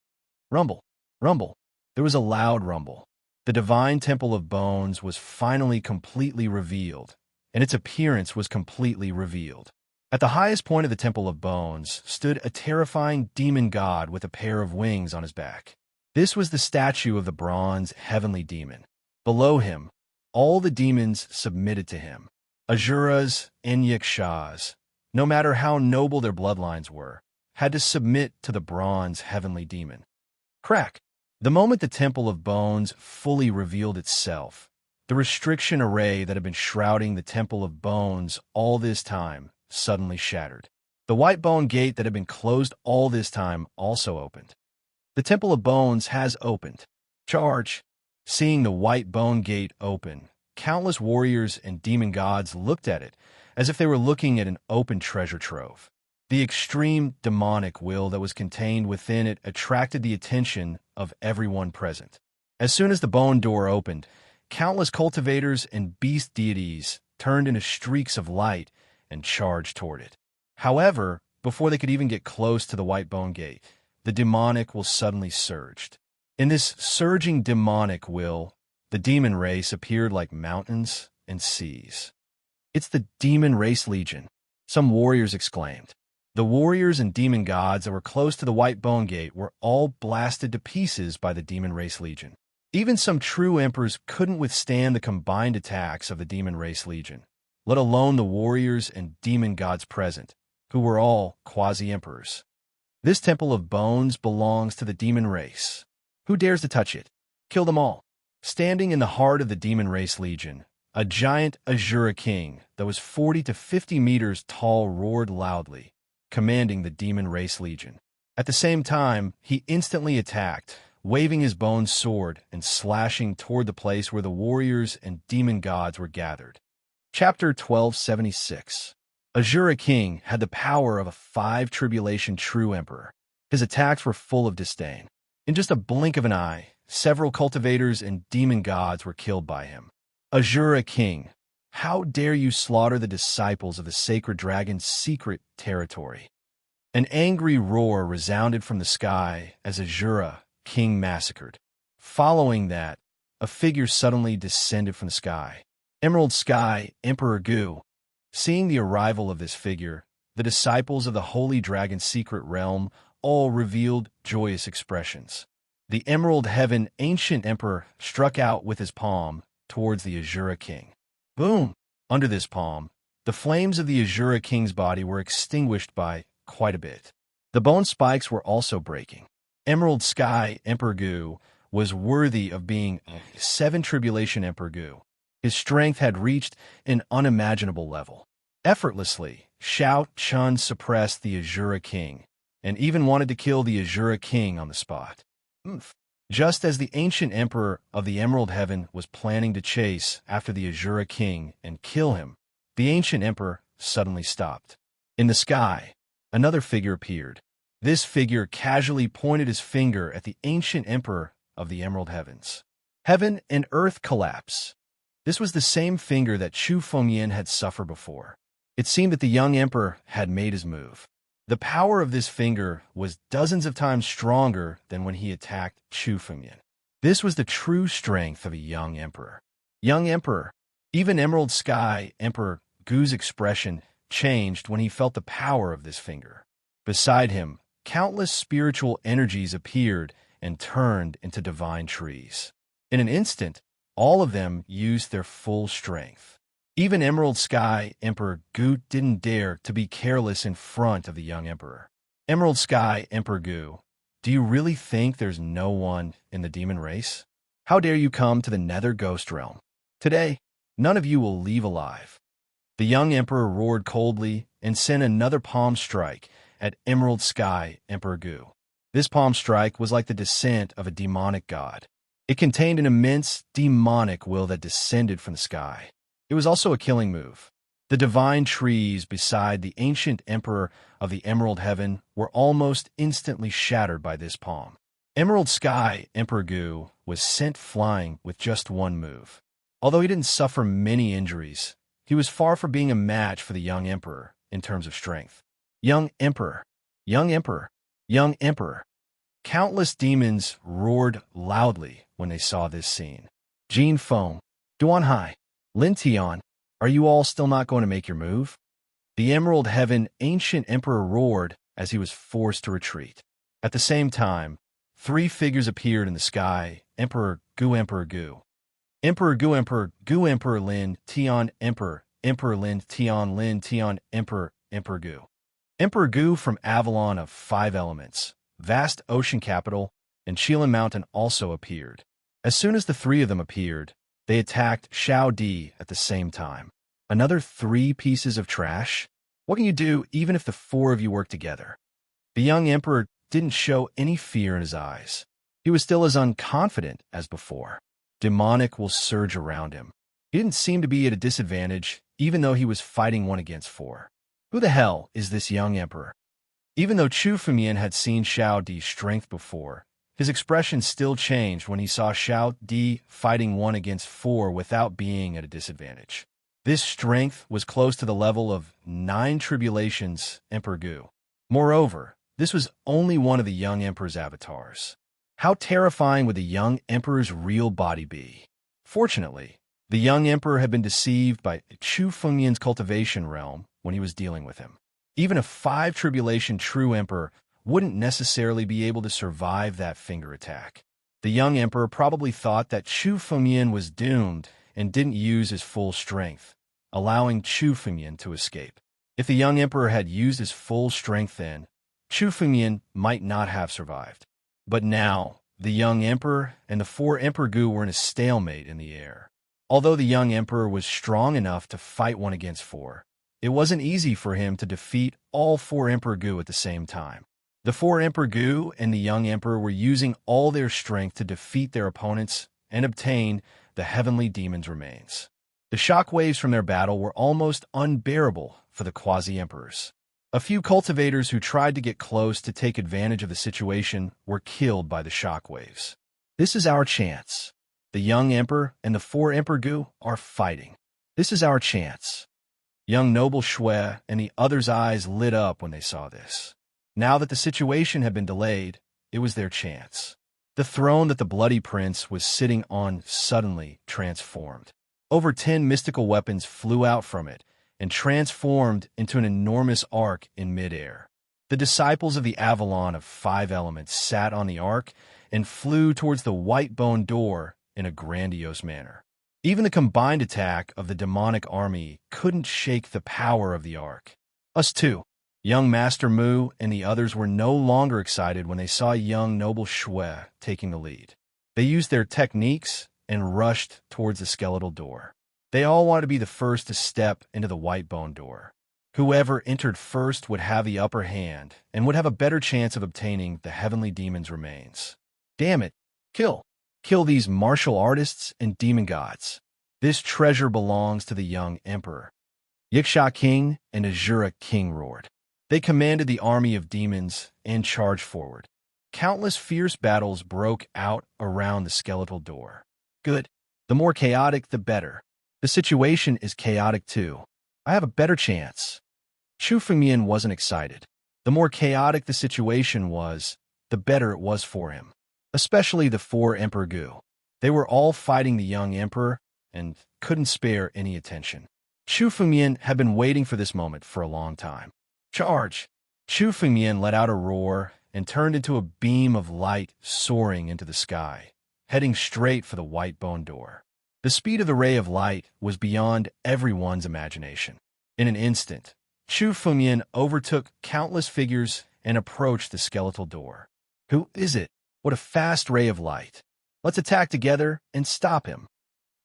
Speaker 1: Rumble, rumble. There was a loud rumble. The divine Temple of Bones was finally completely revealed, and its appearance was completely revealed. At the highest point of the Temple of Bones stood a terrifying demon god with a pair of wings on his back. This was the statue of the bronze heavenly demon. Below him, all the demons submitted to him. Asuras and Yakshas, no matter how noble their bloodlines were, had to submit to the bronze heavenly demon. Crack! The moment the Temple of Bones fully revealed itself, the restriction array that had been shrouding the Temple of Bones all this time suddenly shattered. The white bone gate that had been closed all this time also opened. The Temple of Bones has opened. Charge! Seeing the white bone gate open, countless warriors and demon gods looked at it as if they were looking at an open treasure trove. The extreme demonic will that was contained within it attracted the attention of everyone present. As soon as the bone door opened, countless cultivators and beast deities turned into streaks of light and charged toward it. However, before they could even get close to the white bone gate, the demonic will suddenly surged. In this surging demonic will, the demon race appeared like mountains and seas. "It's the demon race legion," some warriors exclaimed. The warriors and demon gods that were close to the white bone gate were all blasted to pieces by the demon race legion. Even some true emperors couldn't withstand the combined attacks of the demon race legion, let alone the warriors and demon gods present, who were all quasi-emperors. This Temple of Bones belongs to the demon race. Who dares to touch it? Kill them all. Standing in the heart of the demon race legion, a giant Asura king that was 40 to 50 meters tall roared loudly, commanding the demon race legion. At the same time, he instantly attacked, waving his bone sword and slashing toward the place where the warriors and demon gods were gathered. Chapter 1276. Asura king had the power of a 5-tribulation true emperor. His attacks were full of disdain. In just a blink of an eye, several cultivators and demon gods were killed by him. Asura king, how dare you slaughter the disciples of the sacred dragon's secret territory? An angry roar resounded from the sky as Asura king massacred. Following that, a figure suddenly descended from the sky. Emerald Sky Emperor Gu. Seeing the arrival of this figure, the disciples of the holy dragon's secret realm all revealed joyous expressions. The Emerald Heaven Ancient Emperor struck out with his palm towards the Asura king. Boom! Under this palm, the flames of the Asura king's body were extinguished by quite a bit. The bone spikes were also breaking. Emerald Sky Emperor Gu was worthy of being 7-tribulation Emperor Gu. His strength had reached an unimaginable level. Effortlessly, Shao Chun suppressed the Asura king, and even wanted to kill the Asura king on the spot. Just as the ancient emperor of the Emerald Heaven was planning to chase after the Asura king and kill him, the ancient emperor suddenly stopped. In the sky, another figure appeared. This figure casually pointed his finger at the ancient emperor of the Emerald Heavens. Heaven and earth collapse. This was the same finger that Chu Fengyan had suffered before. It seemed that the young emperor had made his move. The power of this finger was dozens of times stronger than when he attacked Chu Fengyan. This was the true strength of a young emperor. Young emperor. Even Emerald Sky Emperor Gu's expression changed when he felt the power of this finger. Beside him, countless spiritual energies appeared and turned into divine trees. In an instant, all of them used their full strength. Even Emerald Sky Emperor Gu didn't dare to be careless in front of the young emperor. Emerald Sky Emperor Gu, do you really think there's no one in the demon race? How dare you come to the Nether Ghost Realm? Today, none of you will leave alive. The young emperor roared coldly and sent another palm strike at Emerald Sky Emperor Gu. This palm strike was like the descent of a demonic god. It contained an immense demonic will that descended from the sky. It was also a killing move. The divine trees beside the ancient emperor of the Emerald Heaven were almost instantly shattered by this palm. Emerald Sky Emperor Gu was sent flying with just one move. Although he didn't suffer many injuries, he was far from being a match for the young emperor in terms of strength. Young emperor, young emperor, young emperor. Countless demons roared loudly when they saw this scene. Jin Feng, Duan Hai, Lin Tian, are you all still not going to make your move? The Emerald Heaven Ancient Emperor roared as he was forced to retreat. At the same time, 3 figures appeared in the sky, Emperor Gu, Emperor Gu Emperor Lin Tian Emperor Emperor Lin Tian Emperor Emperor Gu. Emperor Gu from Avalon of Five Elements, vast ocean capital, and Chilan Mountain also appeared. As soon as the three of them appeared, they attacked Xiao Di at the same time. Another 3 pieces of trash? What can you do even if the 4 of you work together? The young emperor didn't show any fear in his eyes. He was still as unconfident as before. Demonic will surge around him. He didn't seem to be at a disadvantage, even though he was fighting 1 against 4. Who the hell is this young emperor? Even though Chu Fumian had seen Xiao Di's strength before, his expression still changed when he saw Xiao Di fighting 1 against 4 without being at a disadvantage. This strength was close to the level of 9 tribulations Emperor Gu. Moreover, this was only one of the young emperor's avatars. How terrifying would the young emperor's real body be? Fortunately, the young emperor had been deceived by Chu Fumian's cultivation realm when he was dealing with him. Even a 5 tribulation true emperor wouldn't necessarily be able to survive that finger attack. The young emperor probably thought that Chu Fumian was doomed and didn't use his full strength, allowing Chu Fumian to escape. If the young emperor had used his full strength then, Chu Fumian might not have survived. But now, the young emperor and the 4 Emperor Gu were in a stalemate in the air. Although the young emperor was strong enough to fight 1 against 4, it wasn't easy for him to defeat all 4 Emperor Gu at the same time. The 4 Emperor Gu and the young emperor were using all their strength to defeat their opponents and obtain the heavenly demon's remains. The shockwaves from their battle were almost unbearable for the quasi-emperors. A few cultivators who tried to get close to take advantage of the situation were killed by the shockwaves. This is our chance. The young emperor and the 4 Emperor Gu are fighting. This is our chance. Young noble Shui and the others' eyes lit up when they saw this. Now that the situation had been delayed, it was their chance. The throne that the Bloody Prince was sitting on suddenly transformed. Over 10 mystical weapons flew out from it and transformed into an enormous ark in midair. The disciples of the Avalon of Five Elements sat on the ark and flew towards the white bone door in a grandiose manner. Even the combined attack of the demonic army couldn't shake the power of the ark. Us too. Young Master Mu and the others were no longer excited when they saw young noble Shui taking the lead. They used their techniques and rushed towards the skeletal door. They all wanted to be the first to step into the white bone door. Whoever entered first would have the upper hand and would have a better chance of obtaining the heavenly demon's remains. Damn it! Kill! Kill these martial artists and demon gods. This treasure belongs to the young emperor. Yiksha King and Azura King roared. They commanded the army of demons and charged forward. Countless fierce battles broke out around the skeletal door. Good. The more chaotic, the better. The situation is chaotic too. I have a better chance. Chu Fengmian wasn't excited. The more chaotic the situation was, the better it was for him. Especially the 4 Emperor Gu. They were all fighting the young emperor and couldn't spare any attention. Chu Fengmian had been waiting for this moment for a long time. Charge! Chu Fengmian let out a roar and turned into a beam of light soaring into the sky, heading straight for the white bone door. The speed of the ray of light was beyond everyone's imagination. In an instant, Chu Fengmian overtook countless figures and approached the skeletal door. Who is it? What a fast ray of light. Let's attack together and stop him.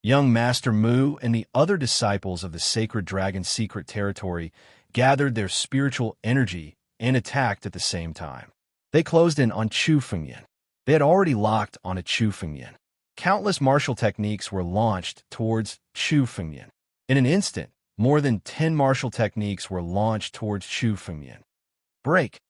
Speaker 1: Young Master Mu and the other disciples of the Sacred Dragon's secret territory gathered their spiritual energy and attacked at the same time. They closed in on Chu Fengmian. They had already locked on a Chu Fengmian. Countless martial techniques were launched towards Chu Fengmian. In an instant, more than 10 martial techniques were launched towards Chu Fengmian. Break.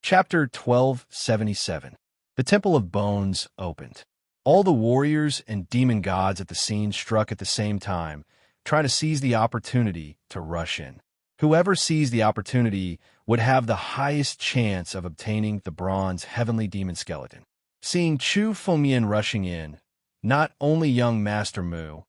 Speaker 1: Chapter 1277. The Temple of Bones opened. All the warriors and demon gods at the scene struck at the same time, trying to seize the opportunity to rush in. Whoever seized the opportunity would have the highest chance of obtaining the bronze heavenly demon skeleton. Seeing Chu Fengmian rushing in, not only young Master Mu,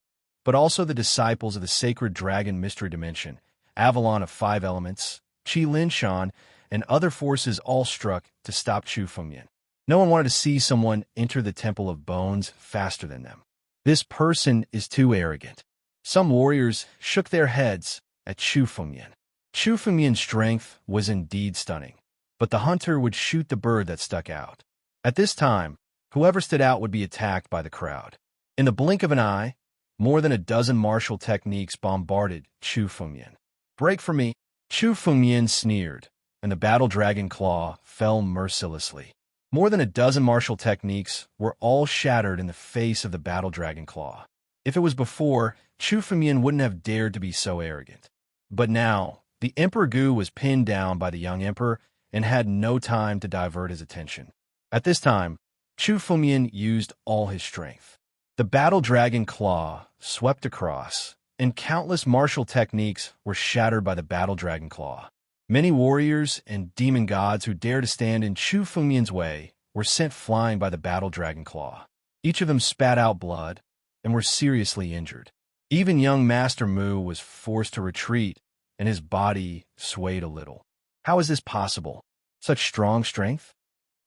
Speaker 1: but also the disciples of the Sacred Dragon Mystery Dimension, Avalon of Five Elements, Qi Linshan, and other forces all struck to stop Chu Fengmian. No one wanted to see someone enter the Temple of Bones faster than them. This person is too arrogant. Some warriors shook their heads at Chu Fengyan. Chu Fengyan's strength was indeed stunning, but the hunter would shoot the bird that stuck out. At this time, whoever stood out would be attacked by the crowd. In the blink of an eye, more than a dozen martial techniques bombarded Chu Fengyan. "Break for me!" Chu Fengyan sneered, and the battle dragon claw fell mercilessly. More than a dozen martial techniques were all shattered in the face of the battle dragon claw. If it was before, Chu Fengyan wouldn't have dared to be so arrogant. But now, the Emperor Gu was pinned down by the young emperor and had no time to divert his attention. At this time, Chu Fengyan used all his strength. The battle dragon claw swept across, and countless martial techniques were shattered by the battle dragon claw. Many warriors and demon gods who dared to stand in Chu Fengyan's way were sent flying by the battle dragon claw. Each of them spat out blood and were seriously injured. Even young Master Mu was forced to retreat, and his body swayed a little. How is this possible? Such strong strength?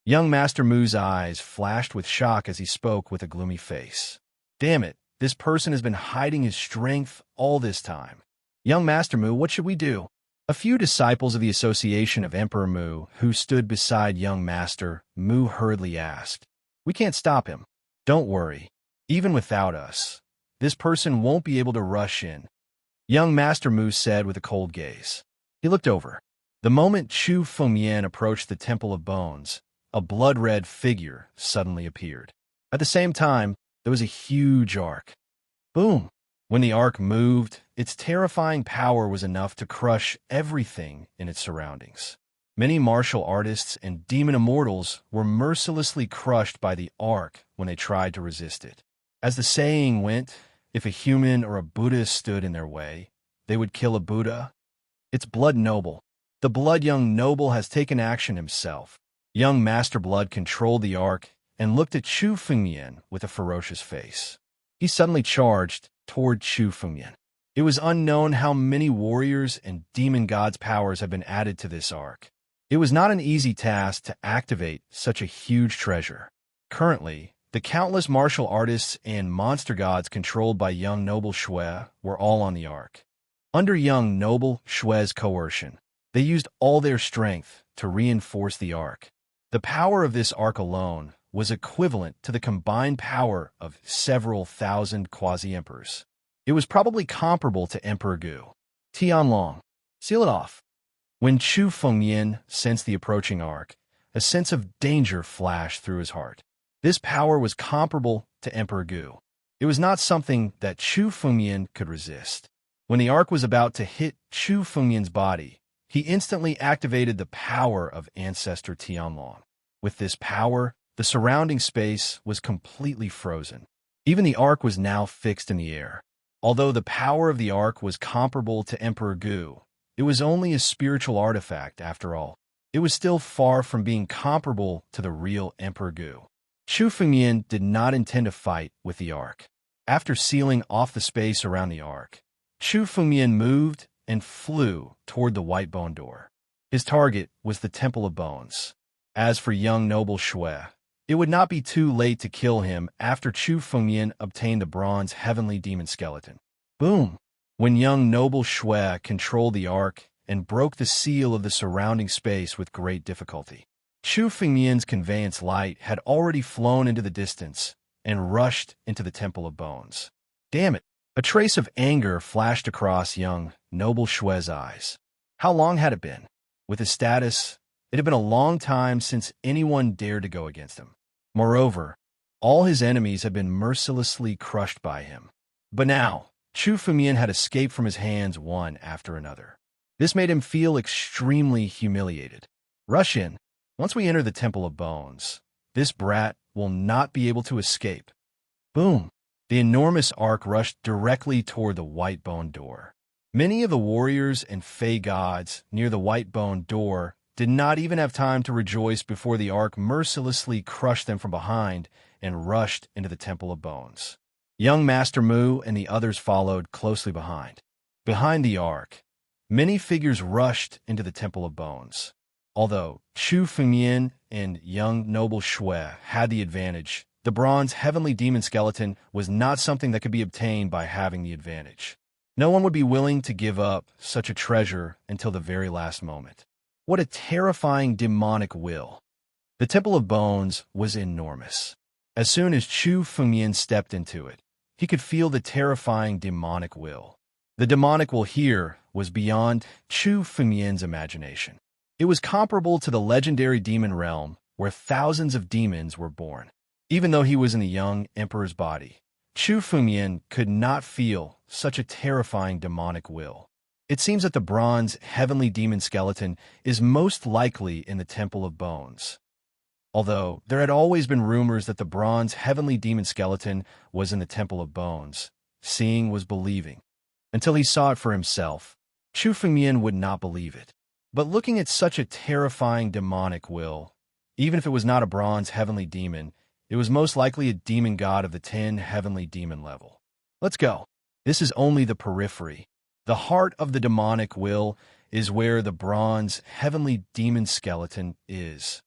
Speaker 1: Young Master Mu's eyes flashed with shock as he spoke with a gloomy face. "Damn it, this person has been hiding his strength all this time. Young Master Mu, what should we do?" A few disciples of the Association of Emperor Mu, who stood beside young Master Mu, hurriedly asked, "We can't stop him." "Don't worry. Even without us, this person won't be able to rush in," young Master Mu said with a cold gaze. He looked over. The moment Chu Fengyan approached the Temple of Bones, a blood-red figure suddenly appeared. At the same time, there was a huge arc. Boom! When the arc moved, its terrifying power was enough to crush everything in its surroundings. Many martial artists and demon immortals were mercilessly crushed by the arc when they tried to resist it. As the saying went, if a human or a Buddhist stood in their way, they would kill a Buddha. It's Blood Noble. The Blood Young Noble has taken action himself. Young Master Blood controlled the arc and looked at Chu Fengyan with a ferocious face. He suddenly charged toward Chu Fengyan. It was unknown how many warriors and demon gods' powers have been added to this arc. It was not an easy task to activate such a huge treasure. Currently, the countless martial artists and monster gods controlled by young Noble Shui were all on the arc. Under young Noble Shui's coercion, they used all their strength to reinforce the arc. The power of this arc alone was equivalent to the combined power of several thousand quasi-emperors. It was probably comparable to Emperor Gu. Tianlong, seal it off. When Chu Fengyan sensed the approaching arc, a sense of danger flashed through his heart. This power was comparable to Emperor Gu. It was not something that Chu Fengyan could resist. When the arc was about to hit Chu Fengyan's body, he instantly activated the power of Ancestor Tianlong. With this power, the surrounding space was completely frozen. Even the arc was now fixed in the air. Although the power of the arc was comparable to Emperor Gu, it was only a spiritual artifact after all. It was still far from being comparable to the real Emperor Gu. Chu Fengyan did not intend to fight with the arc. After sealing off the space around the arc, Chu Fengyan moved and flew toward the white bone door. His target was the Temple of Bones. As for young Noble Shui, it would not be too late to kill him after Chu Fengyan obtained the bronze heavenly demon skeleton. Boom! When young Noble Shui controlled the arc and broke the seal of the surrounding space with great difficulty. Chu Fengyan's conveyance light had already flown into the distance and rushed into the Temple of Bones. Damn it! A trace of anger flashed across young Noble Shui's eyes. How long had it been? With his status, it had been a long time since anyone dared to go against him. Moreover, all his enemies had been mercilessly crushed by him. But now, Chu Fengyan had escaped from his hands one after another. This made him feel extremely humiliated. Rush in. Once we enter the Temple of Bones, this brat will not be able to escape. Boom! The enormous arc rushed directly toward the white bone door. Many of the warriors and fey gods near the white bone door did not even have time to rejoice before the arc mercilessly crushed them from behind and rushed into the Temple of Bones. Young Master Mu and the others followed closely behind. Behind the arc, many figures rushed into the Temple of Bones. Although Chu Fengyan and young Noble Shui had the advantage, The bronze heavenly demon skeleton was not something that could be obtained by having the advantage. No one would be willing to give up such a treasure until the very last moment. What a terrifying demonic will. The Temple of Bones was enormous. As soon as Chu Fengmian stepped into it, he could feel the terrifying demonic will. The demonic will here was beyond Chu Fengmian's imagination. It was comparable to the legendary demon realm where thousands of demons were born. Even though he was in the young emperor's body, Chu Fengmian could not feel such a terrifying demonic will. It seems that the bronze heavenly demon skeleton is most likely in the Temple of Bones. Although there had always been rumors that the bronze heavenly demon skeleton was in the Temple of Bones, seeing was believing. Until he saw it for himself, Chu Fengmian would not believe it. But looking at such a terrifying demonic will, even if it was not a bronze heavenly demon, it was most likely a demon god of the 10 heavenly demon level. Let's go. This is only the periphery. The heart of the demonic will is where the bronze heavenly demon skeleton is.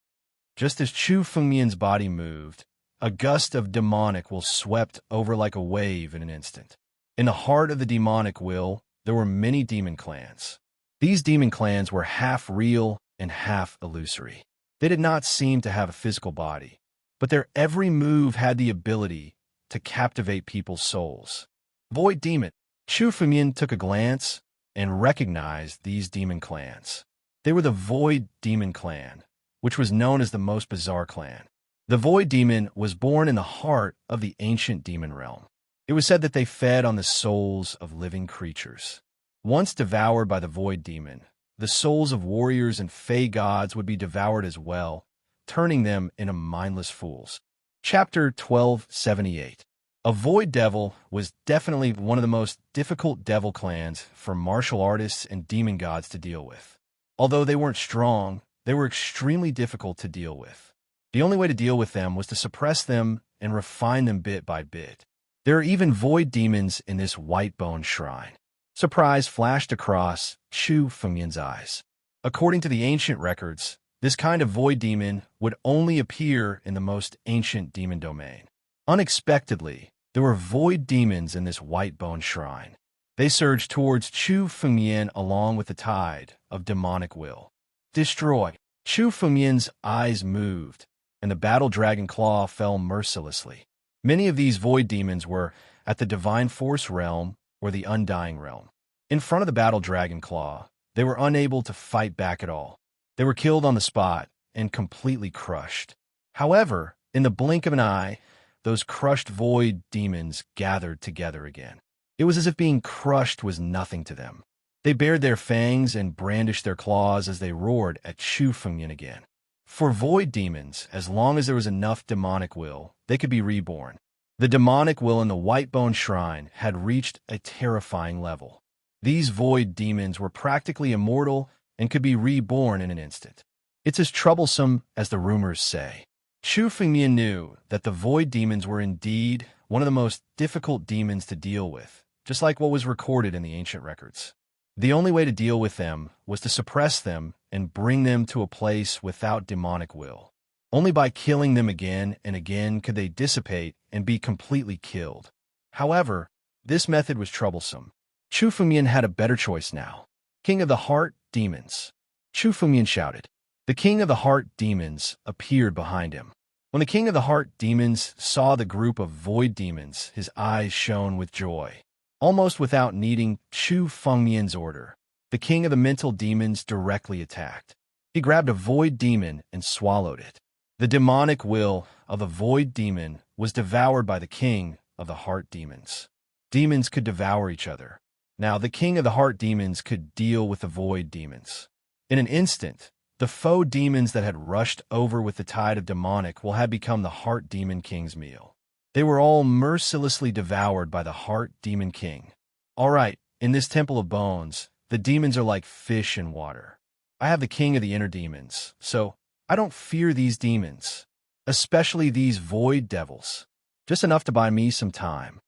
Speaker 1: Just as Chu Fengmian's body moved, a gust of demonic will swept over like a wave in an instant. In the heart of the demonic will, there were many demon clans. These demon clans were half real and half illusory. They did not seem to have a physical body, but their every move had the ability to captivate people's souls. Void Demon. Chu Fengmian took a glance and recognized these demon clans. They were the Void Demon clan, which was known as the most bizarre clan. The Void Demon was born in the heart of the ancient demon realm. It was said that they fed on the souls of living creatures. Once devoured by the Void Demon, the souls of warriors and fey gods would be devoured as well, turning them into mindless fools. Chapter 1278. A Void Devil was definitely one of the most difficult devil clans for martial artists and demon gods to deal with. Although they weren't strong, they were extremely difficult to deal with. The only way to deal with them was to suppress them and refine them bit by bit. There are even void demons in this white bone shrine. Surprise flashed across Chu Fengmian's eyes. According to the ancient records, this kind of void demon would only appear in the most ancient demon domain. Unexpectedly, there were void demons in this white bone shrine. They surged towards Chu Fengmian along with the tide of demonic will. Destroy. Chu Fengmian's eyes moved, and the battle dragon claw fell mercilessly. Many of these void demons were at the divine force realm or the undying realm. In front of the battle dragon claw, they were unable to fight back at all. They were killed on the spot and completely crushed. However, in the blink of an eye, those crushed void demons gathered together again. It was as if being crushed was nothing to them. They bared their fangs and brandished their claws as they roared at Chu Fengmian again. For void demons, as long as there was enough demonic will, they could be reborn. The demonic will in the white bone shrine had reached a terrifying level. These void demons were practically immortal and could be reborn in an instant. It's as troublesome as the rumors say. Chu Fengmian knew that the void demons were indeed one of the most difficult demons to deal with, just like what was recorded in the ancient records. The only way to deal with them was to suppress them and bring them to a place without demonic will. Only by killing them again and again could they dissipate and be completely killed. However, this method was troublesome. Chu Fengmian had a better choice now. King of the Heart Demons. Chu Fengmian shouted. The King of the Heart Demons appeared behind him. When the King of the Heart Demons saw the group of void demons, his eyes shone with joy. Almost without needing Chu Fengmian's order, the King of the Mental Demons directly attacked. He grabbed a void demon and swallowed it. The demonic will of the void demon was devoured by the King of the Heart Demons. Demons could devour each other. Now the King of the Heart Demons could deal with the void demons. In an instant, the foe demons that had rushed over with the tide of demonic will had become the Heart Demon King's meal. They were all mercilessly devoured by the Heart Demon King. All right, in this Temple of Bones, the demons are like fish in water. I have the King of the Inner Demons, so I don't fear these demons, especially these void devils. Just enough to buy me some time.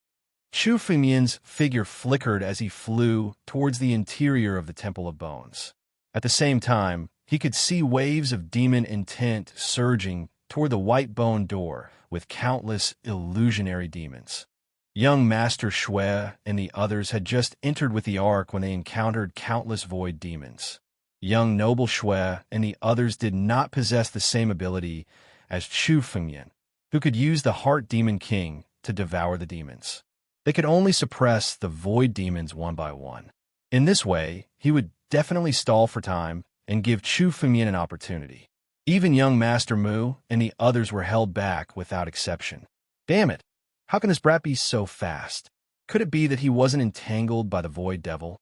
Speaker 1: Chu Fengmian's figure flickered as he flew towards the interior of the Temple of Bones. At the same time, he could see waves of demon intent surging toward the white bone door with countless illusionary demons. Young Master Shui and the others had just entered with the Ark when they encountered countless void demons. Young Noble Shui and the others did not possess the same ability as Chu Fengyan, who could use the Heart Demon King to devour the demons. They could only suppress the void demons one by one. In this way, he would definitely stall for time and give Chu Fengyan an opportunity. Even young Master Mu and the others were held back without exception. Damn it! How can this brat be so fast? Could it be that he wasn't entangled by the void devil?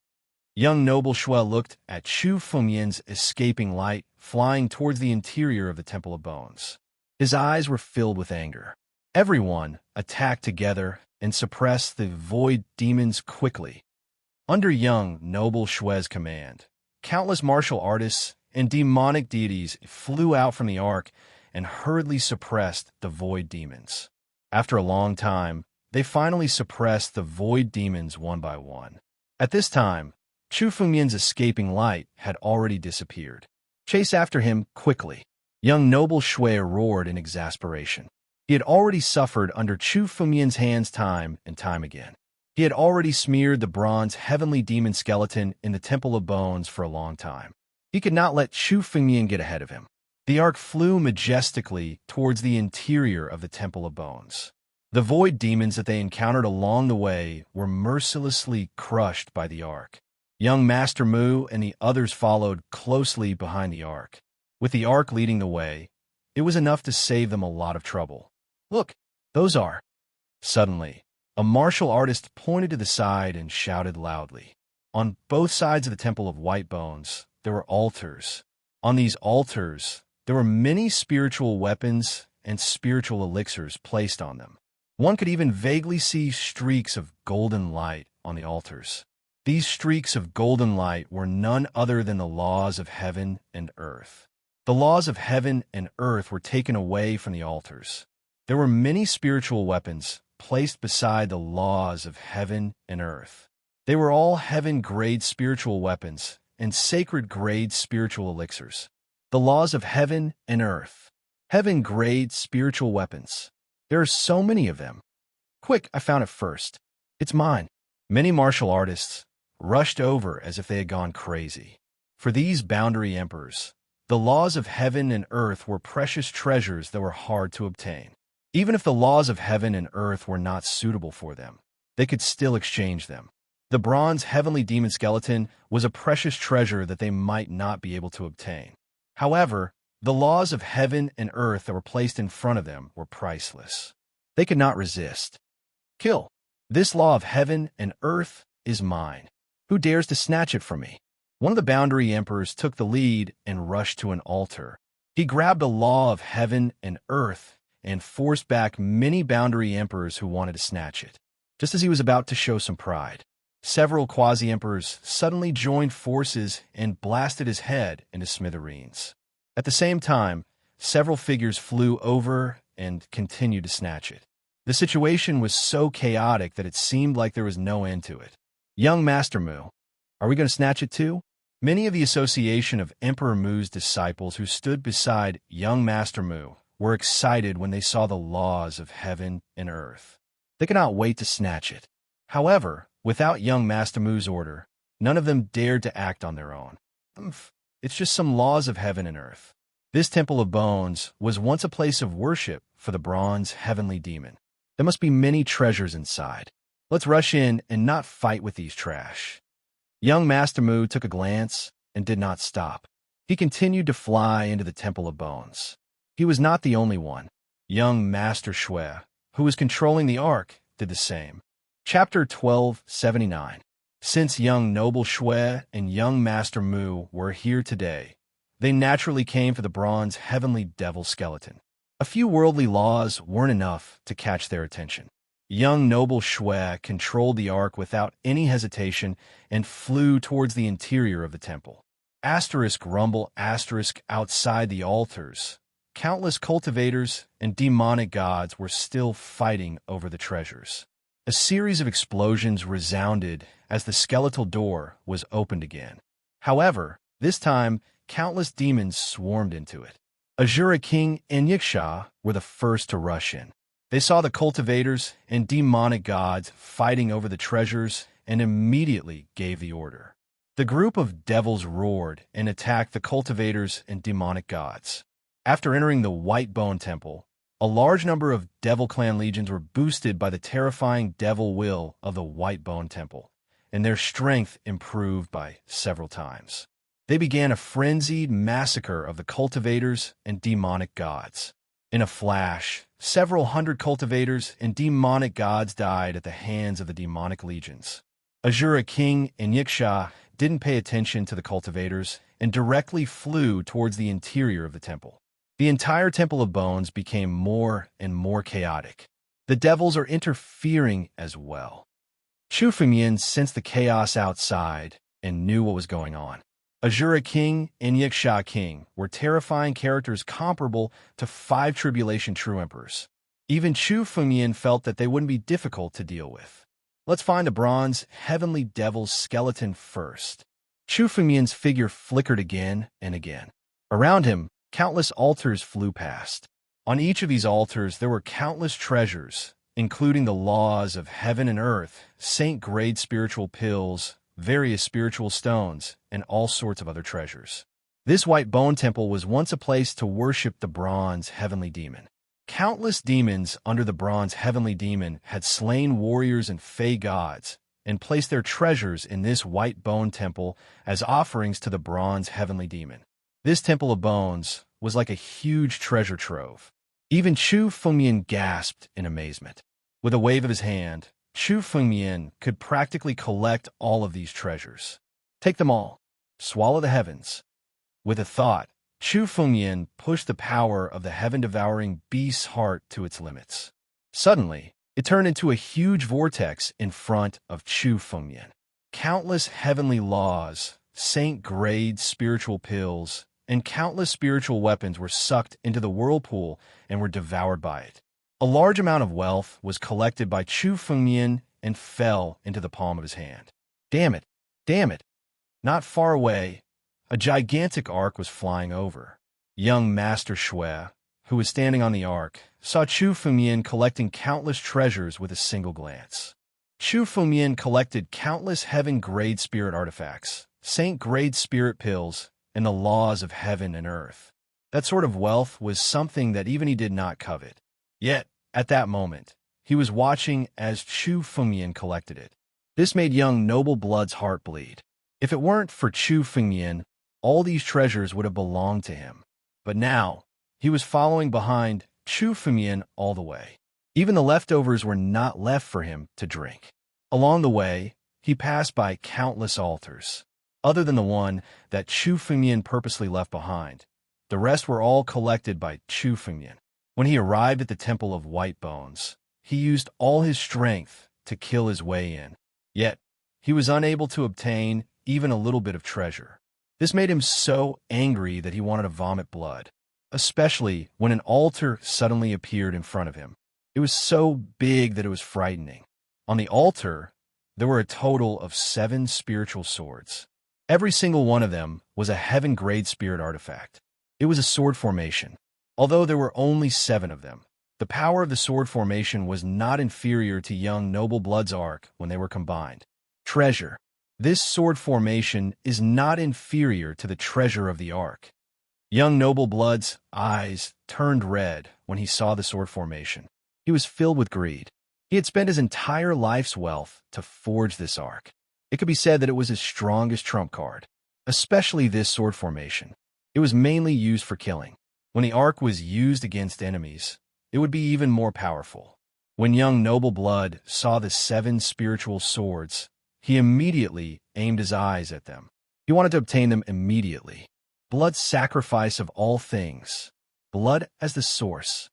Speaker 1: Young Noble Shui looked at Chu Fengyan's escaping light flying towards the interior of the Temple of Bones. His eyes were filled with anger. Everyone attacked together and suppressed the void demons quickly. Under young Noble Shui's command, countless martial artists and demonic deities flew out from the Ark and hurriedly suppressed the void demons. After a long time, they finally suppressed the void demons one by one. At this time, Chu Fengyan's escaping light had already disappeared. Chase after him quickly. Young Noble Shui roared in exasperation. He had already suffered under Chu Fengyan's hands time and time again. He had already smeared the bronze heavenly demon skeleton in the Temple of Bones for a long time. He could not let Chu Fengyan get ahead of him. The Ark flew majestically towards the interior of the Temple of Bones. The void demons that they encountered along the way were mercilessly crushed by the Ark. Young Master Mu and the others followed closely behind the Ark. With the Ark leading the way, it was enough to save them a lot of trouble. Look, those are... Suddenly, a martial artist pointed to the side and shouted loudly. On both sides of the Temple of White Bones, there were altars. On these altars, there were many spiritual weapons and spiritual elixirs placed on them. One could even vaguely see streaks of golden light on the altars. These streaks of golden light were none other than the laws of heaven and earth. The laws of heaven and earth were taken away from the altars. There were many spiritual weapons placed beside the laws of heaven and earth. They were all heaven-grade spiritual weapons and sacred-grade spiritual elixirs. The laws of heaven and earth. Heaven-grade spiritual weapons. There are so many of them. Quick, I found it first. It's mine. Many martial artists rushed over as if they had gone crazy. For these boundary emperors, the laws of heaven and earth were precious treasures that were hard to obtain. Even if the laws of heaven and earth were not suitable for them, they could still exchange them. The bronze heavenly demon skeleton was a precious treasure that they might not be able to obtain. However, the laws of heaven and earth that were placed in front of them were priceless. They could not resist. Kill. This law of heaven and earth is mine. Who dares to snatch it from me? One of the boundary emperors took the lead and rushed to an altar. He grabbed a law of heaven and earth and forced back many boundary emperors who wanted to snatch it. Just as he was about to show some pride, several quasi-emperors suddenly joined forces and blasted his head into smithereens. At the same time, several figures flew over and continued to snatch it. The situation was so chaotic that it seemed like there was no end to it. Young Master Mu, are we going to snatch it too? Many of the association of Emperor Mu's disciples who stood beside young Master Mu were excited when they saw the laws of heaven and earth. They could not wait to snatch it. However, without young Master Mu's order, none of them dared to act on their own. It's just some laws of heaven and earth. This Temple of Bones was once a place of worship for the bronze heavenly demon. There must be many treasures inside. Let's rush in and not fight with these trash. Young Master Mu took a glance and did not stop. He continued to fly into the Temple of Bones. He was not the only one. Young Master Shui, who was controlling the Ark, did the same. Chapter 1279. Since young Noble Shui and young Master Mu were here today, they naturally came for the bronze heavenly devil skeleton. A few worldly laws weren't enough to catch their attention. Young Noble Shui controlled the Ark without any hesitation and flew towards the interior of the temple. Rumble outside the altars. Countless cultivators and demonic gods were still fighting over the treasures. A series of explosions resounded as the skeletal door was opened again. However, this time, countless demons swarmed into it. Azura King and Yiksha were the first to rush in. They saw the cultivators and demonic gods fighting over the treasures and immediately gave the order. The group of devils roared and attacked the cultivators and demonic gods. After entering the White Bone Temple, a large number of Devil Clan legions were boosted by the terrifying devil will of the White Bone Temple, and their strength improved by several times. They began a frenzied massacre of the cultivators and demonic gods. In a flash, several hundred cultivators and demonic gods died at the hands of the demonic legions. Azura King and Yiksha didn't pay attention to the cultivators and directly flew towards the interior of the temple. The entire Temple of Bones became more and more chaotic. The devils are interfering as well. Chu Fengyan sensed the chaos outside and knew what was going on. Azura King and Yiksha King were terrifying characters comparable to 5 Tribulation True Emperors. Even Chu Fengyan felt that they wouldn't be difficult to deal with. Let's find the bronze heavenly devil's skeleton first. Chu Fengyan's figure flickered again and again. Around him, countless altars flew past. On each of these altars, there were countless treasures, including the laws of heaven and earth, saint-grade spiritual pills, various spiritual stones, and all sorts of other treasures. This White Bone Temple was once a place to worship the bronze heavenly demon. Countless demons under the bronze heavenly demon had slain warriors and fey gods and placed their treasures in this White Bone Temple as offerings to the bronze heavenly demon. This Temple of Bones was like a huge treasure trove. Even Chu Fengyan gasped in amazement. With a wave of his hand, Chu Fengyan could practically collect all of these treasures. Take them all. Swallow the heavens. With a thought, Chu Fengyan pushed the power of the heaven-devouring beast's heart to its limits. Suddenly, it turned into a huge vortex in front of Chu Fengyan. Countless heavenly laws, saint-grade spiritual pills, and countless spiritual weapons were sucked into the whirlpool and were devoured by it. A large amount of wealth was collected by Chu Fengyan and fell into the palm of his hand. Damn it! Damn it! Not far away, a gigantic ark was flying over. Young Master Shui, who was standing on the ark, saw Chu Fengyan collecting countless treasures with a single glance. Chu Fengyan collected countless heaven-grade spirit artifacts, saint-grade spirit pills, and the laws of heaven and earth. That sort of wealth was something that even he did not covet. Yet, at that moment, he was watching as Chu Fengyan collected it. This made young Noble Blood's heart bleed. If it weren't for Chu Fengyan, all these treasures would have belonged to him. But now, he was following behind Chu Fengyan all the way. Even the leftovers were not left for him to drink. Along the way, he passed by countless altars. Other than the one that Chu Fengyan purposely left behind, the rest were all collected by Chu Fengyan. When he arrived at the Temple of White Bones, he used all his strength to kill his way in. Yet, he was unable to obtain even a little bit of treasure. This made him so angry that he wanted to vomit blood, especially when an altar suddenly appeared in front of him. It was so big that it was frightening. On the altar, there were a total of 7 spiritual swords. Every single one of them was a heaven-grade spirit artifact. It was a sword formation. Although there were only 7 of them, the power of the sword formation was not inferior to young Noble Blood's arc when they were combined. Treasure. This sword formation is not inferior to the treasure of the ark. Young Noble Blood's eyes turned red when he saw the sword formation. He was filled with greed. He had spent his entire life's wealth to forge this ark. It could be said that it was his strongest trump card, especially this sword formation. It was mainly used for killing. When the ark was used against enemies, it would be even more powerful. When young Noble Blood saw the 7 spiritual swords, he immediately aimed his eyes at them. He wanted to obtain them immediately. Blood's sacrifice of all things. Blood as the source.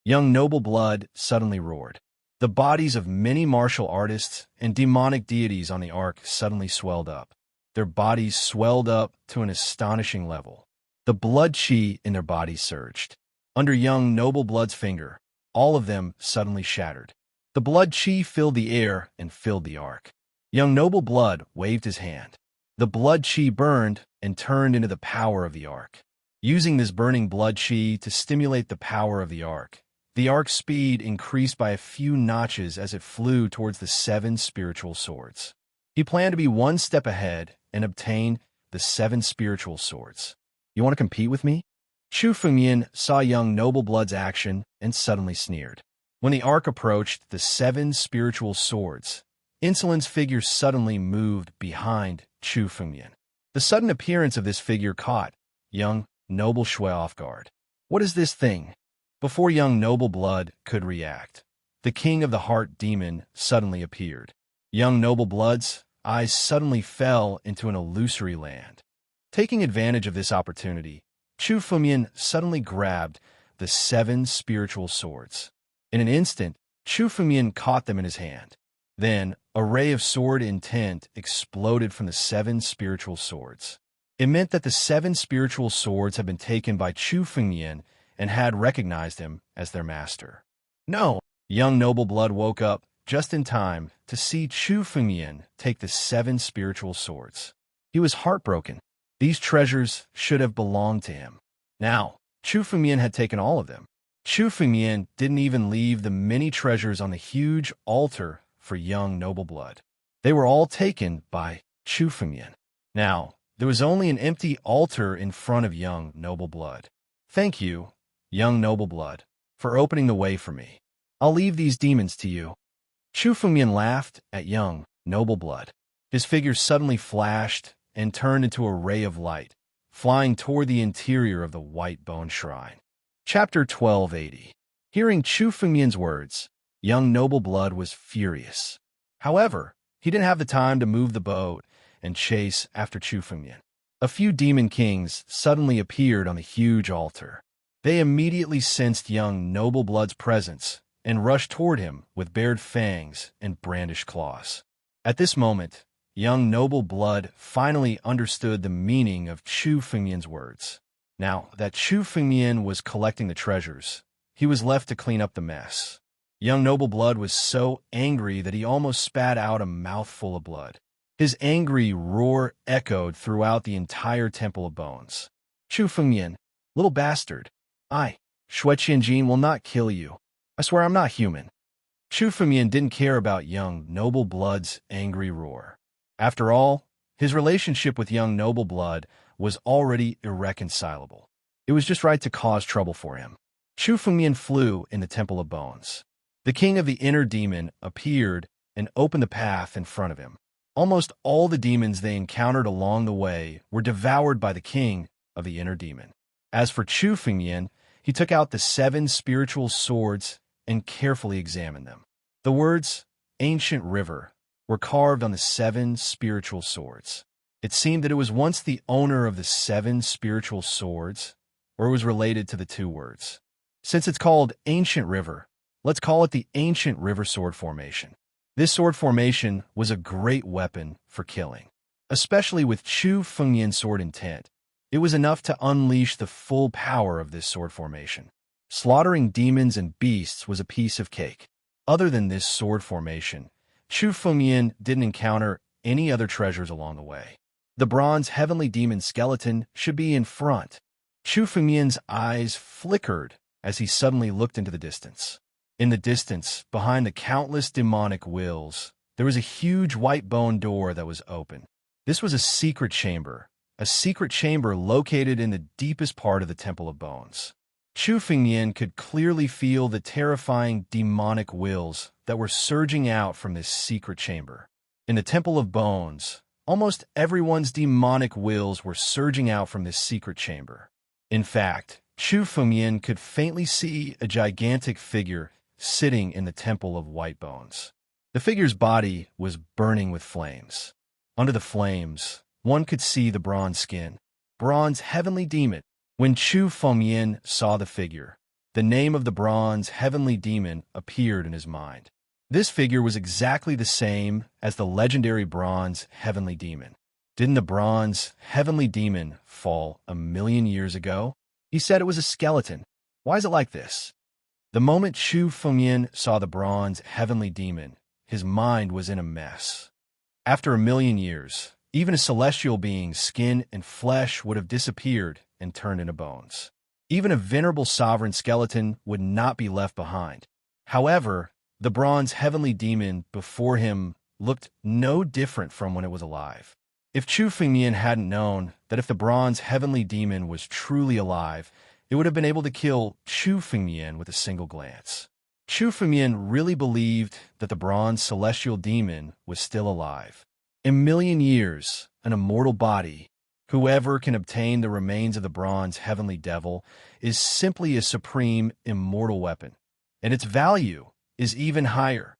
Speaker 1: Young Noble Blood suddenly roared. The bodies of many martial artists and demonic deities on the ark suddenly swelled up. Their bodies swelled up to an astonishing level. The blood chi in their bodies surged. Under young Noble Blood's finger, all of them suddenly shattered. The blood chi filled the air and filled the ark. Young Noble Blood waved his hand. The blood chi burned and turned into the power of the ark. using this burning blood chi to stimulate the power of the arc. The arc's speed increased by a few notches as it flew towards the 7 spiritual swords. He planned to be one step ahead and obtain the 7 spiritual swords. You want to compete with me? Chu Fengyan saw young noble-blood's action and suddenly sneered. When the arc approached the 7 spiritual swords, Insulin's figure suddenly moved behind Chu Fengyan. The sudden appearance of this figure caught young noble Shui off guard. What is this thing? Before young noble blood could react, the king of the heart demon suddenly appeared. Young noble blood's eyes suddenly fell into an illusory land. Taking advantage of this opportunity, Chu Fengyan suddenly grabbed the 7 spiritual swords. In an instant, Chu Fengyan caught them in his hand. Then, a ray of sword intent exploded from the 7 spiritual swords. It meant that the 7 spiritual swords had been taken by Chu Fengyan and had recognized him as their master. No! Young noble blood woke up just in time to see Chu Fengyan take the 7 spiritual swords. He was heartbroken. These treasures should have belonged to him. Now, Chu Fengyan had taken all of them. Chu Fengyan didn't even leave the many treasures on the huge altar for young noble blood. They were all taken by Chu Fengyan. Now, there was only an empty altar in front of young noble blood. Thank you, young noble blood, for opening the way for me. I'll leave these demons to you. Chu Fengyan laughed at young noble blood. His figure suddenly flashed and turned into a ray of light, flying toward the interior of the white bone shrine. Chapter 1280. Hearing Chu Fengyan's words, young noble blood was furious. However, he didn't have the time to move the boat and chase after Chu Fengyan. A few demon kings suddenly appeared on the huge altar. They immediately sensed young noble blood's presence and rushed toward him with bared fangs and brandished claws. At this moment, young noble blood finally understood the meaning of Chu Fengyan's words. Now that Chu Fengyan was collecting the treasures, he was left to clean up the mess. Young noble blood was so angry that he almost spat out a mouthful of blood. His angry roar echoed throughout the entire Temple of Bones. Chu Fengyan, little bastard. Shui Qianjin will not kill you. I swear I'm not human. Chu Fengyan didn't care about young noble blood's angry roar. After all, his relationship with young noble blood was already irreconcilable. It was just right to cause trouble for him. Chu Fengyan flew in the Temple of Bones. The king of the inner demon appeared and opened the path in front of him. Almost all the demons they encountered along the way were devoured by the king of the inner demon. As for Chu Fengyan, he took out the 7 spiritual swords and carefully examined them. The words, ancient river, were carved on the 7 spiritual swords. It seemed that it was once the owner of the 7 spiritual swords, or it was related to the 2 words. Since it's called ancient river, let's call it the ancient river sword formation. This sword formation was a great weapon for killing, especially with Chu Fengyan's sword intent. It was enough to unleash the full power of this sword formation. Slaughtering demons and beasts was a piece of cake. Other than this sword formation, Chu Fengyan didn't encounter any other treasures along the way. The bronze heavenly demon skeleton should be in front. Chu Fengyan's eyes flickered as he suddenly looked into the distance. In the distance, behind the countless demonic wills, there was a huge white bone door that was open. This was a secret chamber located in the deepest part of the Temple of Bones. Chu Fengyan could clearly feel the terrifying demonic wills that were surging out from this secret chamber. In the Temple of Bones, almost everyone's demonic wills were surging out from this secret chamber. In fact, Chu Fengyan could faintly see a gigantic figure sitting in the Temple of White Bones. The figure's body was burning with flames. Under the flames, one could see the bronze skin. Bronze heavenly demon. When Chu Fengyan saw the figure, the name of the bronze heavenly demon appeared in his mind. This figure was exactly the same as the legendary bronze heavenly demon. Didn't the bronze heavenly demon fall 1,000,000 years ago? He said it was a skeleton. Why is it like this? The moment Chu Fengyan saw the bronze heavenly demon, his mind was in a mess. After 1,000,000 years, even a celestial being's skin and flesh would have disappeared and turned into bones. Even a venerable sovereign skeleton would not be left behind. However, the bronze heavenly demon before him looked no different from when it was alive. If Chu Fengmian hadn't known that if the bronze heavenly demon was truly alive, it would have been able to kill Chu Fengmian with a single glance. Chu Fengmian really believed that the bronze celestial demon was still alive. A million years, an immortal body, whoever can obtain the remains of the bronze heavenly devil is simply a supreme immortal weapon, and its value is even higher.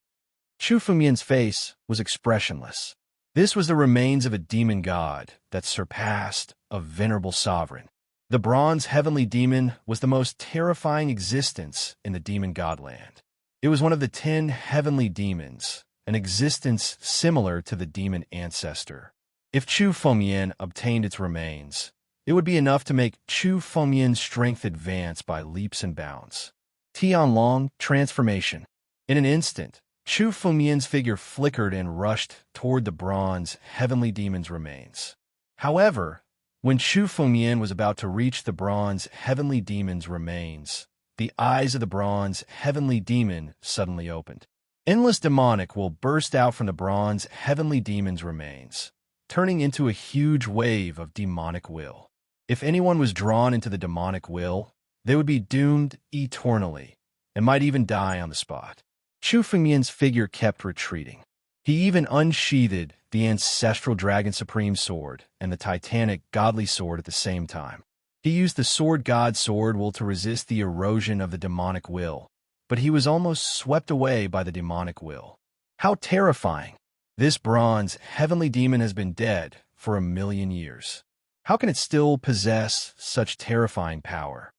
Speaker 1: Chu Fengmian's face was expressionless. This was the remains of a demon god that surpassed a venerable sovereign. The bronze heavenly demon was the most terrifying existence in the demon godland. It was one of the 10 heavenly demons, an existence similar to the demon ancestor. If Chu Fengmian obtained its remains, it would be enough to make Chu Fengmian's strength advance by leaps and bounds. Tianlong transformation. In an instant, Chu Fengmian's figure flickered and rushed toward the bronze heavenly demon's remains. However, when Chu Fengmian was about to reach the bronze heavenly demon's remains, the eyes of the bronze heavenly demon suddenly opened. Endless demonic will burst out from the bronze heavenly demon's remains, turning into a huge wave of demonic will. If anyone was drawn into the demonic will, they would be doomed eternally and might even die on the spot. Chu Fengmian's figure kept retreating. He even unsheathed the ancestral Dragon Supreme sword and the titanic godly sword at the same time. He used the sword god sword will to resist the erosion of the demonic will, but he was almost swept away by the demonic will. How terrifying! This bronze heavenly demon has been dead for 1,000,000 years. How can it still possess such terrifying power?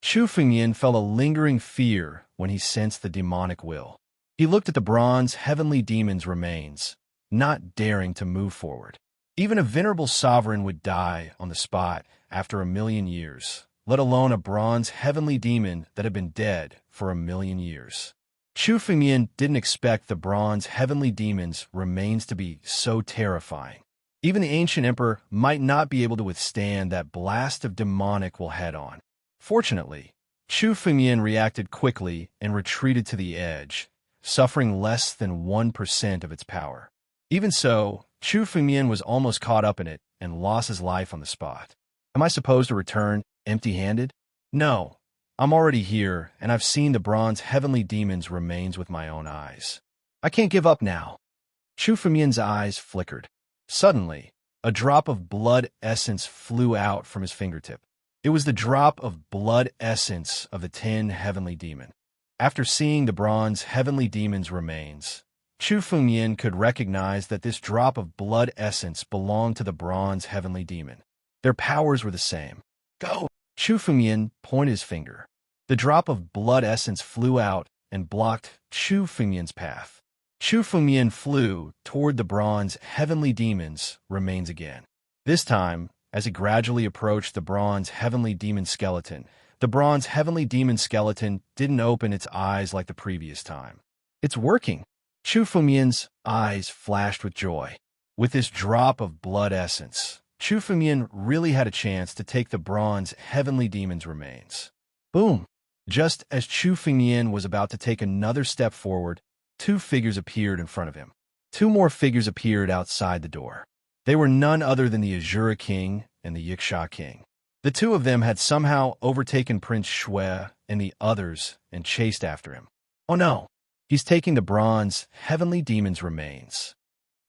Speaker 1: Chu Fengmian felt a lingering fear when he sensed the demonic will. He looked at the bronze heavenly demon's remains, not daring to move forward. Even a venerable sovereign would die on the spot after 1,000,000 years, let alone a bronze heavenly demon that had been dead for 1,000,000 years. Chu Fengmian didn't expect the bronze heavenly demon's remains to be so terrifying. Even the ancient emperor might not be able to withstand that blast of demonic will head-on. Fortunately, Chu Fengmian reacted quickly and retreated to the edge, suffering less than 1% of its power. Even so, Chu Fengmian was almost caught up in it and lost his life on the spot. Am I supposed to return empty-handed? No, I'm already here, and I've seen the bronze heavenly demon's remains with my own eyes. I can't give up now. Chu Fengmian's eyes flickered. Suddenly, a drop of blood essence flew out from his fingertip. It was the drop of blood essence of the 10 heavenly demon. After seeing the bronze heavenly demon's remains, Chu Fengmian could recognize that this drop of blood essence belonged to the bronze heavenly demon. Their powers were the same. Go! Chu Fengmian pointed his finger. The drop of blood essence flew out and blocked Chu Fengmian's path. Chu Fengmian flew toward the bronze heavenly demon's remains again. This time, as he gradually approached the bronze heavenly demon skeleton, the bronze heavenly demon skeleton didn't open its eyes like the previous time. It's working! Chu Fengmian's eyes flashed with joy. With this drop of blood essence, Chu Fengmian really had a chance to take the bronze heavenly demon's remains. Boom! Just as Chu Fengmian was about to take another step forward, 2 figures appeared in front of him. 2 more figures appeared outside the door. They were none other than the Azura King and the Yiksha King. The 2 of them had somehow overtaken Prince Shui and the others and chased after him. Oh no! He's taking the bronze heavenly demon's remains.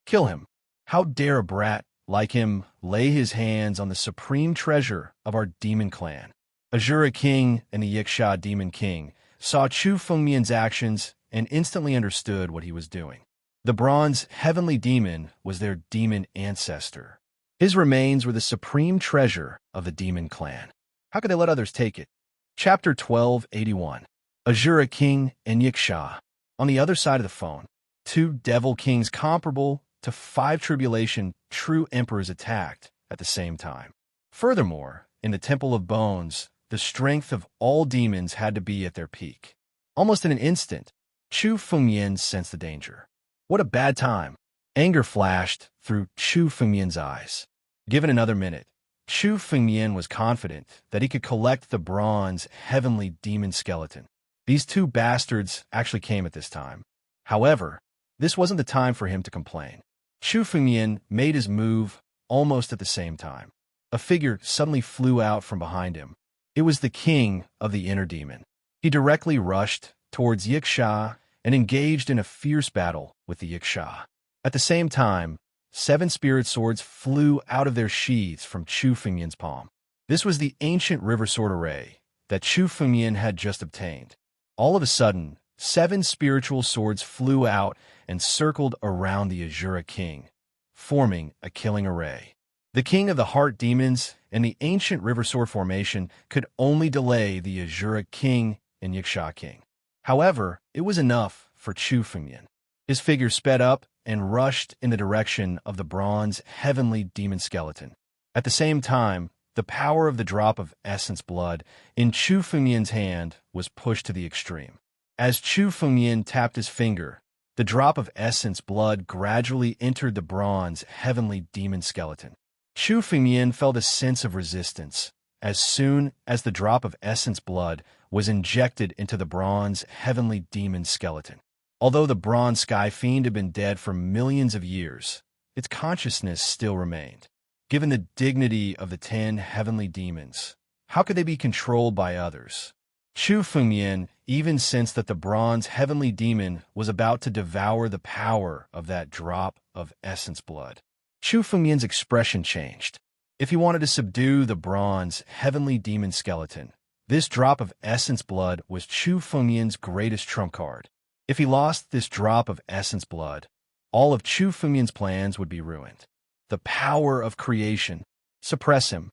Speaker 1: Kill him! How dare a brat like him lay his hands on the supreme treasure of our demon clan? Azura King and the Yiksha Demon King saw Chu Fengmian's actions and instantly understood what he was doing. The bronze heavenly demon was their demon ancestor. His remains were the supreme treasure of the demon clan. How could they let others take it? Chapter 1281. Azura King and Yiksha. On the other side of the phone, 2 devil kings comparable to 5 tribulation true emperors attacked at the same time. Furthermore, in the Temple of Bones, the strength of all demons had to be at their peak. Almost in an instant, Chu Fengmian sensed the danger. What a bad time! Anger flashed through Chu Fengmian's eyes. Given another minute, Chu Fengmian was confident that he could collect the bronze heavenly demon skeleton. These two bastards actually came at this time. However, this wasn't the time for him to complain. Chu Fengmian made his move almost at the same time. A figure suddenly flew out from behind him. It was the king of the inner demon. He directly rushed towards Yiksha and engaged in a fierce battle with the Yiksha. At the same time, 7 spirit swords flew out of their sheaths from Chu Fengmian's palm. This was the ancient river sword array that Chu Fengmian had just obtained. All of a sudden, 7 spiritual swords flew out and circled around the Azura king, forming a killing array. The king of the heart demons and the ancient river sword formation could only delay the Azura king and Yiksha king. However, it was enough for Chu Fengmian. His figure sped up and rushed in the direction of the bronze heavenly demon skeleton. At the same time, the power of the drop of essence blood in Chu Fengmian's hand was pushed to the extreme. As Chu Fengmian tapped his finger, the drop of essence blood gradually entered the bronze heavenly demon skeleton. Chu Fengmian felt a sense of resistance as soon as the drop of essence blood was injected into the bronze heavenly demon skeleton. Although the bronze sky fiend had been dead for millions of years, its consciousness still remained. Given the dignity of the 10 heavenly demons, how could they be controlled by others? Chu Fengmian even sensed that the bronze heavenly demon was about to devour the power of that drop of essence blood. Chu Fengmian's expression changed. If he wanted to subdue the bronze heavenly demon skeleton, this drop of essence blood was Chu Fengmian's greatest trump card. If he lost this drop of essence blood, all of Chu Fengmian's plans would be ruined. The power of creation. Suppress him.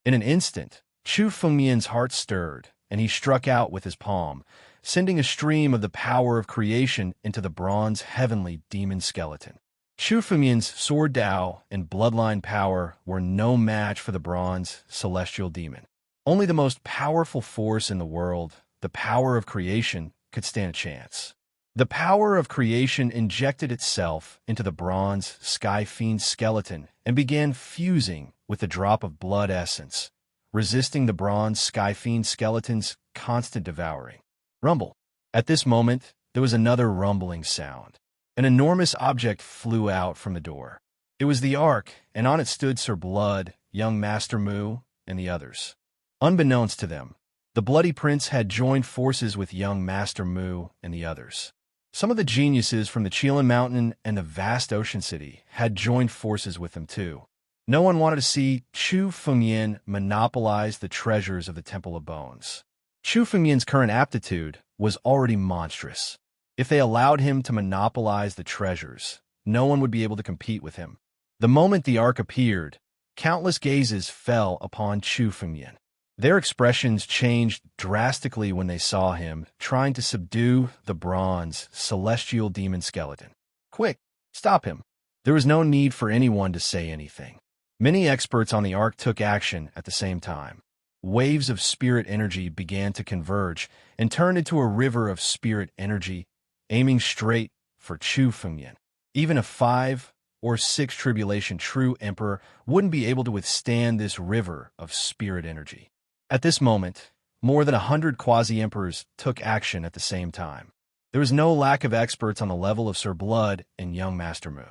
Speaker 1: In an instant, Chu Fengmian's heart stirred, and he struck out with his palm, sending a stream of the power of creation into the bronze heavenly demon skeleton. Chu Fengmian's sword Dao and bloodline power were no match for the bronze celestial demon. Only the most powerful force in the world, the power of creation, could stand a chance. The power of creation injected itself into the bronze sky fiend's skeleton and began fusing with the drop of blood essence, resisting the bronze sky fiend skeleton's constant devouring. Rumble. At this moment, there was another rumbling sound. An enormous object flew out from the door. It was the Ark, and on it stood Sir Blood, young Master Mu, and the others. Unbeknownst to them, the Bloody Prince had joined forces with young Master Mu and the others. Some of the geniuses from the Qilin Mountain and the vast ocean city had joined forces with them too. No one wanted to see Chu Fengmian monopolize the treasures of the Temple of Bones. Chu Fengmian's current aptitude was already monstrous. If they allowed him to monopolize the treasures, no one would be able to compete with him. The moment the Ark appeared, countless gazes fell upon Chu Fengmian. Their expressions changed drastically when they saw him trying to subdue the bronze celestial demon skeleton. Quick, stop him. There was no need for anyone to say anything. Many experts on the Ark took action at the same time. Waves of spirit energy began to converge and turn into a river of spirit energy, aiming straight for Chu Fengmian. Even a 5 or 6 tribulation true emperor wouldn't be able to withstand this river of spirit energy. At this moment, more than 100 quasi-emperors took action at the same time. There was no lack of experts on the level of Sir Blood and young Master Mu.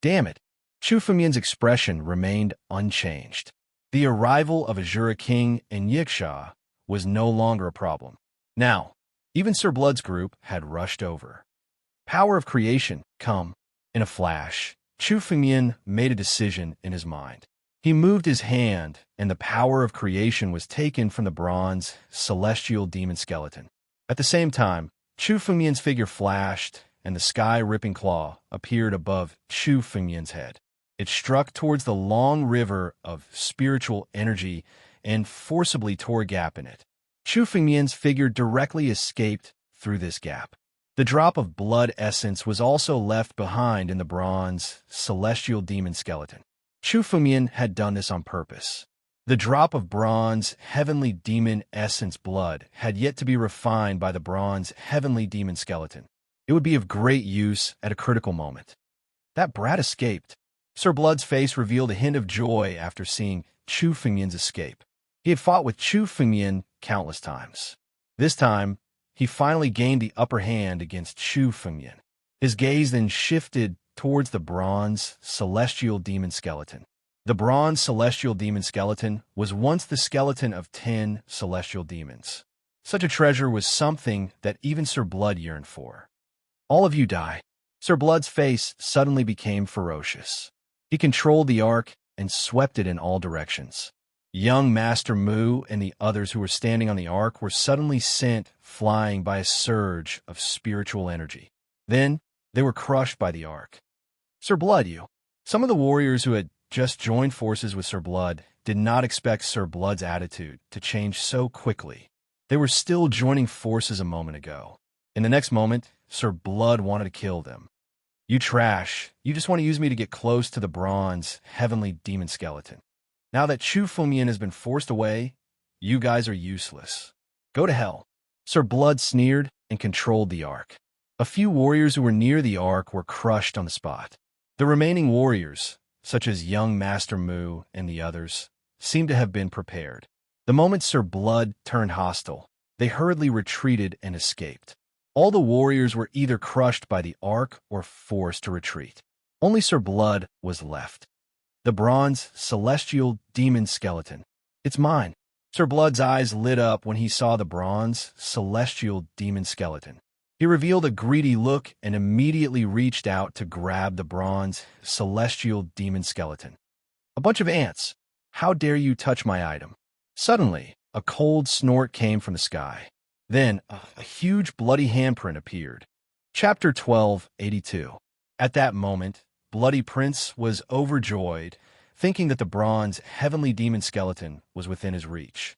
Speaker 1: Damn it! Chu Fengmian's expression remained unchanged. The arrival of Azura King and Yiksha was no longer a problem. Now, even Sir Blood's group had rushed over. Power of creation, come. In a flash, Chu Fengmian made a decision in his mind. He moved his hand, and the power of creation was taken from the bronze celestial demon skeleton. At the same time, Chu Fengmian's figure flashed, and the sky-ripping claw appeared above Chu Fengmian's head. It struck towards the long river of spiritual energy and forcibly tore a gap in it. Chu Fengmian's figure directly escaped through this gap. The drop of blood essence was also left behind in the bronze celestial demon skeleton. Chu Fengmian had done this on purpose. The drop of bronze heavenly demon essence blood had yet to be refined by the bronze heavenly demon skeleton. It would be of great use at a critical moment. That brat escaped. Sir Blood's face revealed a hint of joy after seeing Chu Fengmian's escape. He had fought with Chu Fengmian countless times. This time, he finally gained the upper hand against Chu Fengmian. His gaze then shifted towards the bronze celestial demon skeleton. The bronze celestial demon skeleton was once the skeleton of 10 celestial demons. Such a treasure was something that even Sir Blood yearned for. All of you die. Sir Blood's face suddenly became ferocious. He controlled the ark and swept it in all directions. Young Master Mu and the others who were standing on the ark were suddenly sent flying by a surge of spiritual energy. Then, they were crushed by the ark. Sir Blood, you. Some of the warriors who had just joined forces with Sir Blood did not expect Sir Blood's attitude to change so quickly. They were still joining forces a moment ago. In the next moment, Sir Blood wanted to kill them. You trash. You just want to use me to get close to the bronze, heavenly demon skeleton. Now that Chu Fengmian has been forced away, you guys are useless. Go to hell. Sir Blood sneered and controlled the ark. A few warriors who were near the ark were crushed on the spot. The remaining warriors, such as young Master Mu and the others, seemed to have been prepared. The moment Sir Blood turned hostile, they hurriedly retreated and escaped. All the warriors were either crushed by the ark or forced to retreat. Only Sir Blood was left. The bronze celestial demon skeleton. It's mine. Sir Blood's eyes lit up when he saw the bronze celestial demon skeleton. He revealed a greedy look and immediately reached out to grab the bronze celestial demon skeleton. A bunch of ants. How dare you touch my item? Suddenly, a cold snort came from the sky. Then, a huge bloody handprint appeared. Chapter 1282. At that moment, Bloody Prince was overjoyed, thinking that the bronze heavenly demon skeleton was within his reach.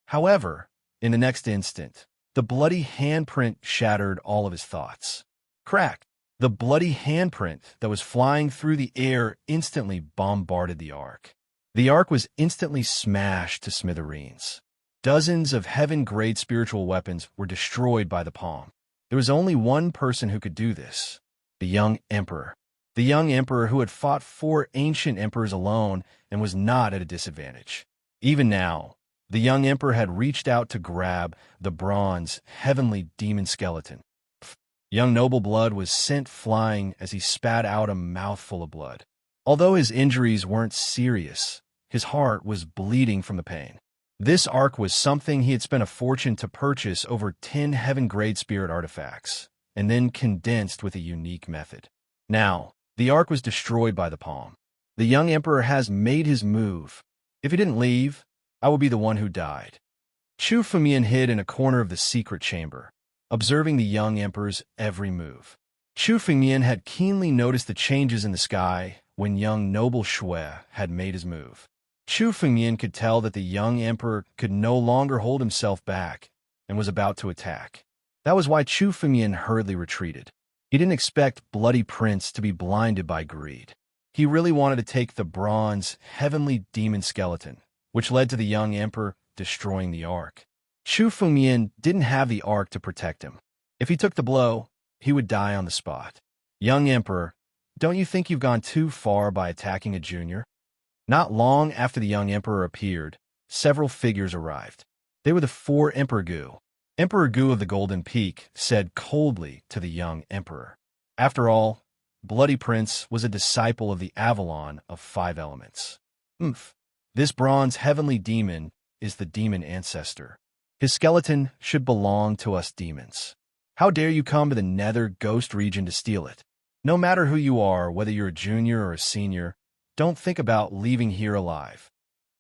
Speaker 1: However, in the next instant, the bloody handprint shattered all of his thoughts. Crack! The bloody handprint that was flying through the air instantly bombarded the ark. The ark was instantly smashed to smithereens. Dozens of heaven-grade spiritual weapons were destroyed by the palm. There was only one person who could do this: the young emperor. The young emperor who had fought 4 ancient emperors alone and was not at a disadvantage. Even now, the young emperor had reached out to grab the bronze heavenly demon skeleton. Young Noble Blood was sent flying as he spat out a mouthful of blood. Although his injuries weren't serious, his heart was bleeding from the pain. This ark was something he had spent a fortune to purchase over 10 heaven-grade spirit artifacts, and then condensed with a unique method. Now, the ark was destroyed by the palm. The young emperor has made his move. If he didn't leave, I would be the one who died. Chu Fengmian hid in a corner of the secret chamber, observing the young emperor's every move. Chu Fengmian had keenly noticed the changes in the sky when young Noble Shui had made his move. Chu Fengmian could tell that the young emperor could no longer hold himself back and was about to attack. That was why Chu Fengmian hurriedly retreated. He didn't expect Bloody Prince to be blinded by greed. He really wanted to take the bronze heavenly demon skeleton, which led to the young emperor destroying the ark. Chu Fengmian didn't have the ark to protect him. If he took the blow, he would die on the spot. Young emperor, don't you think you've gone too far by attacking a junior? Not long after the young emperor appeared, several figures arrived. They were the 4 Emperor Gu. Emperor Gu of the Golden Peak said coldly to the young emperor. After all, Bloody Prince was a disciple of the Avalon of 5 elements. This bronze heavenly demon is the demon ancestor. His skeleton should belong to us demons. How dare you come to the Nether Ghost region to steal it? No matter who you are, whether you're a junior or a senior, don't think about leaving here alive.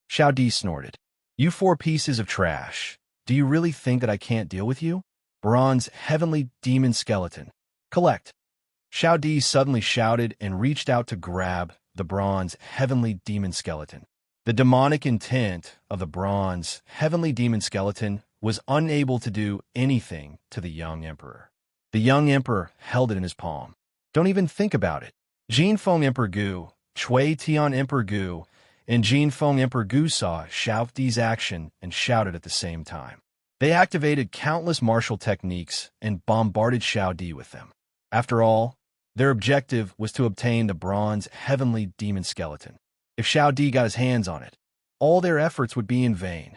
Speaker 1: Xiao Di snorted. You 4 pieces of trash. Do you really think that I can't deal with you? Bronze heavenly demon skeleton. Collect. Xiao Di suddenly shouted and reached out to grab the bronze heavenly demon skeleton. The demonic intent of the bronze heavenly demon skeleton was unable to do anything to the young emperor. The young emperor held it in his palm. Don't even think about it. Jinfeng Emperor Gu, Chui Tian Emperor Gu, and Jinfeng Emperor Gu saw Xiao Di's action and shouted at the same time. They activated countless martial techniques and bombarded Xiao Di with them. After all, their objective was to obtain the bronze heavenly demon skeleton. If Xiao Di got his hands on it, all their efforts would be in vain.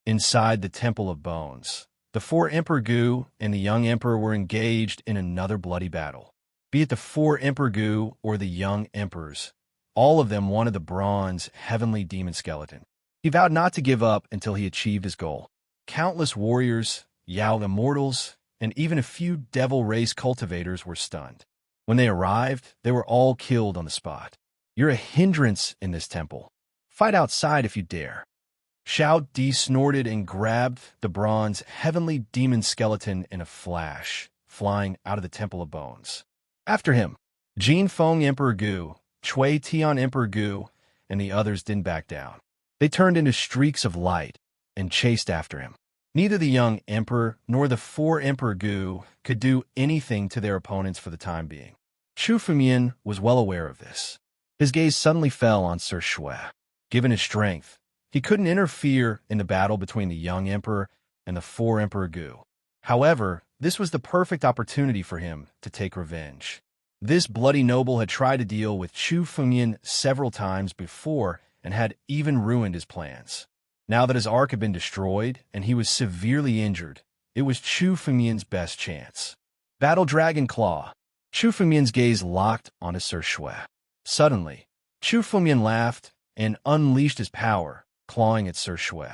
Speaker 1: Inside the Temple of Bones, the four Emperor Gu and the young Emperor were engaged in another bloody battle. Be it the four Emperor Gu or the young Emperors, all of them wanted the bronze, heavenly demon skeleton. He vowed not to give up until he achieved his goal. Countless warriors, Yao immortals, and even a few devil race cultivators were stunned. When they arrived, they were all killed on the spot. You're a hindrance in this temple. Fight outside if you dare. Xiao Di snorted and grabbed the bronze, heavenly demon skeleton in a flash, flying out of the Temple of Bones. After him, Jin Feng Emperor Gu, Cui Tian Emperor Gu, and the others didn't back down. They turned into streaks of light and chased after him. Neither the young emperor nor the four Emperor Gu could do anything to their opponents for the time being. Chu Fengmian was well aware of this. His gaze suddenly fell on Sir Shui. Given his strength, he couldn't interfere in the battle between the young emperor and the four Emperor Gu. However, this was the perfect opportunity for him to take revenge. This bloody noble had tried to deal with Chu Fengmian several times before and had even ruined his plans. Now that his ark had been destroyed and he was severely injured, it was Chu Fengmian's best chance. Battle Dragon Claw. Chu Fengmian's gaze locked onto Sir Shui. Suddenly, Chu Fengmian laughed and unleashed his power, clawing at Sir Shui.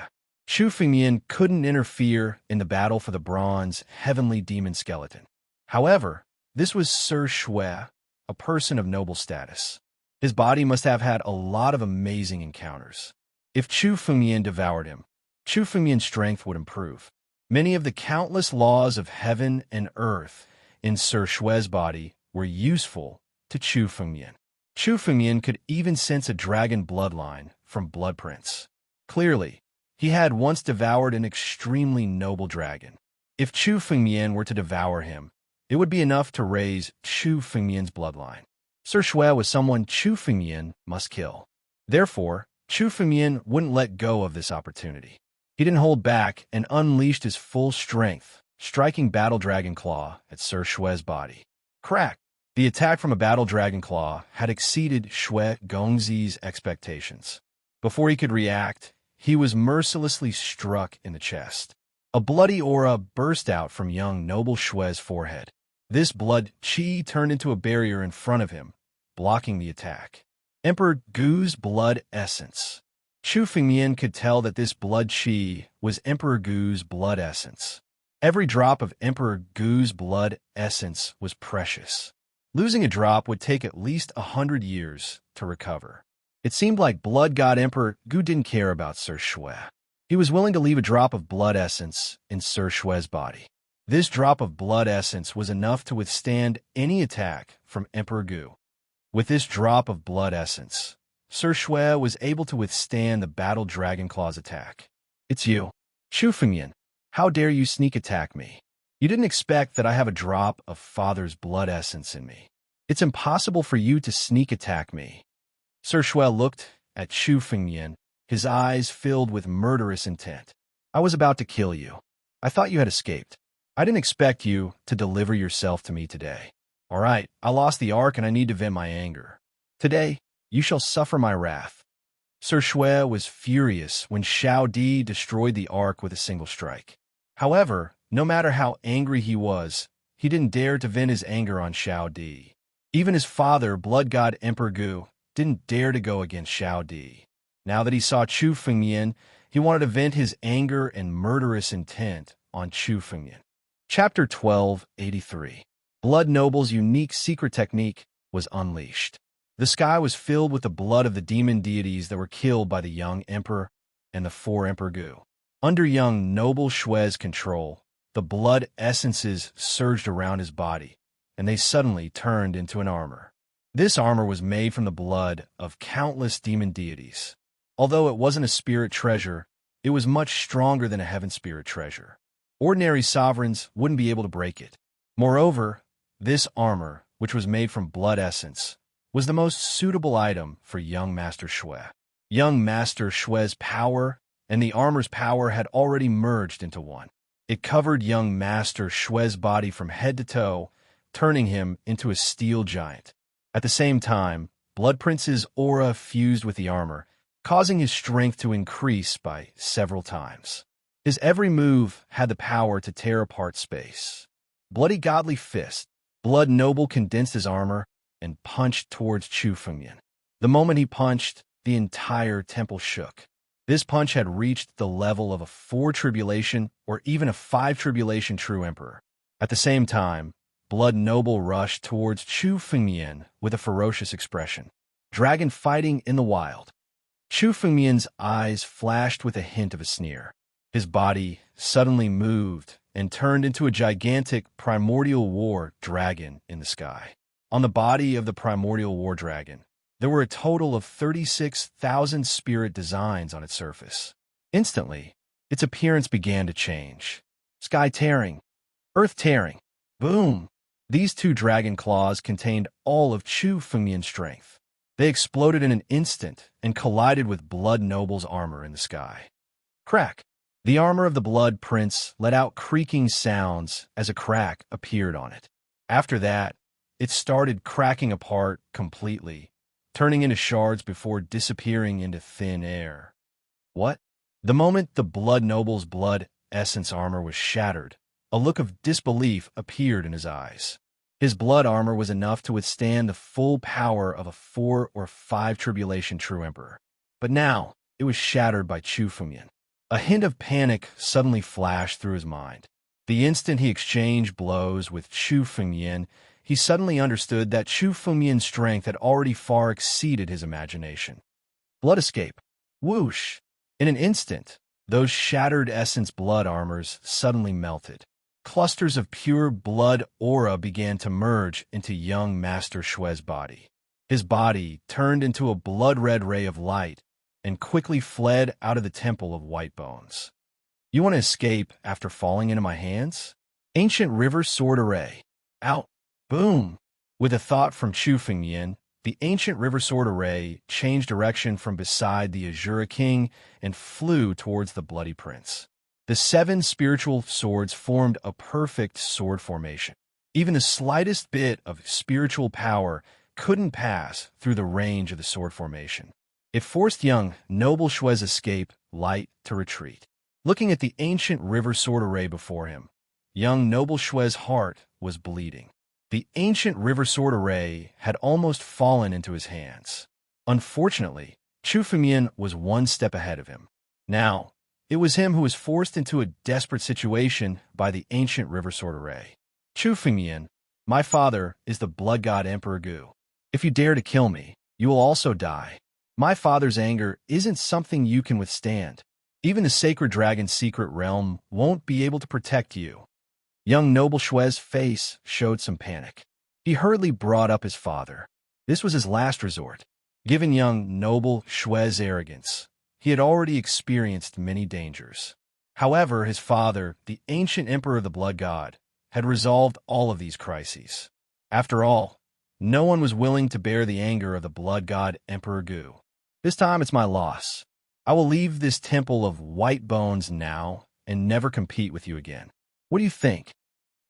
Speaker 1: Chu Fengmian couldn't interfere in the battle for the bronze, heavenly demon skeleton. However, this was Sir Shui, a person of noble status. His body must have had a lot of amazing encounters. If Chu Fengmian devoured him, Chu Fengmian's strength would improve. Many of the countless laws of heaven and earth in Sir Shui's body were useful to Chu Fengmian. Chu Fengmian could even sense a dragon bloodline from bloodprints. Clearly, he had once devoured an extremely noble dragon. If Chu Fengmian were to devour him, it would be enough to raise Chu Fengmian's bloodline. Sir Shui was someone Chu Fengmian must kill. Therefore, Chu Fengmian wouldn't let go of this opportunity. He didn't hold back and unleashed his full strength, striking Battle Dragon Claw at Sir Shui's body. Crack! The attack from a Battle Dragon Claw had exceeded Shui Gongzi's expectations. Before he could react, he was mercilessly struck in the chest. A bloody aura burst out from young noble Shui's forehead. This blood qi turned into a barrier in front of him, blocking the attack. Emperor Gu's blood essence. Chu Fengmian could tell that this blood qi was Emperor Gu's blood essence. Every drop of Emperor Gu's blood essence was precious. Losing a drop would take at least 100 years to recover. It seemed like Blood God Emperor Gu didn't care about Sir Shui. He was willing to leave a drop of blood essence in Sir Shui's body. This drop of blood essence was enough to withstand any attack from Emperor Gu. With this drop of blood essence, Sir Shui was able to withstand the Battle Dragon Claw's attack. It's you, Chu Fengmian. How dare you sneak attack me? You didn't expect that I have a drop of father's blood essence in me. It's impossible for you to sneak attack me. Sir Shui looked at Chu Fengmian, his eyes filled with murderous intent. I was about to kill you. I thought you had escaped. I didn't expect you to deliver yourself to me today. All right, I lost the ark and I need to vent my anger. Today, you shall suffer my wrath. Sir Shui was furious when Xiao Di destroyed the ark with a single strike. However, no matter how angry he was, he didn't dare to vent his anger on Xiao Di. Even his father, Blood God Emperor Gu, didn't dare to go against Xiao Di. Now that he saw Chu Fengmian, he wanted to vent his anger and murderous intent on Chu Fengmian. Chapter 1283. Blood Noble's unique secret technique was unleashed. The sky was filled with the blood of the demon deities that were killed by the young emperor and the four Emperor Gu. Under young noble Shui's control, the blood essences surged around his body, and they suddenly turned into an armor. This armor was made from the blood of countless demon deities. Although it wasn't a spirit treasure, it was much stronger than a heaven spirit treasure. Ordinary sovereigns wouldn't be able to break it. Moreover, this armor, which was made from blood essence, was the most suitable item for young Master Shui. Young Master Shui's power and the armor's power had already merged into one. It covered young Master Shui's body from head to toe, turning him into a steel giant. At the same time, Blood Prince's aura fused with the armor, causing his strength to increase by several times. His every move had the power to tear apart space. Bloody Godly Fist. Blood Noble condensed his armor and punched towards Chu Fengyan. The moment he punched, the entire temple shook. This punch had reached the level of a 4 tribulation or even a 5 tribulation true emperor. At the same time, Blood Noble rushed towards Chu Fengyan with a ferocious expression. Dragon fighting in the wild. Chu Fengyan's eyes flashed with a hint of a sneer. His body suddenly moved and turned into a gigantic primordial war dragon in the sky. On the body of the primordial war dragon, there were a total of 36,000 spirit designs on its surface. Instantly, its appearance began to change. Sky-tearing, earth-tearing, boom! These 2 dragon claws contained all of Chu Fengyan's strength. They exploded in an instant and collided with Blood Noble's armor in the sky. Crack! The armor of the Blood Prince let out creaking sounds as a crack appeared on it. After that, it started cracking apart completely, turning into shards before disappearing into thin air. What? The moment the Blood Noble's blood essence armor was shattered, a look of disbelief appeared in his eyes. His blood armor was enough to withstand the full power of a 4 or 5 tribulation true emperor. But now, it was shattered by Chu Fengyan. A hint of panic suddenly flashed through his mind. The instant he exchanged blows with Chu Fengyan, he suddenly understood that Chu Fengyan's strength had already far exceeded his imagination. Blood escape. Whoosh! In an instant, those shattered essence blood armors suddenly melted. Clusters of pure blood aura began to merge into young Master Shue's body. His body turned into a blood-red ray of light and quickly fled out of the Temple of White Bones. You want to escape after falling into my hands? Ancient River Sword Array. Out. Boom! With a thought from Chu Fengyan, the Ancient River Sword Array changed direction from beside the Azura King and flew towards the Bloody Prince. The 7 spiritual swords formed a perfect sword formation. Even the slightest bit of spiritual power couldn't pass through the range of the sword formation. It forced young Noble Shue's escape light to retreat. Looking at the Ancient River Sword Array before him, young Noble Shue's heart was bleeding. The Ancient River Sword Array had almost fallen into his hands. Unfortunately, Chu Fengyan was 1 step ahead of him. Now, it was him who was forced into a desperate situation by the Ancient River Sword Array. Chu Fengyan, my father is the Blood God Emperor Gu. If you dare to kill me, you will also die. My father's anger isn't something you can withstand. Even the Sacred Dragon's secret realm won't be able to protect you. Young Noble Shue's face showed some panic. He hurriedly brought up his father. This was his last resort. Given young Noble Shue's arrogance, he had already experienced many dangers. However, his father, the ancient Emperor of the Blood God, had resolved all of these crises. After all, no one was willing to bear the anger of the Blood God Emperor Gu. This time it's my loss. I will leave this Temple of White Bones now and never compete with you again. What do you think?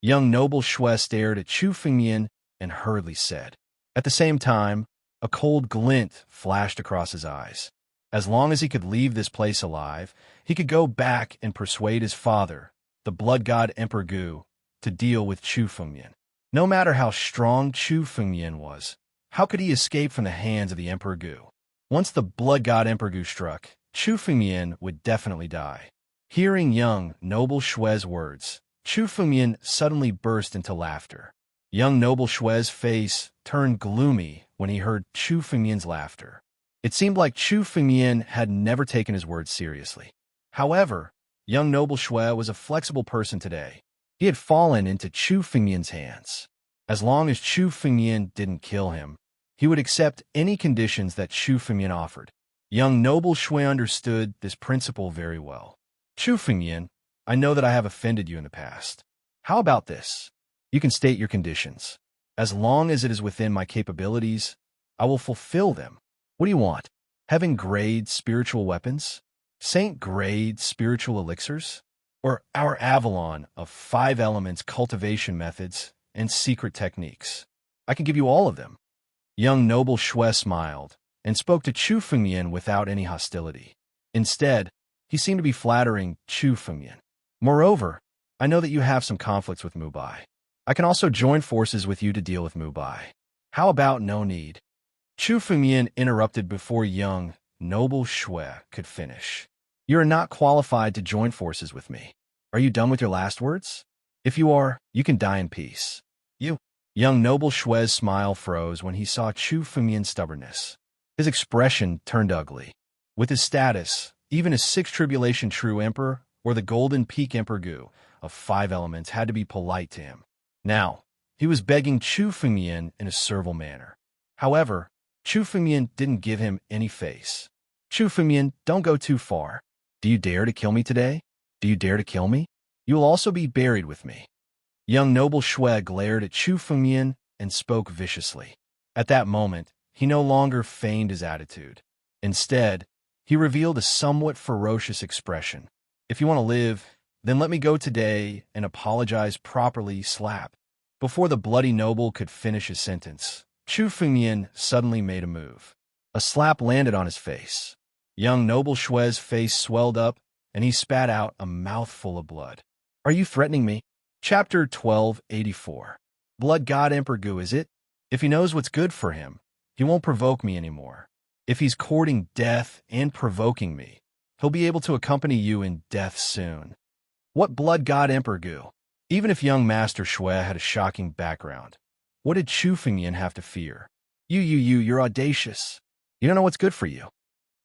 Speaker 1: Young Noble Shue stared at Chu Fengyan and hurriedly said. At the same time, a cold glint flashed across his eyes. As long as he could leave this place alive, he could go back and persuade his father, the Blood God Emperor Gu, to deal with Chu Fengyan. No matter how strong Chu Fengyan was, how could he escape from the hands of the Emperor Gu? Once the Blood God Emperor Gu struck, Chu Fengyan would definitely die. Hearing young Noble Shue's words, Chu Fengyan suddenly burst into laughter. Young Noble Shue's face turned gloomy when he heard Chu Fengyan's laughter. It seemed like Chu Fengyan had never taken his words seriously. However, young Noble Shue was a flexible person today. He had fallen into Chu Fengyan's hands. As long as Chu Fengyan didn't kill him, he would accept any conditions that Chu Fengyan offered. Young Noble Shue understood this principle very well. Chu Fengyan, I know that I have offended you in the past. How about this? You can state your conditions. As long as it is within my capabilities, I will fulfill them. What do you want? Heaven-grade spiritual weapons? Saint-grade spiritual elixirs? Or our Avalon of 5 elements cultivation methods and secret techniques? I can give you all of them. Young Noble Shue smiled and spoke to Chu Fengmian without any hostility. Instead, he seemed to be flattering Chu Fengmian. Moreover, I know that you have some conflicts with Mubai. I can also join forces with you to deal with Mubai. How about no need? Chu Fengmian interrupted before young, noble Shui could finish. You are not qualified to join forces with me. Are you done with your last words? If you are, you can die in peace. You. Young noble Shui's smile froze when he saw Chu Fengmian's stubbornness. His expression turned ugly. With his status, even a sixth tribulation true emperor or the golden peak emperor Gu of 5 elements had to be polite to him. Now, he was begging Chu Fengmian in a servile manner. However, Chu Fengmian didn't give him any face. Chu Fengmian, don't go too far. Do you dare to kill me today? Do you dare to kill me? You will also be buried with me. Young noble Shui glared at Chu Fengmian and spoke viciously. At that moment, he no longer feigned his attitude. Instead, he revealed a somewhat ferocious expression. If you want to live, then let me go today and apologize properly, slap. Before the bloody noble could finish his sentence, Chu Fengmian suddenly made a move. A slap landed on his face. Young noble Shui's face swelled up, and he spat out a mouthful of blood. Are you threatening me? Chapter 1284. Blood God Emperor Gu, is it? If he knows what's good for him, he won't provoke me anymore. If he's courting death and provoking me, he'll be able to accompany you in death soon. What Blood God Emperor Gu? Even if young Master Shui had a shocking background, what did Chu Fengmian have to fear? You're audacious. You don't know what's good for you.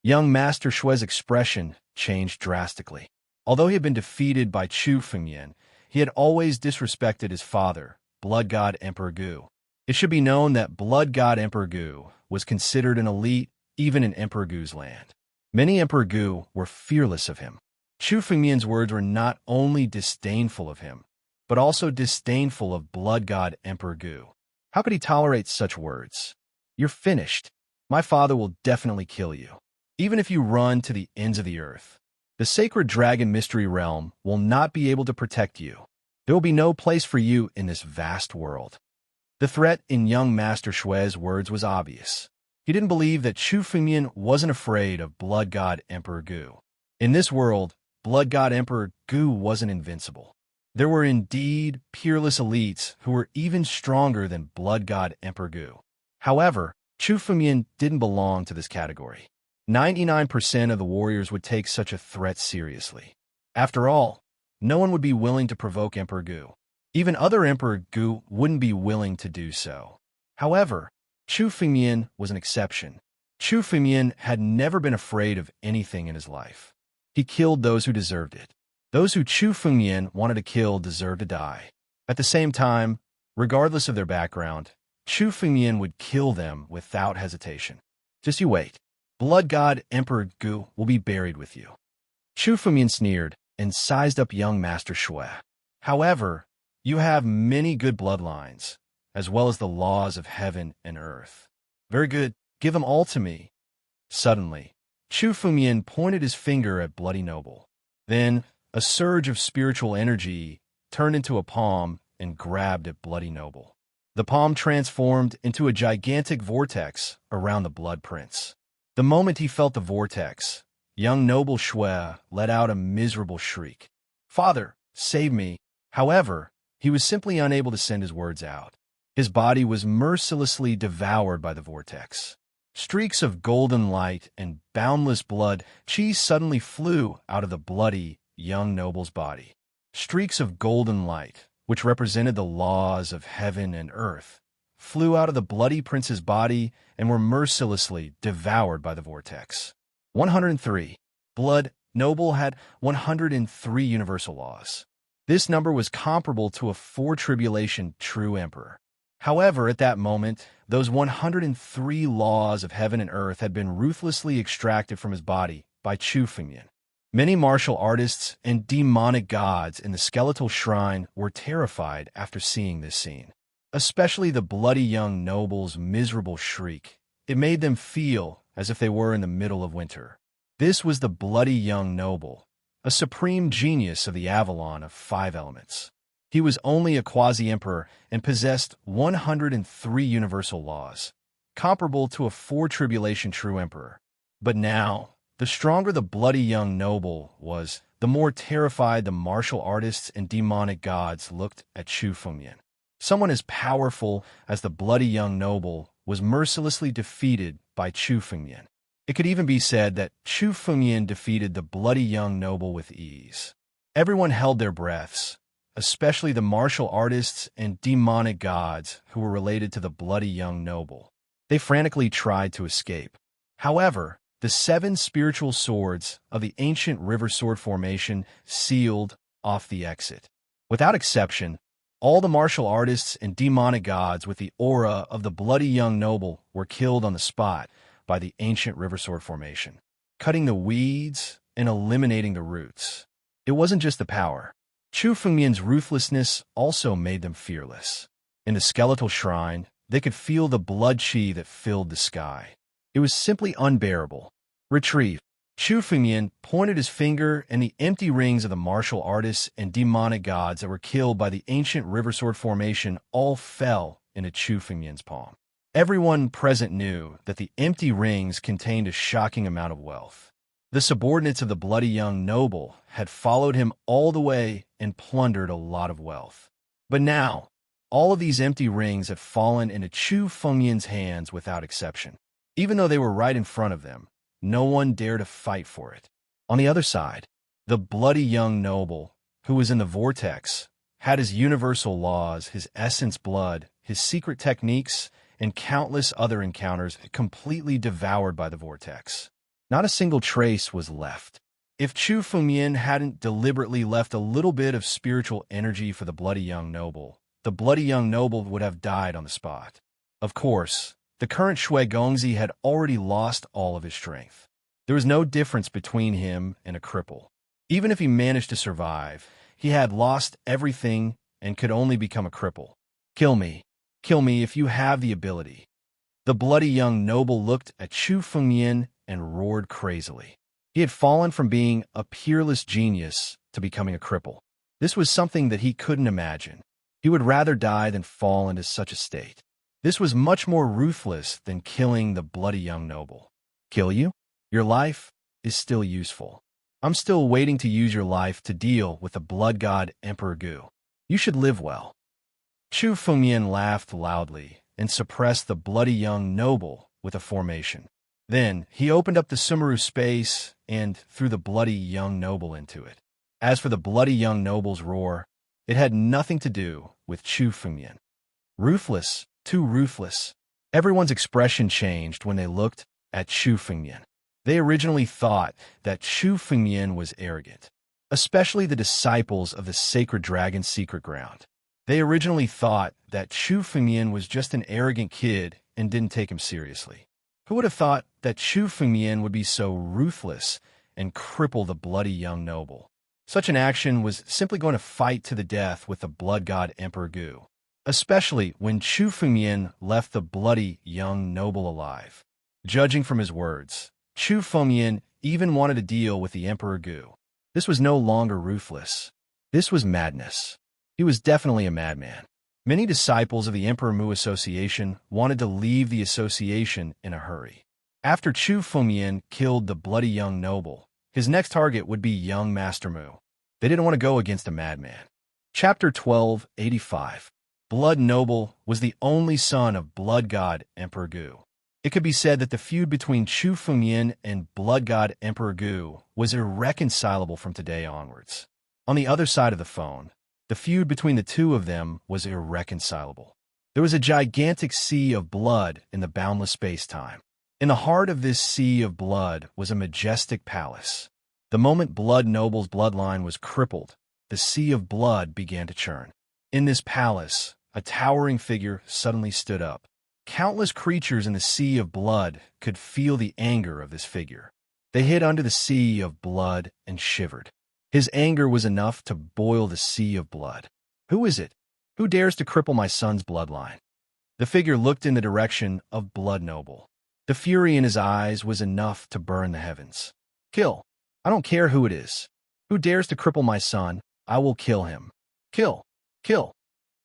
Speaker 1: Young Master Shui's expression changed drastically. Although he had been defeated by Chu Fengmian, he had always disrespected his father, Blood God Emperor Gu. It should be known that Blood God Emperor Gu was considered an elite even in Emperor Gu's land. Many Emperor Gu were fearless of him. Chu Fengmian's words were not only disdainful of him, but also disdainful of Blood God Emperor Gu. How could he tolerate such words? You're finished. My father will definitely kill you. Even if you run to the ends of the earth, the sacred dragon mystery realm will not be able to protect you. There will be no place for you in this vast world. The threat in young Master Shui's words was obvious. He didn't believe that Chu Fengmian wasn't afraid of Blood God Emperor Gu. In this world, Blood God Emperor Gu wasn't invincible. There were indeed peerless elites who were even stronger than Blood God Emperor Gu. However, Chu Fengmian didn't belong to this category. 99% of the warriors would take such a threat seriously. After all, no one would be willing to provoke Emperor Gu. Even other Emperor Gu wouldn't be willing to do so. However, Chu Fengmian was an exception. Chu Fengmian had never been afraid of anything in his life. He killed those who deserved it. Those who Chu Fengmian wanted to kill deserved to die. At the same time, regardless of their background, Chu Fengmian would kill them without hesitation. Just you wait. Blood God Emperor Gu will be buried with you. Chu Fengmian sneered and sized up young Master Shui. However, you have many good bloodlines, as well as the laws of heaven and earth. Very good, give them all to me. Suddenly, Chu Fengmian pointed his finger at Bloody Noble. Then, a surge of spiritual energy turned into a palm and grabbed at Bloody Noble. The palm transformed into a gigantic vortex around the Blood Prince. The moment he felt the vortex, young noble Shui let out a miserable shriek. Father, save me. However, he was simply unable to send his words out. His body was mercilessly devoured by the vortex. Streaks of golden light and boundless blood chi suddenly flew out of the bloody young noble's body. Streaks of golden light, which represented the laws of heaven and earth, flew out of the bloody prince's body and were mercilessly devoured by the vortex. 103. Blood Noble had 103 universal laws. This number was comparable to a 4-tribulation true emperor. However, at that moment, those 103 laws of heaven and earth had been ruthlessly extracted from his body by Chu Fengmian. Many martial artists and demonic gods in the skeletal shrine were terrified after seeing this scene. Especially the bloody young noble's miserable shriek. It made them feel as if they were in the middle of winter. This was the bloody young noble, a supreme genius of the Avalon of 5 elements. He was only a quasi-emperor and possessed 103 universal laws. comparable to a four-tribulation true emperor. But now, the stronger the bloody young noble was, the more terrified the martial artists and demonic gods looked at Chu Fengyan. Someone as powerful as the bloody young noble was mercilessly defeated by Chu Fengyan. It could even be said that Chu Fengyan defeated the bloody young noble with ease. Everyone held their breaths, especially the martial artists and demonic gods who were related to the bloody young noble. They frantically tried to escape. However, the 7 spiritual swords of the ancient river sword formation sealed off the exit. Without exception, all the martial artists and demonic gods with the aura of the bloody young noble were killed on the spot by the ancient river sword formation, cutting the weeds and eliminating the roots. It wasn't just the power. Chu Fengyan's ruthlessness also made them fearless. In the skeletal shrine, they could feel the blood chi that filled the sky. It was simply unbearable. Retrieve. Chu Fengyan pointed his finger, and the empty rings of the martial artists and demonic gods that were killed by the ancient river sword formation all fell into Chu Fengyan's palm. Everyone present knew that the empty rings contained a shocking amount of wealth. The subordinates of the bloody young noble had followed him all the way and plundered a lot of wealth. But now, all of these empty rings had fallen into Chu Fengyan's hands without exception. Even though they were right in front of them, no one dared to fight for it. On the other side, the bloody young noble, who was in the vortex, had his universal laws, his essence blood, his secret techniques, and countless other encounters completely devoured by the vortex. Not a single trace was left. If Chu Fengyan hadn't deliberately left a little bit of spiritual energy for the bloody young noble, the bloody young noble would have died on the spot. Of course, the current Shui Gongzi had already lost all of his strength. There was no difference between him and a cripple. Even if he managed to survive, he had lost everything and could only become a cripple. Kill me if you have the ability. The bloody young noble looked at Chu Fengyan and roared crazily. He had fallen from being a peerless genius to becoming a cripple. This was something that he couldn't imagine. He would rather die than fall into such a state. This was much more ruthless than killing the bloody young noble. Kill you? Your life is still useful. I'm still waiting to use your life to deal with the blood god Emperor Gu. You should live well. Chu Fengyan laughed loudly and suppressed the bloody young noble with a formation. Then he opened up the Sumeru space and threw the bloody young noble into it. As for the bloody young noble's roar, it had nothing to do with Chu Fengyan. Ruthless, too ruthless. Everyone's expression changed when they looked at Chu Fengyan. They originally thought that Chu Fengyan was arrogant, especially the disciples of the sacred dragon's secret ground. They originally thought that Chu Fengyan was just an arrogant kid and didn't take him seriously. Who would have thought that Chu Fengyan would be so ruthless and cripple the bloody young noble? Such an action was simply going to fight to the death with the blood god Emperor Gu, especially when Chu Fengyan left the bloody young noble alive. Judging from his words, Chu Fengyan even wanted to deal with the Emperor Gu. This was no longer ruthless. This was madness. He was definitely a madman. Many disciples of the Emperor Mu Association wanted to leave the association in a hurry. After Chu Fengyan killed the bloody young noble, his next target would be young Master Mu. They didn't want to go against a madman. Chapter 1285. Blood Noble was the only son of blood god Emperor Gu. It could be said that the feud between Chu Fengyan and blood god Emperor Gu was irreconcilable from today onwards. On the other side of the phone, the feud between the two of them was irreconcilable. There was a gigantic sea of blood in the boundless space-time. In the heart of this sea of blood was a majestic palace. The moment Blood Noble's bloodline was crippled, the sea of blood began to churn. In this palace, a towering figure suddenly stood up. Countless creatures in the sea of blood could feel the anger of this figure. They hid under the sea of blood and shivered. His anger was enough to boil the sea of blood. Who is it? Who dares to cripple my son's bloodline? The figure looked in the direction of Blood Noble. The fury in his eyes was enough to burn the heavens. Kill. I don't care who it is. Who dares to cripple my son, I will kill him. Kill. Kill.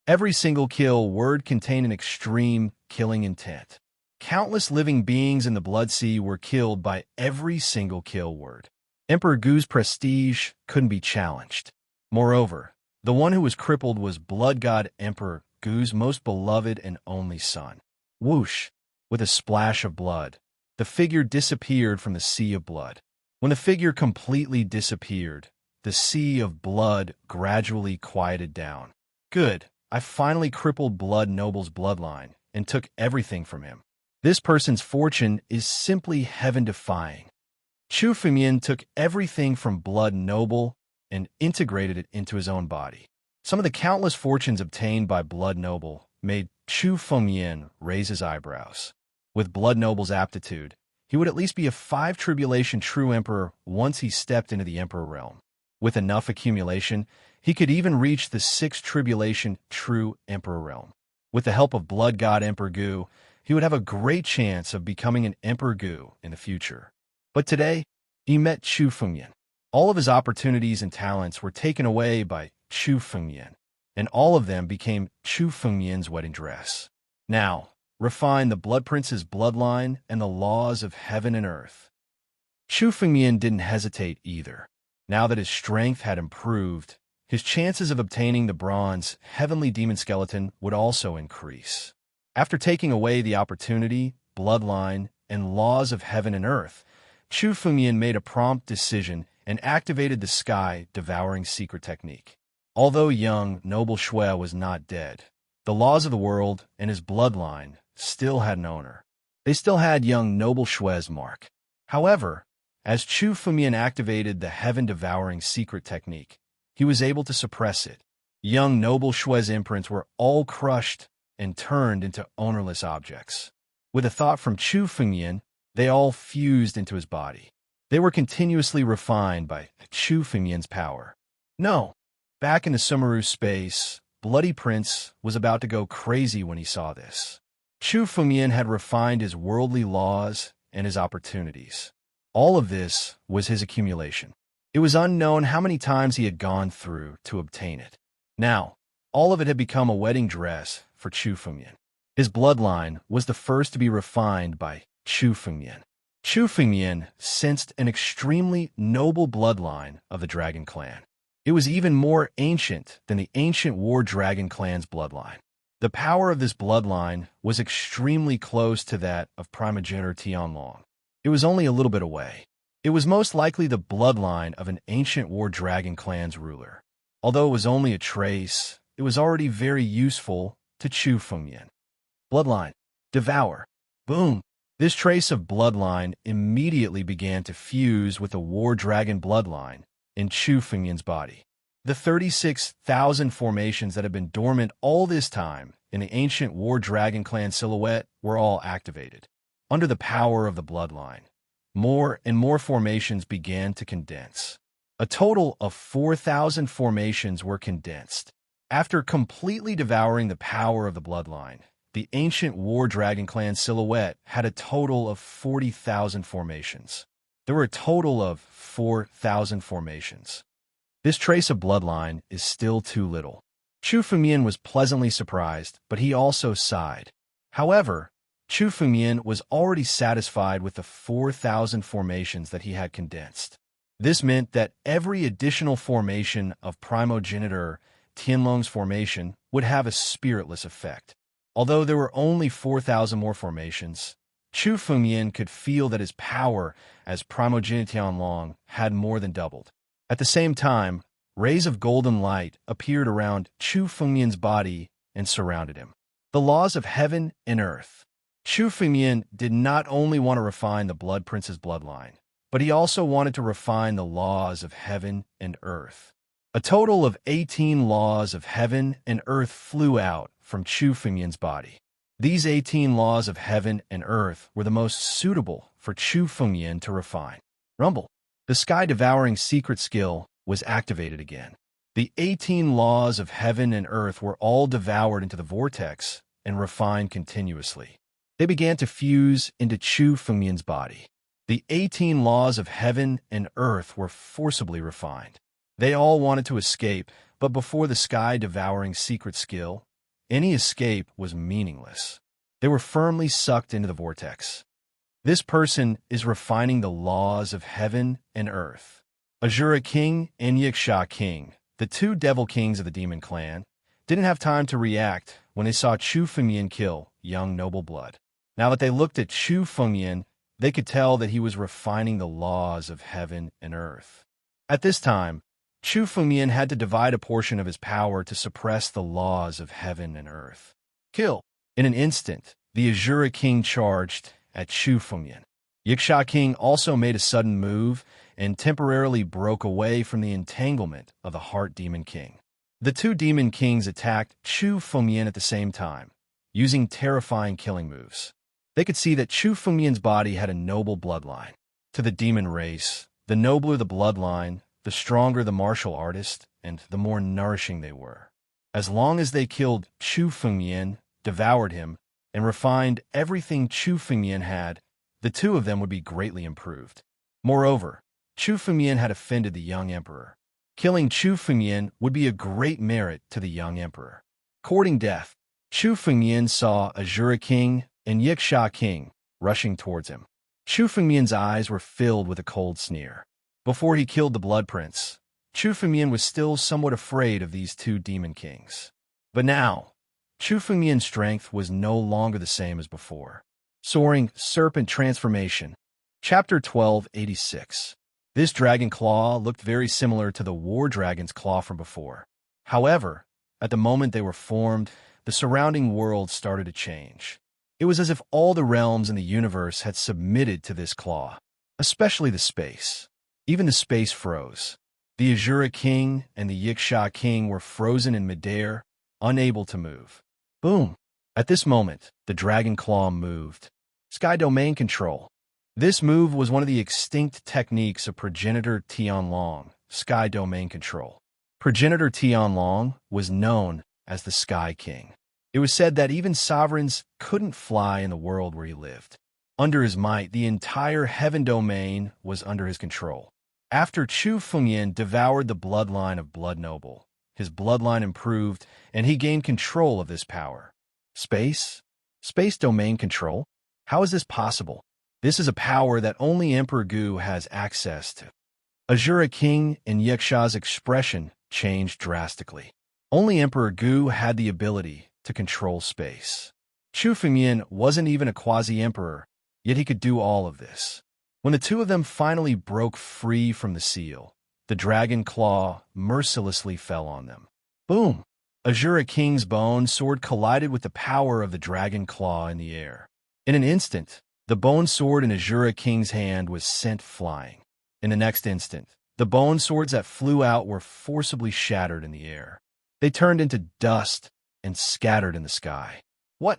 Speaker 1: Every single kill word contained an extreme killing intent. Countless living beings in the Blood Sea were killed by every single kill word. Emperor Gu's prestige couldn't be challenged. Moreover, the one who was crippled was Blood God Emperor Gu's most beloved and only son. Whoosh! With a splash of blood, the figure disappeared from the sea of blood. When the figure completely disappeared, the sea of blood gradually quieted down. Good, I finally crippled Blood Noble's bloodline and took everything from him. This person's fortune is simply heaven-defying. Chu Fengmian took everything from Blood Noble and integrated it into his own body. Some of the countless fortunes obtained by Blood Noble made Chu Fengmian raise his eyebrows. With Blood Noble's aptitude, he would at least be a 5 Tribulation True Emperor once he stepped into the Emperor realm. With enough accumulation, he could even reach the 6 Tribulation True Emperor realm. With the help of Blood God Emperor Gu, he would have a great chance of becoming an Emperor Gu in the future. But today, he met Chu Fengmian. All of his opportunities and talents were taken away by Chu Fengmian, and all of them became Chu Fengmian's wedding dress. Now, refine the Blood Prince's bloodline and the laws of heaven and earth. Chu Fengmian didn't hesitate either. Now that his strength had improved, his chances of obtaining the bronze heavenly demon skeleton would also increase. After taking away the opportunity, bloodline, and laws of heaven and earth, Chu Fengmian made a prompt decision and activated the sky-devouring secret technique. Although young Noble Shui was not dead, the laws of the world and his bloodline still had an owner. They still had young Noble Shui's mark. However, as Chu Fengmian activated the heaven-devouring secret technique, he was able to suppress it. Young Noble Shui's imprints were all crushed and turned into ownerless objects. With a thought from Chu Fengmian, they all fused into his body. They were continuously refined by Chu Fengmian's power. No! Back in the Sumeru space, Bloody Prince was about to go crazy when he saw this. Chu Fengmian had refined his worldly laws and his opportunities. All of this was his accumulation. It was unknown how many times he had gone through to obtain it. Now, all of it had become a wedding dress for Chu Fengmian. His bloodline was the first to be refined by Chu Fengmian. Chu Fengmian sensed an extremely noble bloodline of the Dragon Clan. It was even more ancient than the ancient War Dragon Clan's bloodline. The power of this bloodline was extremely close to that of primogenitor Tianlong. It was only a little bit away. It was most likely the bloodline of an ancient War Dragon Clan's ruler. Although it was only a trace, it was already very useful to Chu Fengmian. Bloodline. Devour. Boom. This trace of bloodline immediately began to fuse with the War Dragon bloodline in Chu Fengmian's body. The 36,000 formations that had been dormant all this time in the ancient War Dragon Clan silhouette were all activated. Under the power of the bloodline, more and more formations began to condense. A total of 4,000 formations were condensed. After completely devouring the power of the bloodline, the ancient War Dragon Clan silhouette had a total of 40,000 formations. There were a total of 4,000 formations. This trace of bloodline is still too little. Chu Fengmian was pleasantly surprised, but he also sighed. However, Chu Fengmian was already satisfied with the 4,000 formations that he had condensed. This meant that every additional formation of primogenitor Tianlong's formation would have a spiritless effect. Although there were only 4,000 more formations, Chu Fengmian could feel that his power as primogenitor Tianlong had more than doubled. At the same time, rays of golden light appeared around Chu Fengmian's body and surrounded him. The laws of heaven and earth. Chu Fengmian did not only want to refine the Blood Prince's bloodline, but he also wanted to refine the laws of heaven and earth. A total of 18 laws of heaven and earth flew out from Chu Fengmian's body. These 18 laws of heaven and earth were the most suitable for Chu Fengmian to refine. Rumble. The sky-devouring secret skill was activated again. The 18 laws of heaven and earth were all devoured into the vortex and refined continuously. They began to fuse into Chu Fengmian's body. The 18 laws of heaven and earth were forcibly refined. They all wanted to escape, but before the sky-devouring secret skill, any escape was meaningless. They were firmly sucked into the vortex. This person is refining the laws of heaven and earth. Azura King and Yiksha King, the two devil kings of the demon clan, didn't have time to react when they saw Chu Fengmian kill young noble blood. Now that they looked at Chu Fengmian, they could tell that he was refining the laws of heaven and earth. At this time, Chu Fengmian had to divide a portion of his power to suppress the laws of heaven and earth. Kill! In an instant, the Azura King charged at Chu Fengmian. Yiksha King also made a sudden move and temporarily broke away from the entanglement of the Heart Demon King. The two Demon Kings attacked Chu Fengmian at the same time, using terrifying killing moves. They could see that Chu Fengmian's body had a noble bloodline. To the demon race, the nobler the bloodline, the stronger the martial artist, and the more nourishing they were. As long as they killed Chu Fengmian, devoured him, and refined everything Chu Fengmian had, the two of them would be greatly improved. Moreover, Chu Fengmian had offended the young emperor. Killing Chu Fengmian would be a great merit to the young emperor. Courting death, Chu Fengmian saw Azura King and Yiksha King rushing towards him. Chu Fengmian's eyes were filled with a cold sneer. Before he killed the Blood Prince, Chu Fengmian was still somewhat afraid of these two demon kings. But now, Chu Fengmian's strength was no longer the same as before. Soaring Serpent Transformation. Chapter 1286. This dragon claw looked very similar to the war dragon's claw from before. However, at the moment they were formed, the surrounding world started to change. It was as if all the realms in the universe had submitted to this claw, especially the space. Even the space froze. The Azura King and the Yiksha King were frozen in midair, unable to move. Boom! At this moment, the dragon claw moved. Sky Domain Control. This move was one of the extinct techniques of Progenitor Tianlong, Sky Domain Control. Progenitor Tianlong was known as the Sky King. It was said that even sovereigns couldn't fly in the world where he lived. Under his might, the entire heaven domain was under his control. After Chu Fengmian devoured the bloodline of Blood Noble, his bloodline improved, and he gained control of this power. Space? Space domain control? How is this possible? This is a power that only Emperor Gu has access to. Azura King and Yiksha's expression changed drastically. Only Emperor Gu had the ability to control space. Chu Fengmian wasn't even a quasi-emperor, yet he could do all of this. When the two of them finally broke free from the seal, the dragon claw mercilessly fell on them. Boom! Azura King's bone sword collided with the power of the dragon claw in the air. In an instant, the bone sword in Azura King's hand was sent flying. In the next instant, the bone swords that flew out were forcibly shattered in the air. They turned into dust and scattered in the sky. What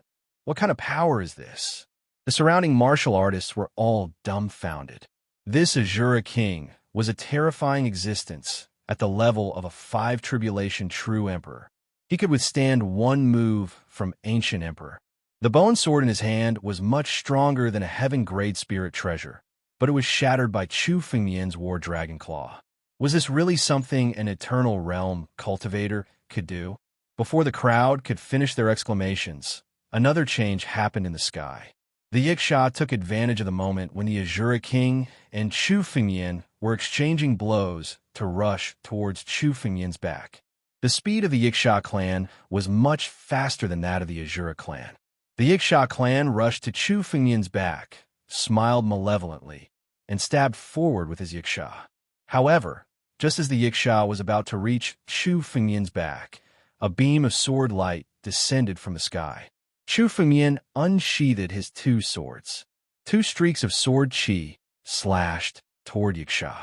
Speaker 1: kind of power is this? The surrounding martial artists were all dumbfounded. This Azura King was a terrifying existence at the level of a 5 tribulation true emperor. He could withstand one move from ancient emperor. The bone sword in his hand was much stronger than a heaven-grade spirit treasure, but it was shattered by Chu Fengmian's war dragon claw. Was this really something an eternal realm cultivator could do? Before the crowd could finish their exclamations, another change happened in the sky. The Yiksha took advantage of the moment when the Azura King and Chu Fengmian were exchanging blows to rush towards Chu Fengmian's back. The speed of the Yiksha clan was much faster than that of the Azura clan. The Yiksha clan rushed to Chu Fengmian's back, smiled malevolently, and stabbed forward with his Yiksha. However, just as the Yiksha was about to reach Chu Fengmian's back, a beam of sword light descended from the sky. Chu Fengmian unsheathed his 2 swords. 2 streaks of sword chi slashed toward Yiksha.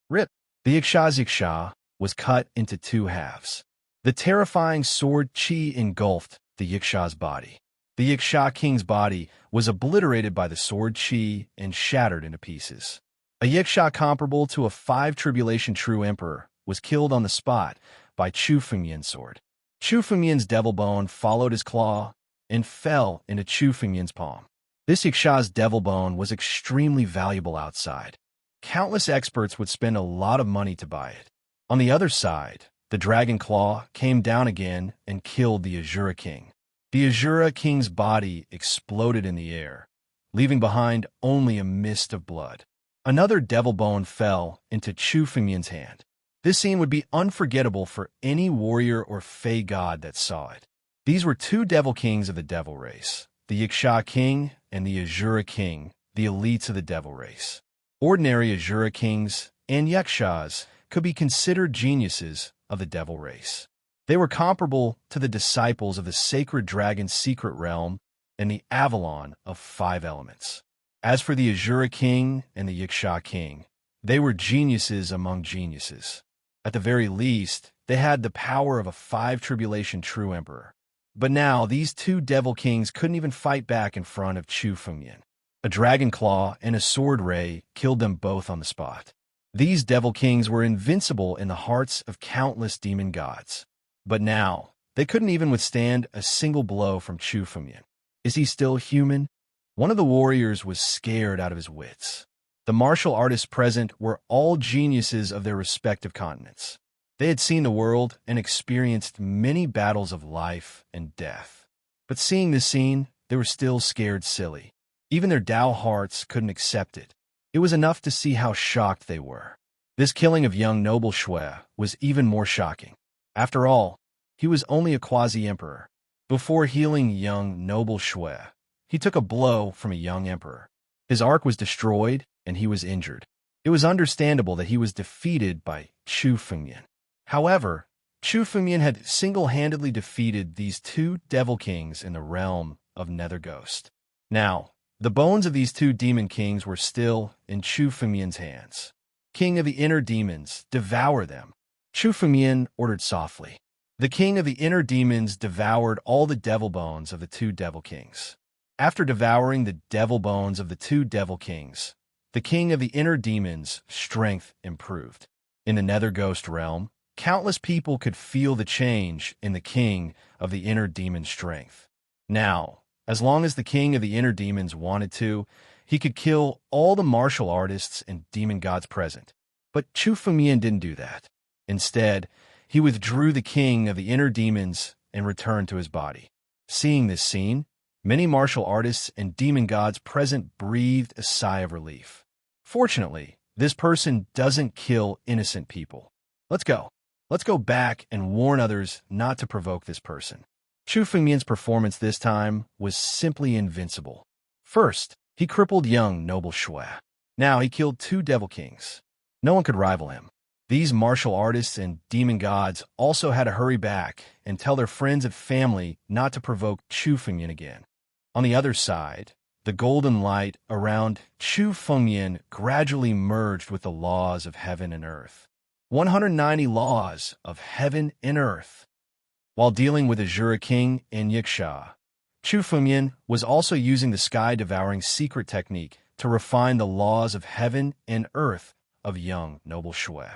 Speaker 1: Rip! The Yiksha's Yiksha was cut into 2 halves. The terrifying sword chi engulfed the Yiksha's body. The Yiksha King's body was obliterated by the sword chi and shattered into pieces. A Yiksha comparable to a 5 tribulation true emperor was killed on the spot by Chu Fengmian's sword. Chu Fengmian's devil bone followed his claw and fell into Chu Fengmian's palm. This Yiksha's devil bone was extremely valuable outside. Countless experts would spend a lot of money to buy it. On the other side, the dragon claw came down again and killed the Azura King. The Azura king's body exploded in the air, leaving behind only a mist of blood. Another devil bone fell into Chu Fengmian's hand. This scene would be unforgettable for any warrior or fey god that saw it. These were two devil kings of the devil race, the Yiksha king and the Azura king, the elites of the devil race. Ordinary Azura kings and Yakshas could be considered geniuses of the devil race. They were comparable to the disciples of the sacred dragon's secret realm and the Avalon of 5 elements. As for the Azura king and the Yiksha king, they were geniuses among geniuses. At the very least, they had the power of a 5-tribulation true emperor. But now, these two devil kings couldn't even fight back in front of Chu Fengmian. A dragon claw and a sword ray killed them both on the spot. These devil kings were invincible in the hearts of countless demon gods. But now, they couldn't even withstand a single blow from Chu Fengmian. Is he still human? One of the warriors was scared out of his wits. The martial artists present were all geniuses of their respective continents. They had seen the world and experienced many battles of life and death. But seeing this scene, they were still scared silly. Even their Tao hearts couldn't accept it. It was enough to see how shocked they were. This killing of young noble Shui was even more shocking. After all, he was only a quasi-emperor. Before healing young noble Shui, he took a blow from a young emperor. His arc was destroyed, and he was injured. It was understandable that he was defeated by Chu Fengmian. However, Chu Fengmian had single-handedly defeated these two devil kings in the realm of Nether Ghost. Now, the bones of these two demon kings were still in Chu Fengmian's hands. King of the inner demons, devour them. Chu Fengmian ordered softly. The king of the inner demons devoured all the devil bones of the two devil kings. After devouring the devil bones of the two devil kings, the king of the inner demons' strength improved. In the Nether Ghost realm, countless people could feel the change in the king of the inner demon's strength. Now, as long as the king of the inner demons wanted to, he could kill all the martial artists and demon gods present. But Chu Fengmian didn't do that. Instead, he withdrew the king of the inner demons and returned to his body. Seeing this scene, many martial artists and demon gods present breathed a sigh of relief. Fortunately, this person doesn't kill innocent people. Let's go. Let's go back and warn others not to provoke this person. Chu Fengmian's performance this time was simply invincible. First, he crippled young noble Shui. Now he killed two devil kings. No one could rival him. These martial artists and demon gods also had to hurry back and tell their friends and family not to provoke Chu Fengmian again. On the other side, the golden light around Chu Fengmian gradually merged with the laws of heaven and earth. 190 laws of heaven and earth. While dealing with Azura King and Yiksha, Chu Fengmian was also using the sky-devouring secret technique to refine the laws of heaven and earth of young noble Shui.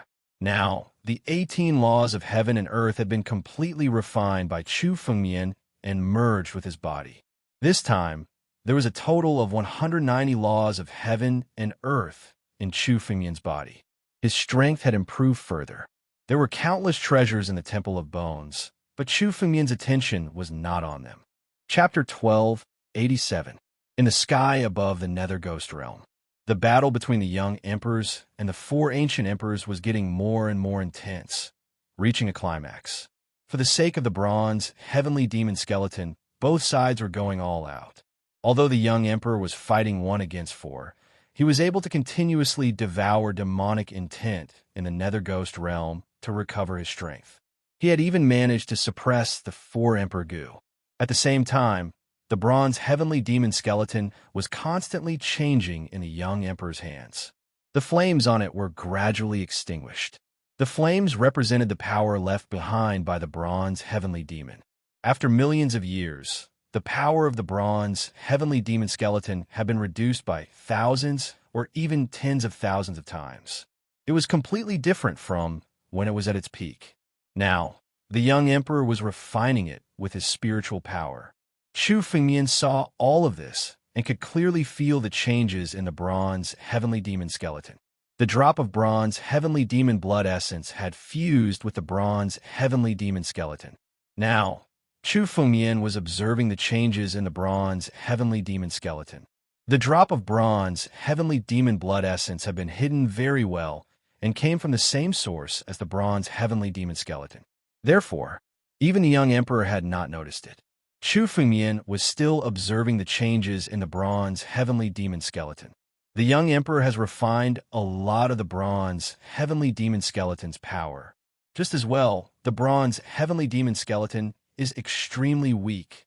Speaker 1: Now, the 18 laws of heaven and earth had been completely refined by Chu Fengmian and merged with his body. This time, there was a total of 190 laws of heaven and earth in Chu Fengmian's body. His strength had improved further. There were countless treasures in the Temple of Bones, but Chu Fengmian's attention was not on them. Chapter 12:87. In the sky above the Nether Ghost realm, the battle between the young emperors and the 4 ancient emperors was getting more and more intense, reaching a climax. For the sake of the bronze, heavenly demon skeleton, both sides were going all out. Although the young emperor was fighting 1 against 4, he was able to continuously devour demonic intent in the Nether Ghost realm to recover his strength. He had even managed to suppress the 4 Emperor Gu. At the same time, the bronze heavenly demon skeleton was constantly changing in the young emperor's hands. The flames on it were gradually extinguished. The flames represented the power left behind by the bronze heavenly demon. After millions of years, the power of the bronze heavenly demon skeleton had been reduced by thousands or even tens of thousands of times. It was completely different from when it was at its peak. Now, the young emperor was refining it with his spiritual power. Chu Fengmian saw all of this and could clearly feel the changes in the bronze heavenly demon skeleton. The drop of bronze heavenly demon blood essence had fused with the bronze heavenly demon skeleton. Now, Chu Fengmian was observing the changes in the bronze heavenly demon skeleton. The drop of bronze heavenly demon blood essence had been hidden very well and came from the same source as the bronze heavenly demon skeleton. Therefore, even the young emperor had not noticed it. Chu Fengmian was still observing the changes in the bronze heavenly demon skeleton. The young emperor has refined a lot of the bronze heavenly demon skeleton's power. Just as well, the bronze heavenly demon skeleton is extremely weak.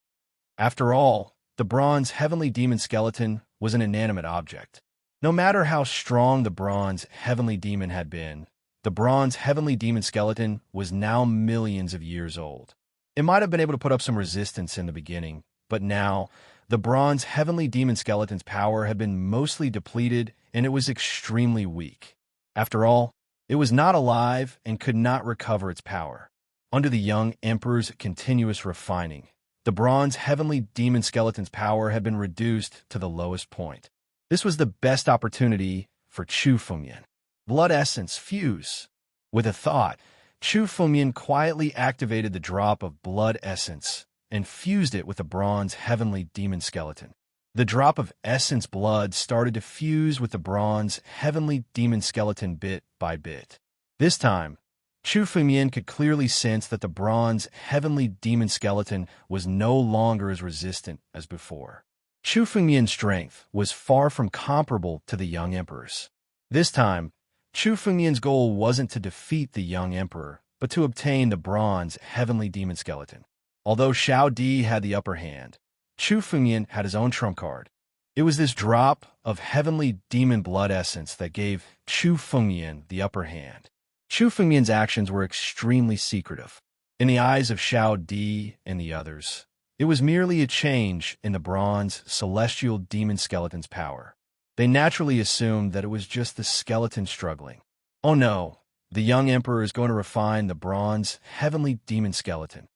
Speaker 1: After all, the bronze heavenly demon skeleton was an inanimate object. No matter how strong the bronze heavenly demon had been, the bronze heavenly demon skeleton was now millions of years old. It might have been able to put up some resistance in the beginning, but now, the bronze heavenly demon skeleton's power had been mostly depleted and it was extremely weak. After all, it was not alive and could not recover its power. Under the young emperor's continuous refining, the bronze heavenly demon skeleton's power had been reduced to the lowest point. This was the best opportunity for Chu Fengmian. Blood essence fuse. With a thought, Chu Fengmian quietly activated the drop of blood essence and fused it with the bronze heavenly demon skeleton. The drop of essence blood started to fuse with the bronze heavenly demon skeleton bit by bit. This time, Chu Fengmian could clearly sense that the bronze heavenly demon skeleton was no longer as resistant as before. Chu Fengmian's strength was far from comparable to the young emperor's. This time, Chu Fengmian's goal wasn't to defeat the young emperor, but to obtain the bronze heavenly demon skeleton. Although Xiao Di had the upper hand, Chu Fengmian had his own trump card. It was this drop of heavenly demon blood essence that gave Chu Fengmian the upper hand. Chu Fengmian's actions were extremely secretive. In the eyes of Xiao Di and the others, it was merely a change in the bronze celestial demon skeleton's power. They naturally assumed that it was just the skeleton struggling. Oh no, the young emperor is going to refine the bronze heavenly demon skeleton.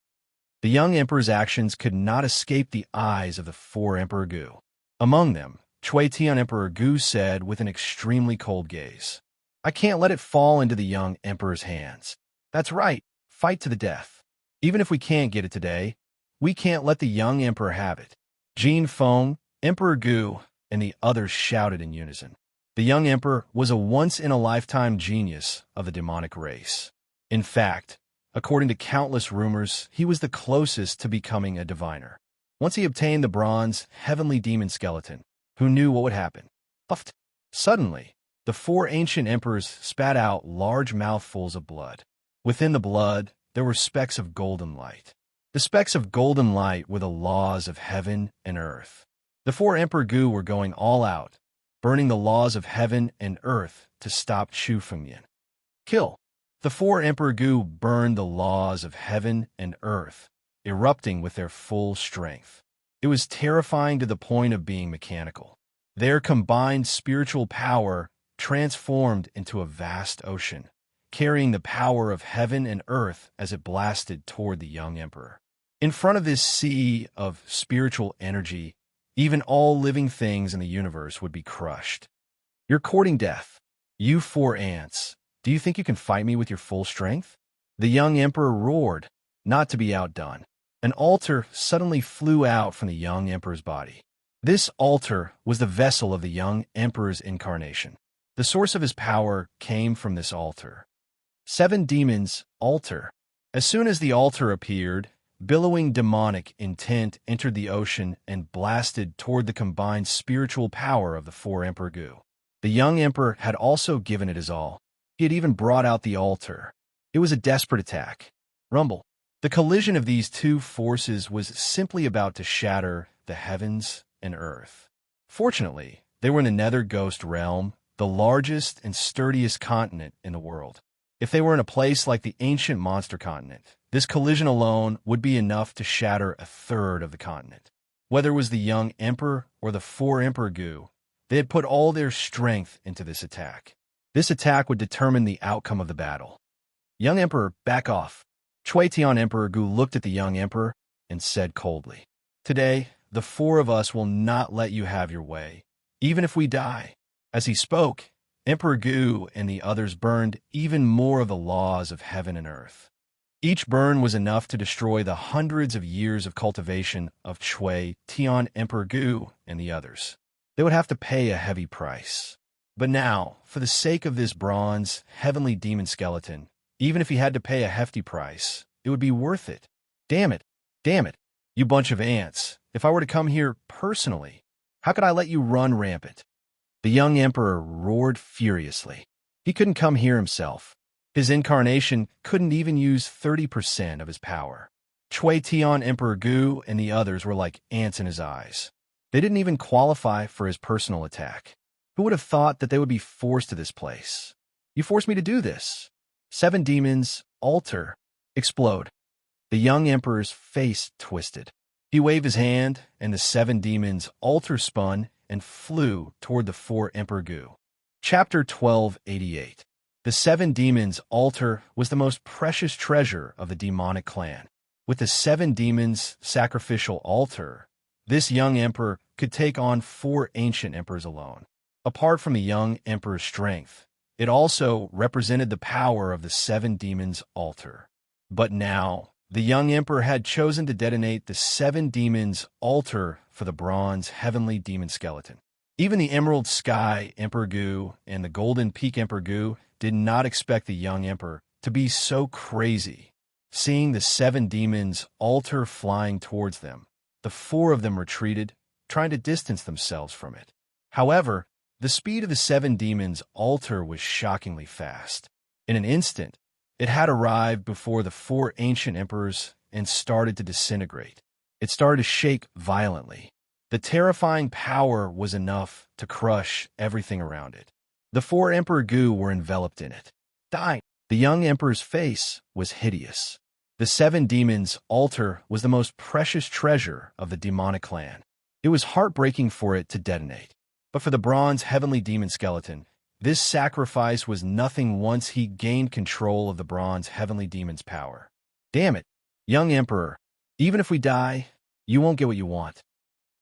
Speaker 1: The young emperor's actions could not escape the eyes of the four Emperor Gu. Among them, Cui Tian Emperor Gu said with an extremely cold gaze, "I can't let it fall into the young emperor's hands. That's right, fight to the death. Even if we can't get it today, we can't let the young emperor have it." Jin Feng, Emperor Gu, and the others shouted in unison. The young emperor was a once-in-a-lifetime genius of the demonic race. In fact, according to countless rumors, he was the closest to becoming a diviner. Once he obtained the bronze heavenly demon skeleton, who knew what would happen? Puffed. Suddenly, the four ancient emperors spat out large mouthfuls of blood. Within the blood, there were specks of golden light. The specks of golden light were the laws of heaven and earth. The four Emperor Gu were going all out, burning the laws of heaven and earth to stop Chu Fengmian. Kill. The four Emperor Gu burned the laws of heaven and earth, erupting with their full strength. It was terrifying to the point of being mechanical. Their combined spiritual power transformed into a vast ocean, carrying the power of heaven and earth as it blasted toward the young emperor. In front of this sea of spiritual energy, even all living things in the universe would be crushed. "You're courting death. You four ants. Do you think you can fight me with your full strength?" The young emperor roared, not to be outdone. An altar suddenly flew out from the young emperor's body. This altar was the vessel of the young emperor's incarnation. The source of his power came from this altar. 7 demons, altar. As soon as the altar appeared, billowing demonic intent entered the ocean and blasted toward the combined spiritual power of the four Emperor Gu. The young emperor had also given it his all. He had even brought out the altar. It was a desperate attack. Rumble. The collision of these two forces was simply about to shatter the heavens and earth. Fortunately, they were in the Nether Ghost realm, the largest and sturdiest continent in the world. If they were in a place like the ancient monster continent, this collision alone would be enough to shatter a third of the continent. Whether it was the young emperor or the four Emperor Gu, they had put all their strength into this attack. This attack would determine the outcome of the battle. "Young emperor, back off." Cui Tian Emperor Gu looked at the young emperor and said coldly, "Today, the four of us will not let you have your way, even if we die." As he spoke, Emperor Gu and the others burned even more of the laws of heaven and earth. Each burn was enough to destroy the hundreds of years of cultivation of Chui, Tian Emperor Gu, and the others. They would have to pay a heavy price. But now, for the sake of this bronze, heavenly demon skeleton, even if he had to pay a hefty price, it would be worth it. Damn it, damn it, you bunch of ants. If I were to come here personally, how could I let you run rampant? The young emperor roared furiously. He couldn't come here himself. His incarnation couldn't even use 30% of his power. Chui Tian Emperor Gu and the others were like ants in his eyes. They didn't even qualify for his personal attack. Who would have thought that they would be forced to this place? You forced me to do this. 7 demons, alter, explode. The young emperor's face twisted. He waved his hand, and the 7 demons alter spun and flew toward the 4 Emperor Gu. Chapter 1288. The 7 demons' altar was the most precious treasure of the demonic clan. With the 7 demons' sacrificial altar, this young emperor could take on 4 ancient emperors alone. Apart from the young emperor's strength, it also represented the power of the 7 demons' altar. But now, the young emperor had chosen to detonate the 7 demons' altar for the bronze heavenly demon skeleton. Even the Emerald Sky Emperor Gu and the Golden Peak Emperor Gu did not expect the young emperor to be so crazy. Seeing the 7 demons' altar flying towards them, the 4 of them retreated, trying to distance themselves from it. However, the speed of the 7 demons' altar was shockingly fast. In an instant, it had arrived before the 4 ancient emperors and started to disintegrate. It started to shake violently. The terrifying power was enough to crush everything around it. The 4 Emperor Gu were enveloped in it, dying. The young emperor's face was hideous. The 7 demons' altar was the most precious treasure of the demonic clan. It was heartbreaking for it to detonate. But for the bronze heavenly demon skeleton, this sacrifice was nothing once he gained control of the bronze heavenly demon's power. Damn it, young emperor, even if we die, you won't get what you want.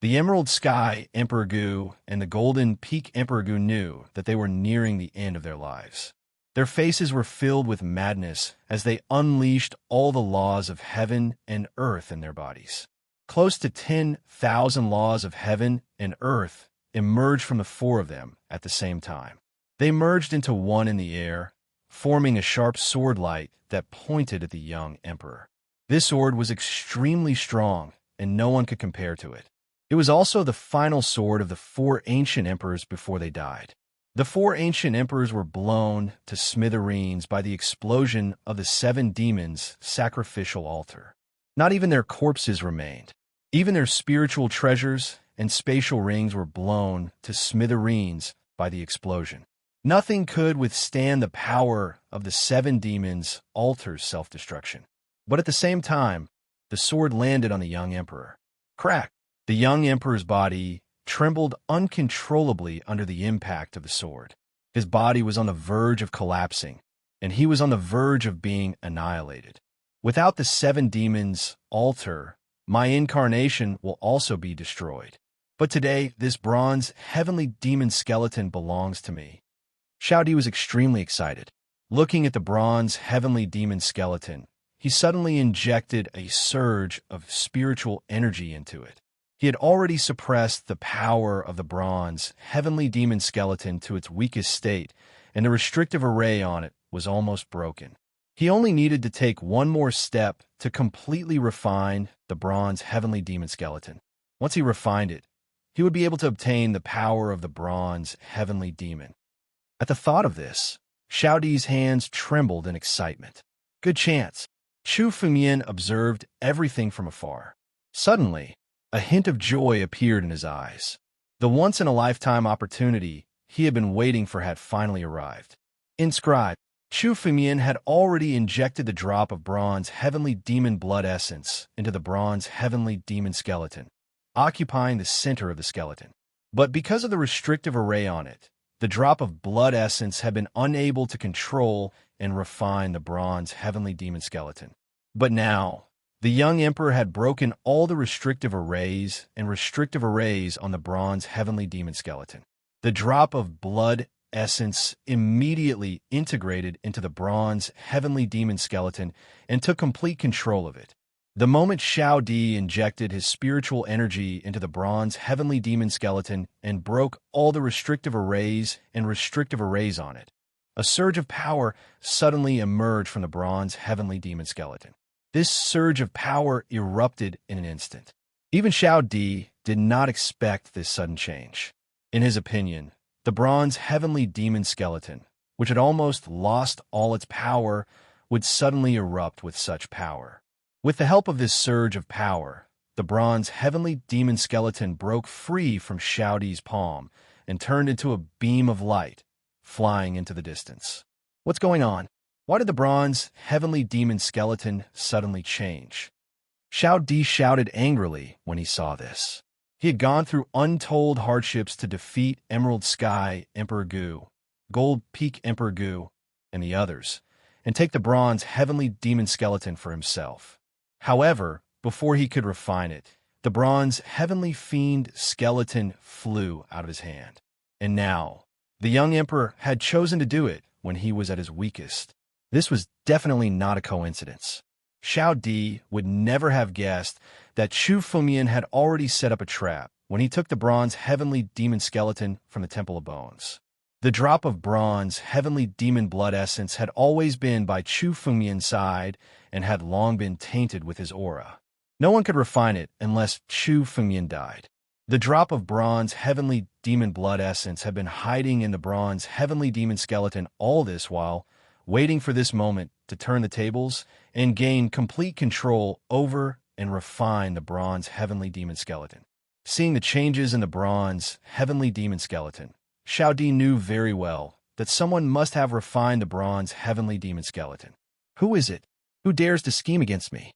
Speaker 1: The Emerald Sky Emperor Gu and the Golden Peak Emperor Gu knew that they were nearing the end of their lives. Their faces were filled with madness as they unleashed all the laws of heaven and earth in their bodies. Close to 10,000 laws of heaven and earth emerged from the 4 of them at the same time. They merged into one in the air, forming a sharp sword light that pointed at the young emperor. This sword was extremely strong, and no one could compare to it. It was also the final sword of the 4 ancient emperors before they died. The 4 ancient emperors were blown to smithereens by the explosion of the 7 demons' sacrificial altar. Not even their corpses remained. Even their spiritual treasures and spatial rings were blown to smithereens by the explosion. Nothing could withstand the power of the 7 demons' altar's self-destruction. But at the same time, the sword landed on the young emperor. Crack! The young emperor's body trembled uncontrollably under the impact of the sword. His body was on the verge of collapsing, and he was on the verge of being annihilated. Without the 7 demons' altar, my incarnation will also be destroyed. But today, this bronze heavenly demon skeleton belongs to me. Xiao Di was extremely excited. Looking at the bronze heavenly demon skeleton, he suddenly injected a surge of spiritual energy into it. He had already suppressed the power of the bronze heavenly demon skeleton to its weakest state, and the restrictive array on it was almost broken. He only needed to take one more step to completely refine the bronze heavenly demon skeleton. Once he refined it, he would be able to obtain the power of the bronze heavenly demon. At the thought of this, Xiao Di's hands trembled in excitement. Good chance. Chu Fengyan observed everything from afar. Suddenly, a hint of joy appeared in his eyes. The once-in-a-lifetime opportunity he had been waiting for had finally arrived. Inscribed, Chu Fengyan had already injected the drop of bronze heavenly demon blood essence into the bronze heavenly demon skeleton, occupying the center of the skeleton. But because of the restrictive array on it, the drop of blood essence had been unable to control and refine the bronze heavenly demon skeleton. But now, the young emperor had broken all the restrictive arrays on the bronze heavenly demon skeleton. The drop of blood essence immediately integrated into the bronze heavenly demon skeleton and took complete control of it. The moment Xiao Di injected his spiritual energy into the bronze heavenly demon skeleton and broke all the restrictive arrays on it, a surge of power suddenly emerged from the bronze heavenly demon skeleton. This surge of power erupted in an instant. Even Xiao Di did not expect this sudden change. In his opinion, the bronze heavenly demon skeleton, which had almost lost all its power, would suddenly erupt with such power. With the help of this surge of power, the bronze heavenly demon skeleton broke free from Xiao Di's palm and turned into a beam of light, flying into the distance. What's going on? Why did the bronze heavenly demon skeleton suddenly change? Xiao Di shouted angrily when he saw this. He had gone through untold hardships to defeat Emerald Sky Emperor Gu, Gold Peak Emperor Gu, and the others, and take the bronze heavenly demon skeleton for himself. However, before he could refine it, the bronze heavenly fiend skeleton flew out of his hand. And now, the young emperor had chosen to do it when he was at his weakest. This was definitely not a coincidence. Xiao Di would never have guessed that Chu Fumian had already set up a trap when he took the bronze heavenly demon skeleton from the Temple of Bones. The drop of bronze heavenly demon blood essence had always been by Chu Fumian's side and had long been tainted with his aura. No one could refine it unless Chu Fumian died. The drop of bronze heavenly demon blood essence had been hiding in the bronze heavenly demon skeleton all this while, waiting for this moment to turn the tables and gain complete control over and refine the bronze heavenly demon skeleton. Seeing the changes in the bronze heavenly demon skeleton, Xiao Di knew very well that someone must have refined the bronze heavenly demon skeleton. Who is it? Who dares to scheme against me?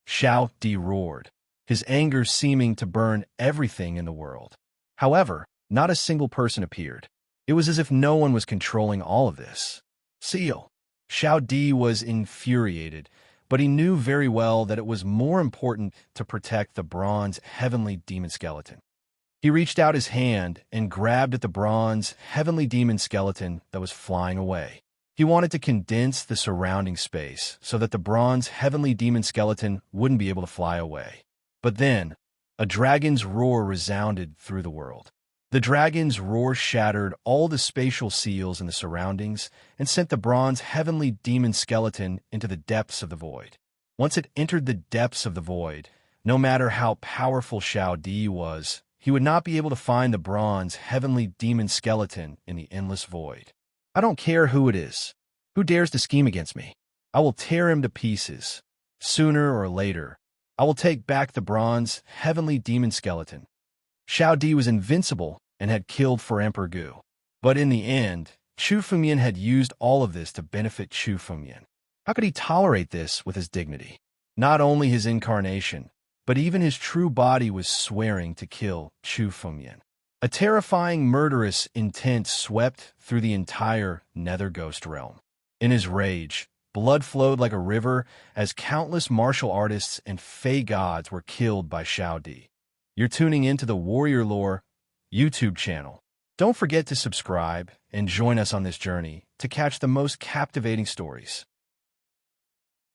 Speaker 1: Xiao Di roared, his anger seeming to burn everything in the world. However, not a single person appeared. It was as if no one was controlling all of this. Seal. Xiao Di was infuriated, but he knew very well that it was more important to protect the bronze heavenly demon skeleton. He reached out his hand and grabbed at the bronze heavenly demon skeleton that was flying away. He wanted to condense the surrounding space so that the bronze heavenly demon skeleton wouldn't be able to fly away. But then, a dragon's roar resounded through the world. The dragon's roar shattered all the spatial seals in the surroundings and sent the bronze heavenly demon skeleton into the depths of the void. Once it entered the depths of the void, no matter how powerful Xiao Di was, he would not be able to find the bronze heavenly demon skeleton in the endless void. I don't care who it is. Who dares to scheme against me? I will tear him to pieces. Sooner or later, I will take back the bronze heavenly demon skeleton. Xiao Di was invincible and had killed for Emperor Gu. But in the end, Chu Fumian had used all of this to benefit Chu Fumian. How could he tolerate this with his dignity? Not only his incarnation, but even his true body was swearing to kill Chu Fumian. A terrifying, murderous intent swept through the entire Nether Ghost realm. In his rage, blood flowed like a river as countless martial artists and fey gods were killed by Xiao Di. You're tuning into the Warrior Lore YouTube channel. Don't forget to subscribe and join us on this journey to catch the most captivating stories.